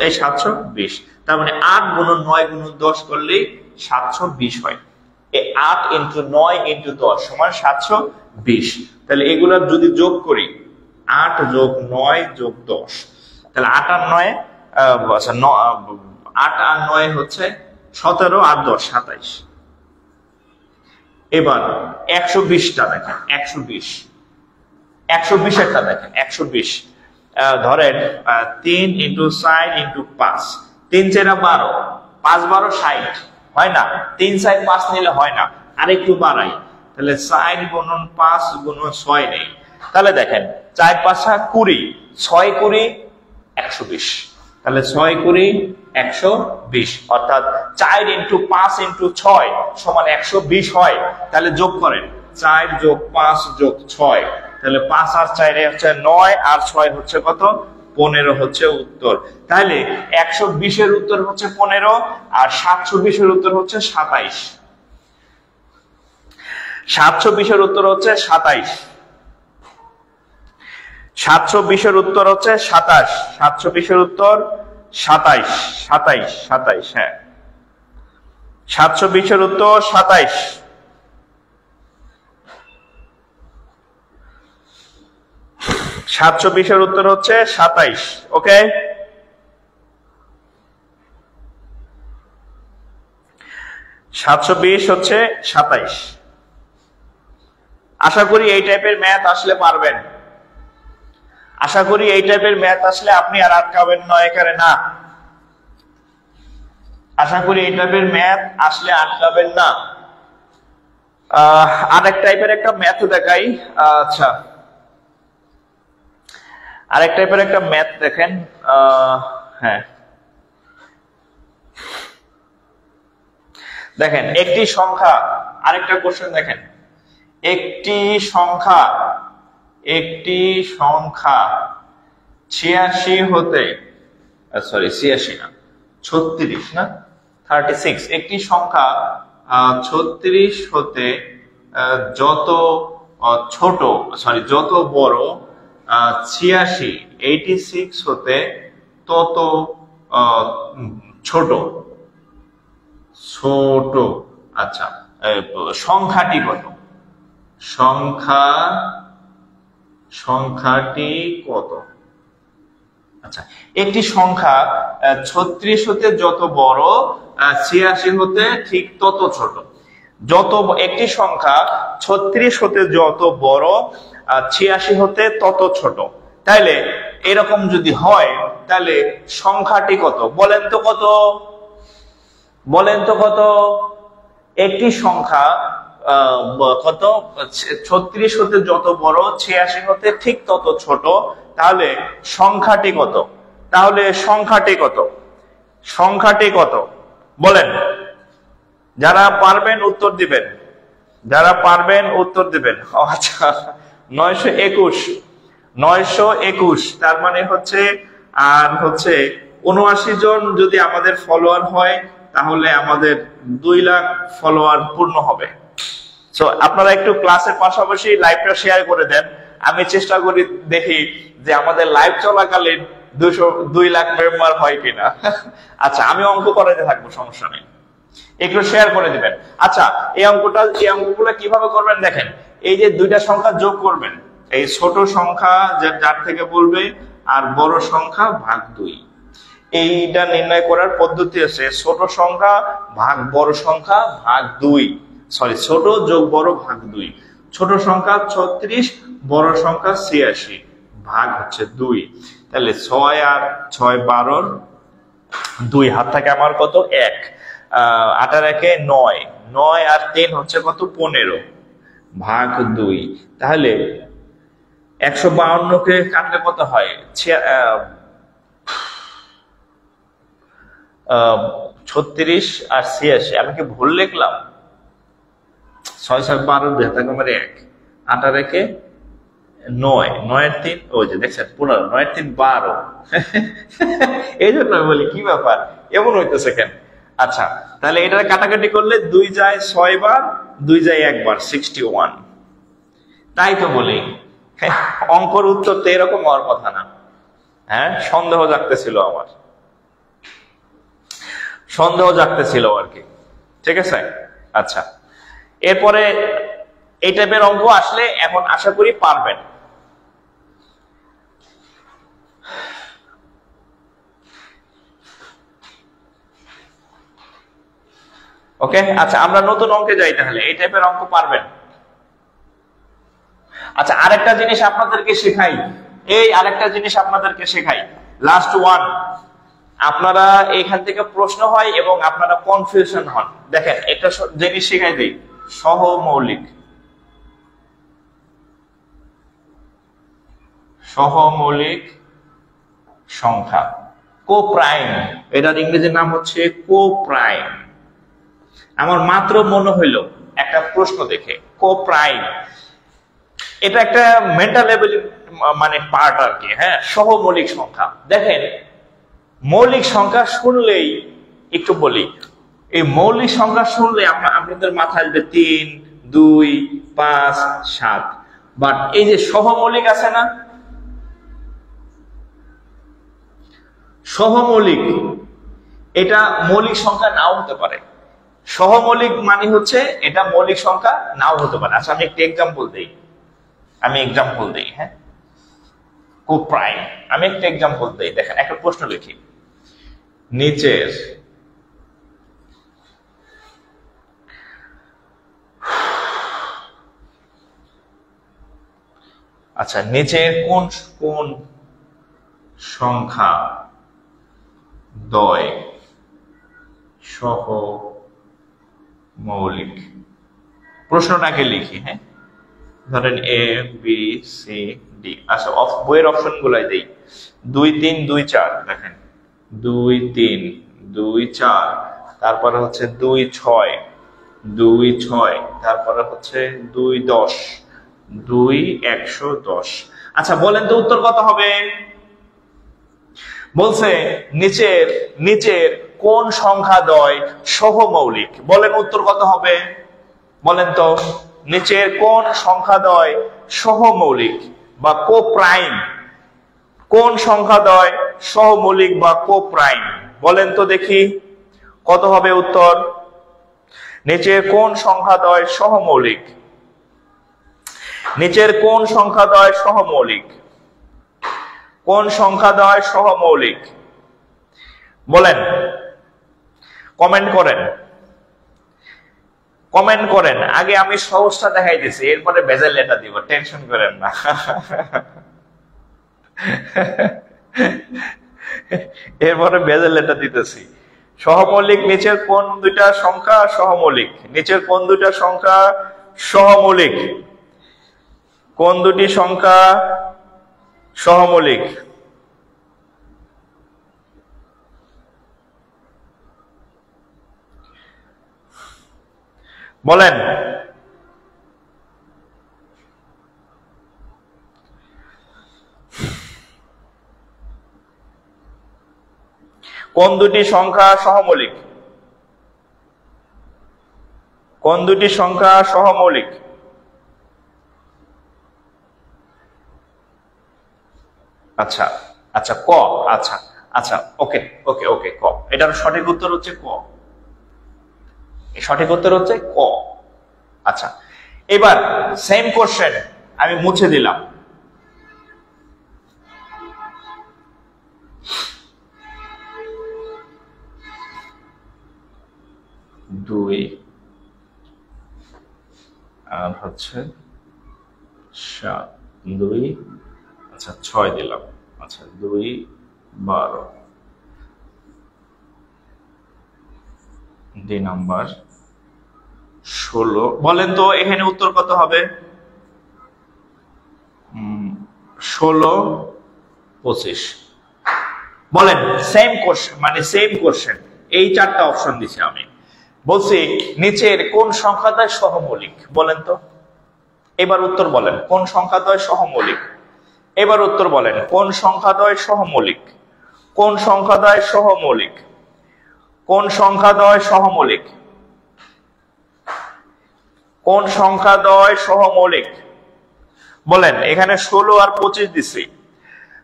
এই 720। তার মানে 8 × 9 × 10 করলে 720 হয়। এই 8 × 9 × 10 সমান 720। তাহলে এগুলা যদি যোগ করি, 8 যোগ 9 যোগ 10, তাহলে 8 আর 9 8 আর 9 হচ্ছে 17, আর 10 27। এবার 120টা দেখেন, 120এরটা দেখেন, 120 ধরেন 3 × 4 × 5, 3 4 12, 5 12 60 হয় না, 3 4 5 নিলে হয় না, আর একটু বাড়াই। তাহলে 4 × 5 × 6 নেই। তাহলে দেখেন 4 5 20, 6 20 120। তাহলে 6 20 120, অর্থাৎ 4 × 5 × 6 সমান 120 হয়। তাহলে যোগ করেন, 4 যোগ 5 যোগ 6, তাহলে 5 আর 4 হচ্ছে 9, আর 6 হচ্ছে কত? 15 হচ্ছে উত্তর। তাহলে 120 এর উত্তর হচ্ছে 15, আর 720 এর উত্তর হচ্ছে 27। 720 এর উত্তর হচ্ছে 27। 720 এর উত্তর হচ্ছে 27। 720 এর উত্তর 27, 27, হ্যাঁ, 720 এর উত্তর 27। এর উত্তর হচ্ছে 27। ওকে, হচ্ছে 27। আশা করি এই টাইপের ম্যাথ আসলে পারবেন। আশা করি এই টাইপের ম্যাথ আসলে আপনি আর আটকাবেন না এখানে, না। আশা করি এই টাইপের ম্যাথ আসলে আটকাবেন না। আরেক টাইপের একটা ম্যাথ দেখাই। আচ্ছা, আরেক টাইপের একটা ম্যাথ দেখেন। হ্যাঁ, দেখেন একটি সংখ্যা, আরেকটা কোশ্চেন দেখেন। একটি সংখ্যা 86 হতে, সরি 86 না, 36 না, 36। একটি সংখ্যা 36 হতে যত ছোট, সরি যত বড় 86 হতে তত ছোট ছোট। আচ্ছা, সংখ্যাটি কত? সংখ্যাটি কত? আচ্ছা, একটি সংখ্যা 36 হতে যত বড় 86 হতে ঠিক তত ছোট। একটি সংখ্যা 36 হতে যত বড় 86 হতে তত ছোট। তাইলে এরকম যদি হয় তাহলে সংখ্যাটি কত? বলেন তো কত? একটি সংখ্যা কত? 36 হতে যত বড় 86 হতে ঠিক তত ছোট। তাহলে সংখ্যাটি কত? সংখ্যাটি কত বলেন। যারা পারবেন উত্তর দিবেন, আচ্ছা, 921। তার মানে হচ্ছে, আর হচ্ছে 79 জন যদি আমাদের ফলোয়ার হয় তাহলে আমাদের 2 লাখ ফলোয়ার পূর্ণ হবে। সো আপনারা একটু ক্লাসের পাশাপাশি লাইভটা শেয়ার করে দেন। আমি চেষ্টা করি, দেখি যে আমাদের লাইভ চলাকালীন 2 লাখ মেম্বার হয় কিনা। আচ্ছা, আমি অঙ্ক করাতে থাকবো, সমস্যা নেই, একটু শেয়ার করে দিবেন। আচ্ছা, এই অঙ্কগুলো কিভাবে করবেন দেখেন। এই যে 2টা সংখ্যা যোগ করবেন, এই ছোট সংখ্যা যার থেকে বলবে আর বড় সংখ্যা ভাগ 2। এইটা নির্ণয় করার পদ্ধতি আছে ছোট সংখ্যা ভাগ বড় সংখ্যা ভাগ 2, সরি ছোট যোগ বড় ভাগ 2। ছোট সংখ্যা 36, বড় সংখ্যা 86 ভাগ হচ্ছে 2। তাহলে 6 আর 6 12, 2 হাত থাকে আমার কত? 1। 8 আর 1 9, 9 আর 3 হচ্ছে কত? 15 ভাগ 2। তাহলে 152 কে কাটলে কত হয়? 36 আর 86। আমি কি ভুল লিখলাম? 6 6 12, 2 হাতে আমার 1, 8 আর 1 9, 9 আর 3, ওই যে দেখছেন 15, 9 আর 3 12। এই জন্য আমি বলি কি ব্যাপার এমন হইতেছে কেন। আচ্ছা, তাহলে এটা কাটাকাটি করলে 2 যায় 6 বার, 2 যায় 1 বার, 61। তাই তো বলি অঙ্কর উত্তর তো এরকম হওয়ার কথা না। হ্যাঁ, সন্দেহ জাগতেছিল আর কি। ঠিক আছে, আচ্ছা, এরপরে এই টাইপের অঙ্ক আসলে এখন আশা করি পারবেন। ওকে, আচ্ছা, আমরা নতুন অঙ্কে যাই তাহলে। এই টাইপের অঙ্ক পারবেন? আচ্ছা, আরেকটা জিনিস আপনাদেরকে শেখাই, লাস্ট ওয়ান। আপনারা এখান থেকে প্রশ্ন হয় এবং আপনারা কনফিউশন হন। দেখেন, একটা জিনিস শেখাই দিই, সহমৌলিক সংখ্যা, কোপ্রাইম। এটার ইংরেজি নাম হচ্ছে কোপ্রাইম। আমার মাত্র মনে হইলো একটা প্রশ্ন দেখে, কোপ্রাইম এটা একটা মেন্টাল এবিলিটি মানে পার্ট আর কি। হ্যাঁ, সহমৌলিক সংখ্যা। দেখেন, মৌলিক সংখ্যা শুনলেই, একটু বলি, এই মৌলিক সংখ্যা শুনলে আপনাদের মাথায় আসবে 3 2 5 7। বাট এই যে সহমৌলিক আছে না, সহমৌলিক, এটা মৌলিক সংখ্যা নাও হতে পারে। সহমৌলিক মানে হচ্ছে এটা মৌলিক সংখ্যা নাও হতে পারে। আচ্ছা, আমি একটা এক্সাম্পল দিই। হ্যাঁ, কোপ্রাইম, আমি একটা এক্সাম্পল দিই। দেখেন, একটা প্রশ্ন লিখি, নিচের কোন সংখ্যা দ্বয় সহমৌলিক? প্রশ্নটাকে লিখি। হ্যাঁ, ধরেন A B C D। আচ্ছা, বইয়ের অপশন গুলাই দেই। 2 3 2 4। দেখেন, 2 3 2 4, তারপরে হচ্ছে 2 6 2 6, তারপরে হচ্ছে 2 10 2 110। আচ্ছা, বলেন তো উত্তর কত হবে? বলছে নিচের কোন সংখ্যা দ্বয় সহমৌলিক? বলেন উত্তর কত হবে? বলেন তো। নিচের কোন সংখ্যাদ্বয় সহমৌলিক বা কোপ্রাইম? কোন সংখ্যাদ্বয় সহমৌলিক বা কোপ্রাইম বলেন তো দেখি, কত হবে উত্তর? নিচের কোন সংখ্যাদ্বয় সহমৌলিক? নিচের কোন সংখ্যাদ্বয় সহমৌলিক? কোন সংখ্যাদ্বয় সহমৌলিক বলেন, কমেন্ট করেন, কমেন্ট করেন। আগে আমি সহজটা দেখাইতেছি, এরপরে ভেজাল লেটা দিব, টেনশন করেন না। এরপরে ভেজাল লেটা দিতেছি। সহমৌলিক নিচের কোন দুইটা সংখ্যা সহমৌলিক? নিচের কোন দুইটা সংখ্যা সহমৌলিক? কোন দুটি সংখ্যা সহমৌলিক? বলেন। কোন দুটি সংখ্যা সহমৌলিক? কোন দুটি সংখ্যা সহমৌলিক? আচ্ছা আচ্ছা ক, আচ্ছা আচ্ছা ওকে ওকে ওকে ক, এটার সঠিক উত্তর হচ্ছে ক। সঠিক উত্তর হচ্ছে ক। আচ্ছা, এবার সেম কোশ্চেন আমি মুছে দিলাম। দুই আর হচ্ছে 7, 2 আচ্ছা 6 দিলাম। আচ্ছা 2 12 2 নাম্বার 16। বলেন তো এখানে উত্তর কত হবে? 16 25। বলেন সেম কোশ্চেন, মানে সেম কোশ্চেন, এই চারটা অপশন দিছি আমি। বলছি নিচের কোন সংখ্যাদ্বয় সহমৌলিক বলেন তো। এবার উত্তর বলেন কোন সংখ্যাদ্বয় সহমৌলিক। এবার উত্তর বলেন কোন সংখ্যাদ্বয় সহমৌলিক। কোন সংখ্যাদ্বয় সহমৌলিক? কোন সংখ্যাদ্বয় সহমৌলিক? কোন সংখ্যাদ্বয় সহমৌলিক বলেন। এখানে 16 আর 25 দিছি।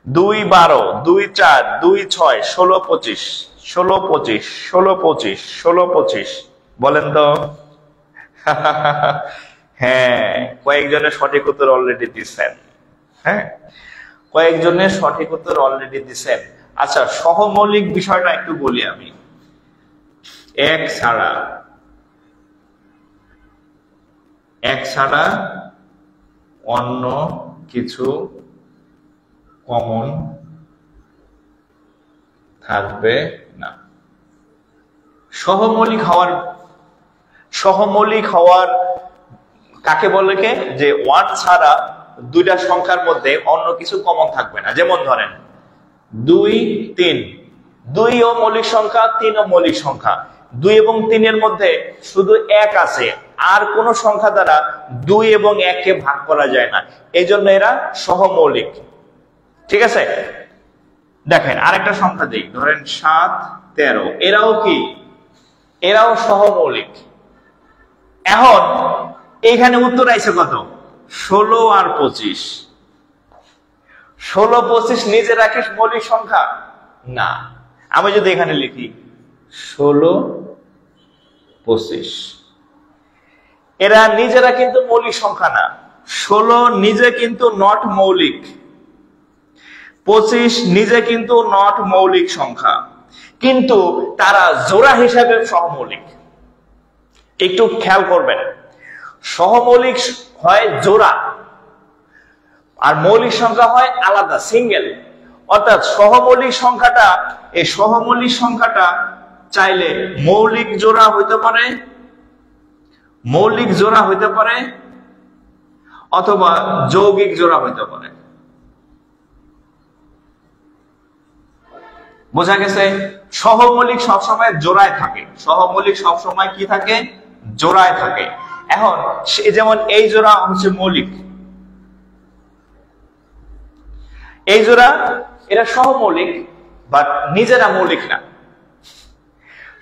2 12 2 4 2 6 16 25 16 25 16 25 16 25 বলেন তো। হ্যাঁ, কয়েকজনের সঠিক উত্তর অলরেডি দিচ্ছেন। হ্যাঁ, কয়েকজনের সঠিক উত্তর অলরেডি দিচ্ছেন। আচ্ছা, সহমৌলিক বিষয়টা একটু বলি আমি। এক ছাড়া অন্য কিছু কমন থাকবে না। সহমৌলিক হওয়ার কাকে বলে কে? যে 1 ছাড়া দুইটা সংখ্যার মধ্যে অন্য কিছু কমন থাকবে না। যেমন ধরেন 2 3, 2 ও মৌলিক সংখ্যা, 3 ও মৌলিক সংখ্যা। 2 এবং 3 এর মধ্যে শুধু 1 আছে, আর কোন সংখ্যা দ্বারা 2 এবং 1 কে ভাগ করা যায় না, এই জন্য এরা সহমৌলিক। ঠিক আছে, দেখেন আরেকটা সংখ্যা দিই, ধরেন 7 13, এরাও কি? এরাও সহমৌলিক। এখন এইখানে উত্তর আইছে কত? 16 আর 25। 16 25 নিজে রাখে মৌলিক সংখ্যা না। আমি যদি এখানে লিখি 16 25, এরা নিজেরা কিন্তু মৌলিক সংখ্যা না। 16 নিজে কিন্তু নট মৌলিক, 25 নিজে কিন্তু নট মৌলিক সংখ্যা, কিন্তু তারা জোড়া হিসাবে সহমৌলিক। একটু খেয়াল করবেন, সহমৌলিক হয় জোড়া আর মৌলিক সংখ্যা হয় আলাদা, সিঙ্গেল। অর্থাৎ সহমৌলিক সংখ্যাটা চাইলে মৌলিক জোড়া হইতে পারে, অথবা যৌগিক জোড়া হইতে পারে। বোঝা গেছে? সহমৌলিক সবসময় জোড়ায় থাকে। সহমৌলিক সবসময় কি থাকে? জোড়ায় থাকে। এখন যেমন এই জোড়া হচ্ছে মৌলিক, এই জোড়া এরা সহমৌলিক, বাট নিজেরা মৌলিক না।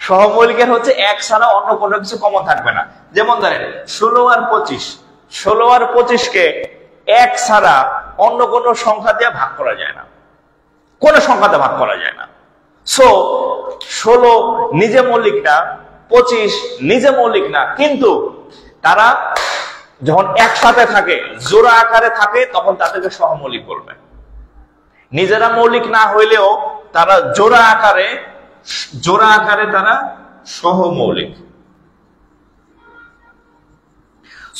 সহমৌলিকের হচ্ছে 1 ছাড়া অন্য কোনো কিছু কমন থাকবে না। যেমন ধরেন 16 আর 25, 16 আর 25 কে 1 ছাড়া অন্য কোনো সংখ্যা দিয়ে ভাগ করা যায় না, কোন সংখ্যাতে ভাগ করা যায় না। সো 16 নিজে মৌলিক না, 25 নিজে মৌলিক না, কিন্তু তারা যখন একসাথে থাকে, জোড়া আকারে থাকে, তখন তাদেরকে সহমৌলিক বলবে। নিজেরা মৌলিক না হইলেও তারা জোড়া আকারে তারা সহমৌলিক।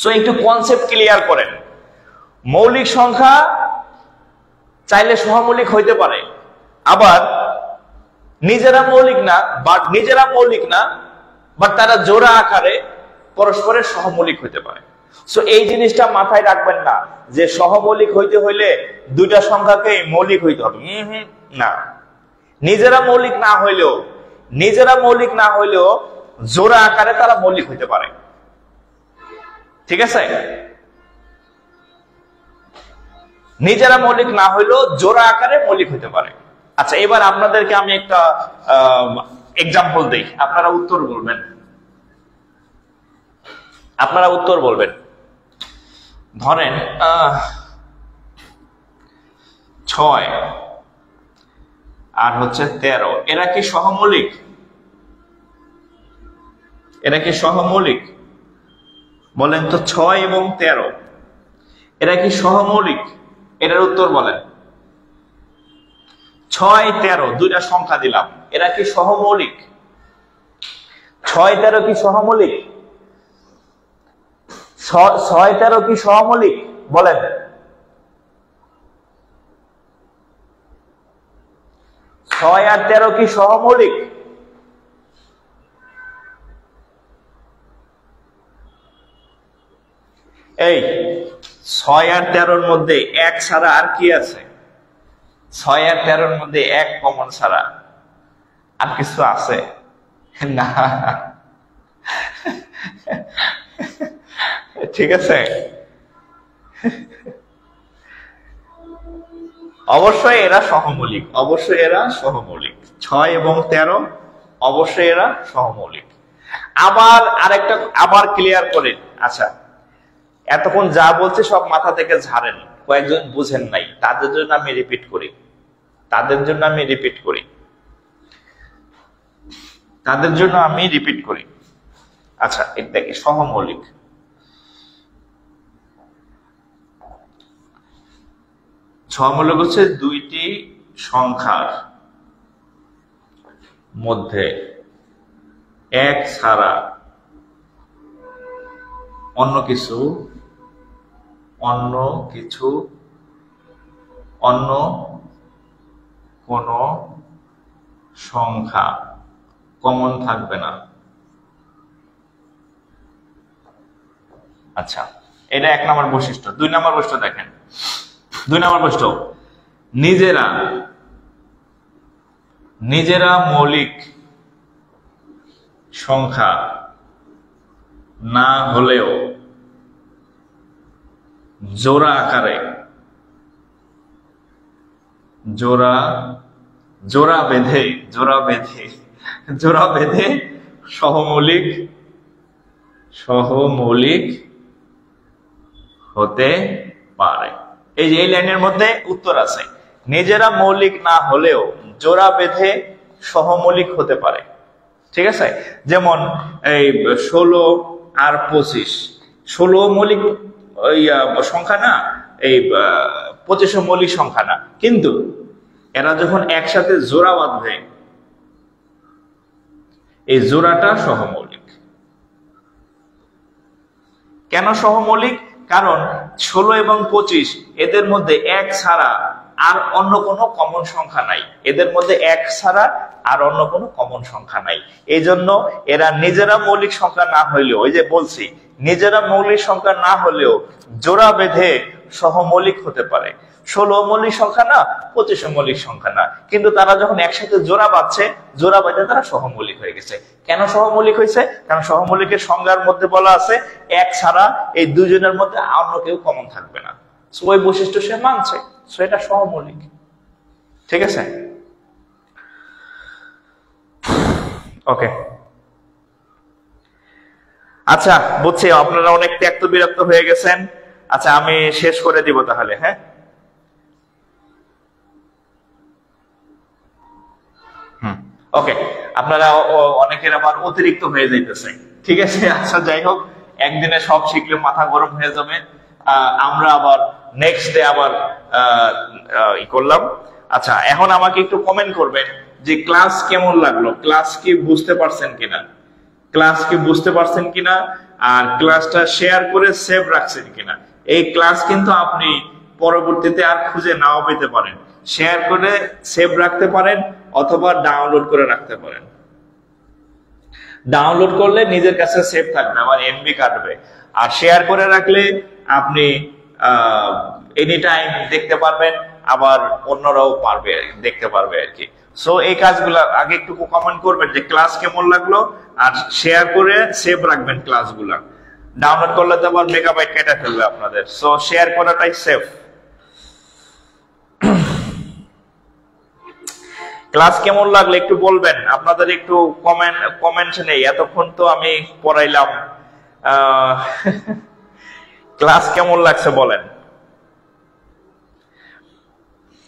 সো একটু কনসেপ্ট ক্লিয়ার করেন। মৌলিক সংখ্যা চাইলে সহমৌলিক হইতে পারে, আবার নিজেরা মৌলিক না বাট তারা জোড়া আকারে পরস্পরের সহমৌলিক হইতে পারে। সো এই জিনিসটা মাথায় রাখবেন না যে সহমৌলিক হইতে হইলে দুইটা সংখ্যাকে মৌলিক হইতে হবে, না। নিজেরা মৌলিক না হইলেও জোড়া আকারে তারা মৌলিক হইতে পারে, ঠিক আছে? নিজেরা মৌলিক না হইলেও জোড়া আকারে মৌলিক হইতে পারে। আচ্ছা, এবার আপনাদেরকে আমি একটা এক্সাম্পল দেই, আপনারা উত্তর বলবেন। ধরেন 6 আর হচ্ছে 13, এরা কি সহমৌলিক? বলেন তো, 6 এবং 13 এরা কি সহমৌলিক? এটার উত্তর বলেন। 6, 13 দুইটা সংখ্যা দিলাম, এরা কি সহমৌলিক? 6, 13 কি সহমৌলিক? 6, 13 কি সহমৌলিক? বলেন। 6 আর 13 কি সহমৌলিক? এই 6 আর 13 মধ্যে 1 ছাড়া আর কি আছে? 6 আর 13 মধ্যে 1 কমন ছাড়া আর কিছু আছে না, ঠিক আছে? অবশ্যই এরা সহমৌলিক, 6 এবং 13 অবশ্যই এরা সহমৌলিক। আবার ক্লিয়ার করেন। আচ্ছা, এতক্ষণ যা বলছে সব মাথা থেকে ঝাড়েন, কয়েকজন বুঝেন নাই, তাদের জন্য আমি রিপিট করি। আচ্ছা, এটা কি সহমৌলিক? সহমৌলিক হচ্ছে দুইটি সংখ্যার মধ্যে 1 ছাড়া অন্য কোন সংখ্যা কমন থাকবে না। আচ্ছা, এটা 1 নম্বর বৈশিষ্ট্য। 2 নম্বর বৈশিষ্ট্য দেখেন। 2 নম্বর বৈশিষ্ট্য, নিজেরা মৌলিক সংখ্যা না হলেও জোড়া আকারে জোড়া বেঁধে সহমৌলিক হতে পারে। এই যে এই লাইনের মধ্যে উত্তর আছে, নিজেরা মৌলিক না হলেও জোড়া বেঁধে সহমৌলিক হতে পারে, ঠিক আছে? যেমন এই 16 আর 25, 16 মৌলিক সংখ্যা না, এই 25 মৌলিক সংখ্যা না, কিন্তু এরা যখন একসাথে জোড়া বাঁধবে, এই জোড়াটা সহমৌলিক। কেন সহমৌলিক? কারণ 16 এবং 25 এদের মধ্যে 1 ছাড়া আর অন্য কোনো কমন সংখ্যা নাই, এই জন্য এরা নিজেরা মৌলিক সংখ্যা না হইলেও, ওই যে বলছি, নিজেরা মৌলিক সংখ্যা না হলেও জোড়া বেঁধে সহমৌলিক হতে পারে। 16 মৌলিক সংখ্যা না, 25 মৌলিক সংখ্যা না, কিন্তু তারা যখন একসাথে জোড়া বেঁধে তারা সহমৌলিক হয়ে গেছে। কেন সহমৌলিক হয়েছে? কারণ সহমৌলিকের সংজ্ঞার মধ্যে বলা আছে 1 ছাড়া এই দুজনের মধ্যে অন্য কেউ কমন থাকবে না। ওই বৈশিষ্ট্য সে মানছে, এটা সহমৌলিক, ঠিক আছে? ওকে, আচ্ছা, বুঝছি আপনারা অনেক ত্যক্ত বিরক্ত হয়ে গেছেন। আচ্ছা, আমি শেষ করে দিব তাহলে। হ্যাঁ, ওকে। আপনারা অনেকের আবার অতিরিক্ত হয়ে যাইতেছে, ঠিক আছে। আচ্ছা, যাই হোক, একদিনে সব শিখলে মাথা গরম হয়ে যাবে। আমরা আবার নেক্সট ডে আবার ই করলাম। আচ্ছা, এখন আমাকে একটু কমেন্ট করবেন যে ক্লাস কেমন লাগলো, ক্লাস কি বুঝতে পারছেন কিনা, ক্লাস কি বুঝতে পারছেন কিনা, আর ক্লাসটা শেয়ার করে সেভ রাখছেন কিনা। এই ক্লাস কিন্তু আপনি পরবর্তীতে আর খুঁজে নাও পেতে পারেন, শেয়ার করে সেভ রাখতে পারেন অথবা ডাউনলোড করে রাখতে পারেন। ডাউনলোড করলে নিজের কাছে সেভ থাকবে, আমার এমবি কাটবে। আর শেয়ার করে রাখলে আপনি এনি টাইম দেখতে পারবেন, আবার অন্যরাও পারবে, দেখতে পারবে আর কি। সো এই কাজগুলো আগে একটু কমেন্ট করবেন যে ক্লাস কেমন লাগলো, আর শেয়ার করে সেভ রাখবেন ক্লাসগুলো। ডাউনলোড করলে তো আবার মেগাবাইট কেটে ফেলবে আপনাদের। সো শেয়ার করাটাই সেফ। ক্লাস কেমন লাগলো একটু বলবেন, আপনাদের একটু কমেন্ট নেই, এতক্ষণ তো আমি পড়াইলাম। ক্লাস কেমন লাগছে বলেন।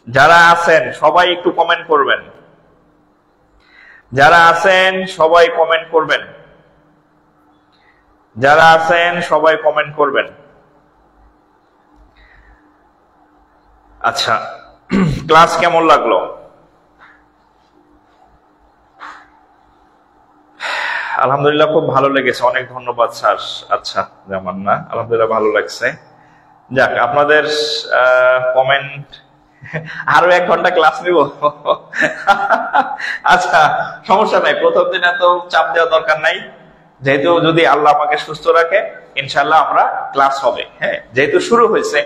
যারা আছেন সবাই একটু কমেন্ট করবেন, যারা আছেন সবাই কমেন্ট করবেন, যারা আছেন সবাই কমেন্ট করবেন। আচ্ছা, ক্লাস কেমন লাগলো? আলহামদুলিল্লাহ, খুব ভালো লেগেছে, অনেক ধন্যবাদ স্যার। আচ্ছা, যেমন না, আলহামদুলিল্লাহ ভালো লাগছে। যাক, আপনাদের কমেন্ট, আরো 1 ঘন্টা ক্লাস নিব। আচ্ছা, সমস্যা নাই, প্রথম দিন এত চাপ দেওয়া দরকার নাই। যেহেতু যদি আল্লাহ আমাকে সুস্থ রাখে, ইনশাল্লাহ আমরা ক্লাস হবে। হ্যাঁ, যেহেতু শুরু হয়েছে,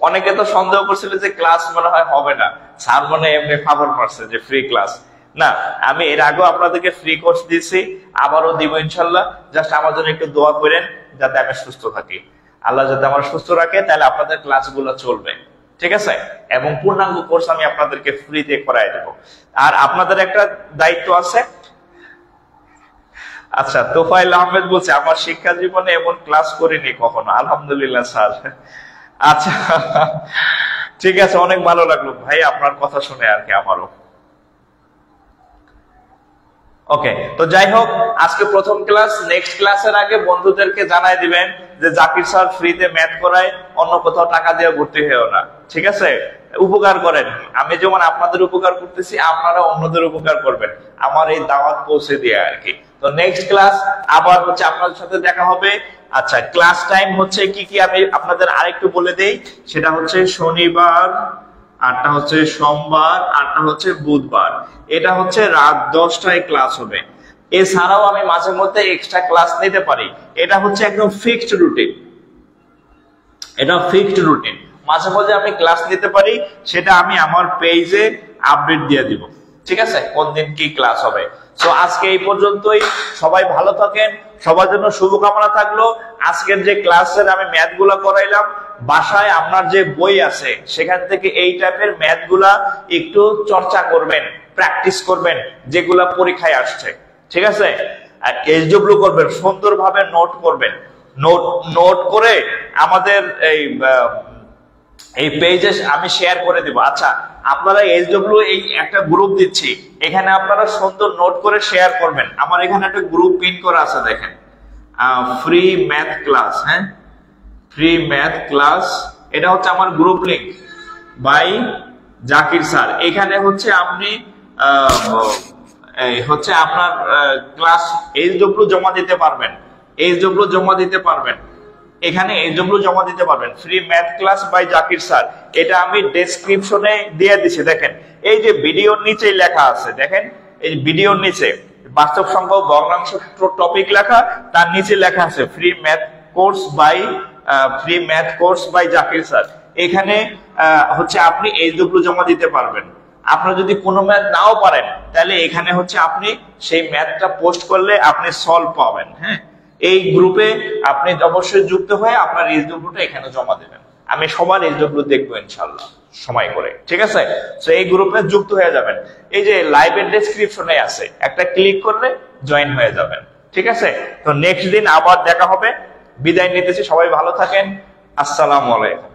অনেকে তো সন্দেহ করছিল যে ক্লাস মনে হয় হবে না, স্যার মনে এমনি ফাভার পারছে যে ফ্রি ক্লাস। না, আমি এর আগেও আপনাদেরকে ফ্রি কোর্স দিয়েছি, আবারও দিব ইনশাল্লাহ। জাস্ট আমার জন্য একটু দোয়া করেন যাতে আমি সুস্থ থাকি, আল্লাহ যাতে আমার সুস্থ রাখে, তাহলে আপনাদের ক্লাসগুলো চলবে, ঠিক আছে। এবং পূর্ণাঙ্গ কোর্স আমি আপনাদেরকে ফ্রিতে করাই দেব। আর আপনাদের একটা দায়িত্ব আছে। আচ্ছা, তোফাইল আহমেদ বলছে আমার শিক্ষা জীবনে এমন ক্লাস করিনি কখনো। আলহামদুলিল্লাহ স্যার। আচ্ছা, ঠিক আছে, অনেক ভালো লাগলো ভাই আপনার কথা শুনে আর কি আমারও। ওকে, তো যাই হোক, আজকে প্রথম ক্লাস। নেক্সট ক্লাসের আগে বন্ধুদেরকে জানাই দিবেন যে জাকির স্যার ফ্রিতে ম্যাথ করায়, অন্য কোথাও টাকা দিয়ে ভর্তি হয়েও না, ঠিক আছে। উপকার করেন, আমি যেমন আপনাদের উপকার করতেছি, আপনারা অন্যদের উপকার করবেন, আমার এই দাওয়াত পৌঁছে দিয়ে আর কি। তো নেক্সট ক্লাস আবার হচ্ছে আপনাদের সাথে দেখা হবে। আচ্ছা, ক্লাস টাইম হচ্ছে কি কি আমি আপনাদের আরেকটু বলে দেই। সেটা হচ্ছে শনিবার, আরটা হচ্ছে সোমবার, আরটা হচ্ছে বুধবার। এটা হচ্ছে রাত 10টায় ক্লাস হবে। এছাড়াও আমি মাঝে মধ্যে এক্সট্রা ক্লাস নিতে পারি, এটা হচ্ছে একদম ফিক্সড রুটিন, এটা ফিক্সড রুটিন। মাঝে মধ্যে আমি ক্লাস নিতে পারি, সেটা আমি আমার পেজে আপডেট দিয়ে দিব, ঠিক আছে, কোন দিন কি ক্লাস হবে। তো আজকে এই পর্যন্তই, সবাই ভালো থাকেন, সবার জন্য শুভকামনা থাকলো। আজকের যে ক্লাসের আমি ম্যাথ গুলা করাইলাম, বাসায় আপনার যে বই আছে সেখান থেকে এই টাইপের ম্যাথ গুলা একটু চর্চা করবেন, প্র্যাকটিস করবেন, যেগুলা পরীক্ষায় আসছে, ঠিক আছে। আর এসডব্লিউ করবেন, সুন্দরভাবে নোট করবেন, নোট করে আমাদের এই পেজে আমি শেয়ার করে দিব। আচ্ছা, আপনারা এসডব্লিউ এই একটা গ্রুপ দিচ্ছি, এখানে আপনারা সুন্দর নোট করে শেয়ার করবেন। আমার এখানে একটা গ্রুপ পিন করা আছে, দেখেন, ফ্রি ম্যাথ ক্লাস। হ্যাঁ, ফ্রি ম্যাথ ক্লাস, এটা হচ্ছে আমার group link by Zakir sir. এখানে হচ্ছে আপনি হচ্ছে আপনার ক্লাস এসডব্লিউ জমা দিতে পারবেন, এসডব্লিউ জমা দিতে পারবেন, এখানে এসডব্লিউ জমা দিতে পারবেন। Free math class by Zakir sir, এটা আমি ডেসক্রিপশনে দিয়ে দিছি। দেখেন, এই যে ভিডিওর নিচে লেখা আছে, দেখেন এই ভিডিওর নিচে বাস্তব সংখ্যা ভগ্নাংশ টপিক লেখা, তার নিচে লেখা আছে free math course by Zakir sir. এখানে হচ্ছে আপনি এসডব্লিউ জমা দিতে পারবেন। আপনারা যদি কোনো ম্যাথ নাও পারেন, তাহলে এখানে হচ্ছে আপনি সেই ম্যাথটা পোস্ট করলে আপনি সলভ পাবেন। হ্যাঁ, এই গ্রুপে আপনি অবশ্যই যুক্ত হয়ে আপনার এসডব্লিউটা এখানে জমা দেবেন। আমি সবার এসডব্লিউ দেখবো ইনশাআল্লাহ সময় করে, ঠিক আছে। তো এই গ্রুপে যুক্ত হয়ে যাবেন। এই যে লাইভের ডেসক্রিপশনে আছে, একটা ক্লিক করলে জয়েন হয়ে যাবেন, ঠিক আছে? তো নেক্সট দিন আবার দেখা হবে। বিদায় নিতেছি, সবাই ভালো থাকেন। আসসালামু আলাইকুম।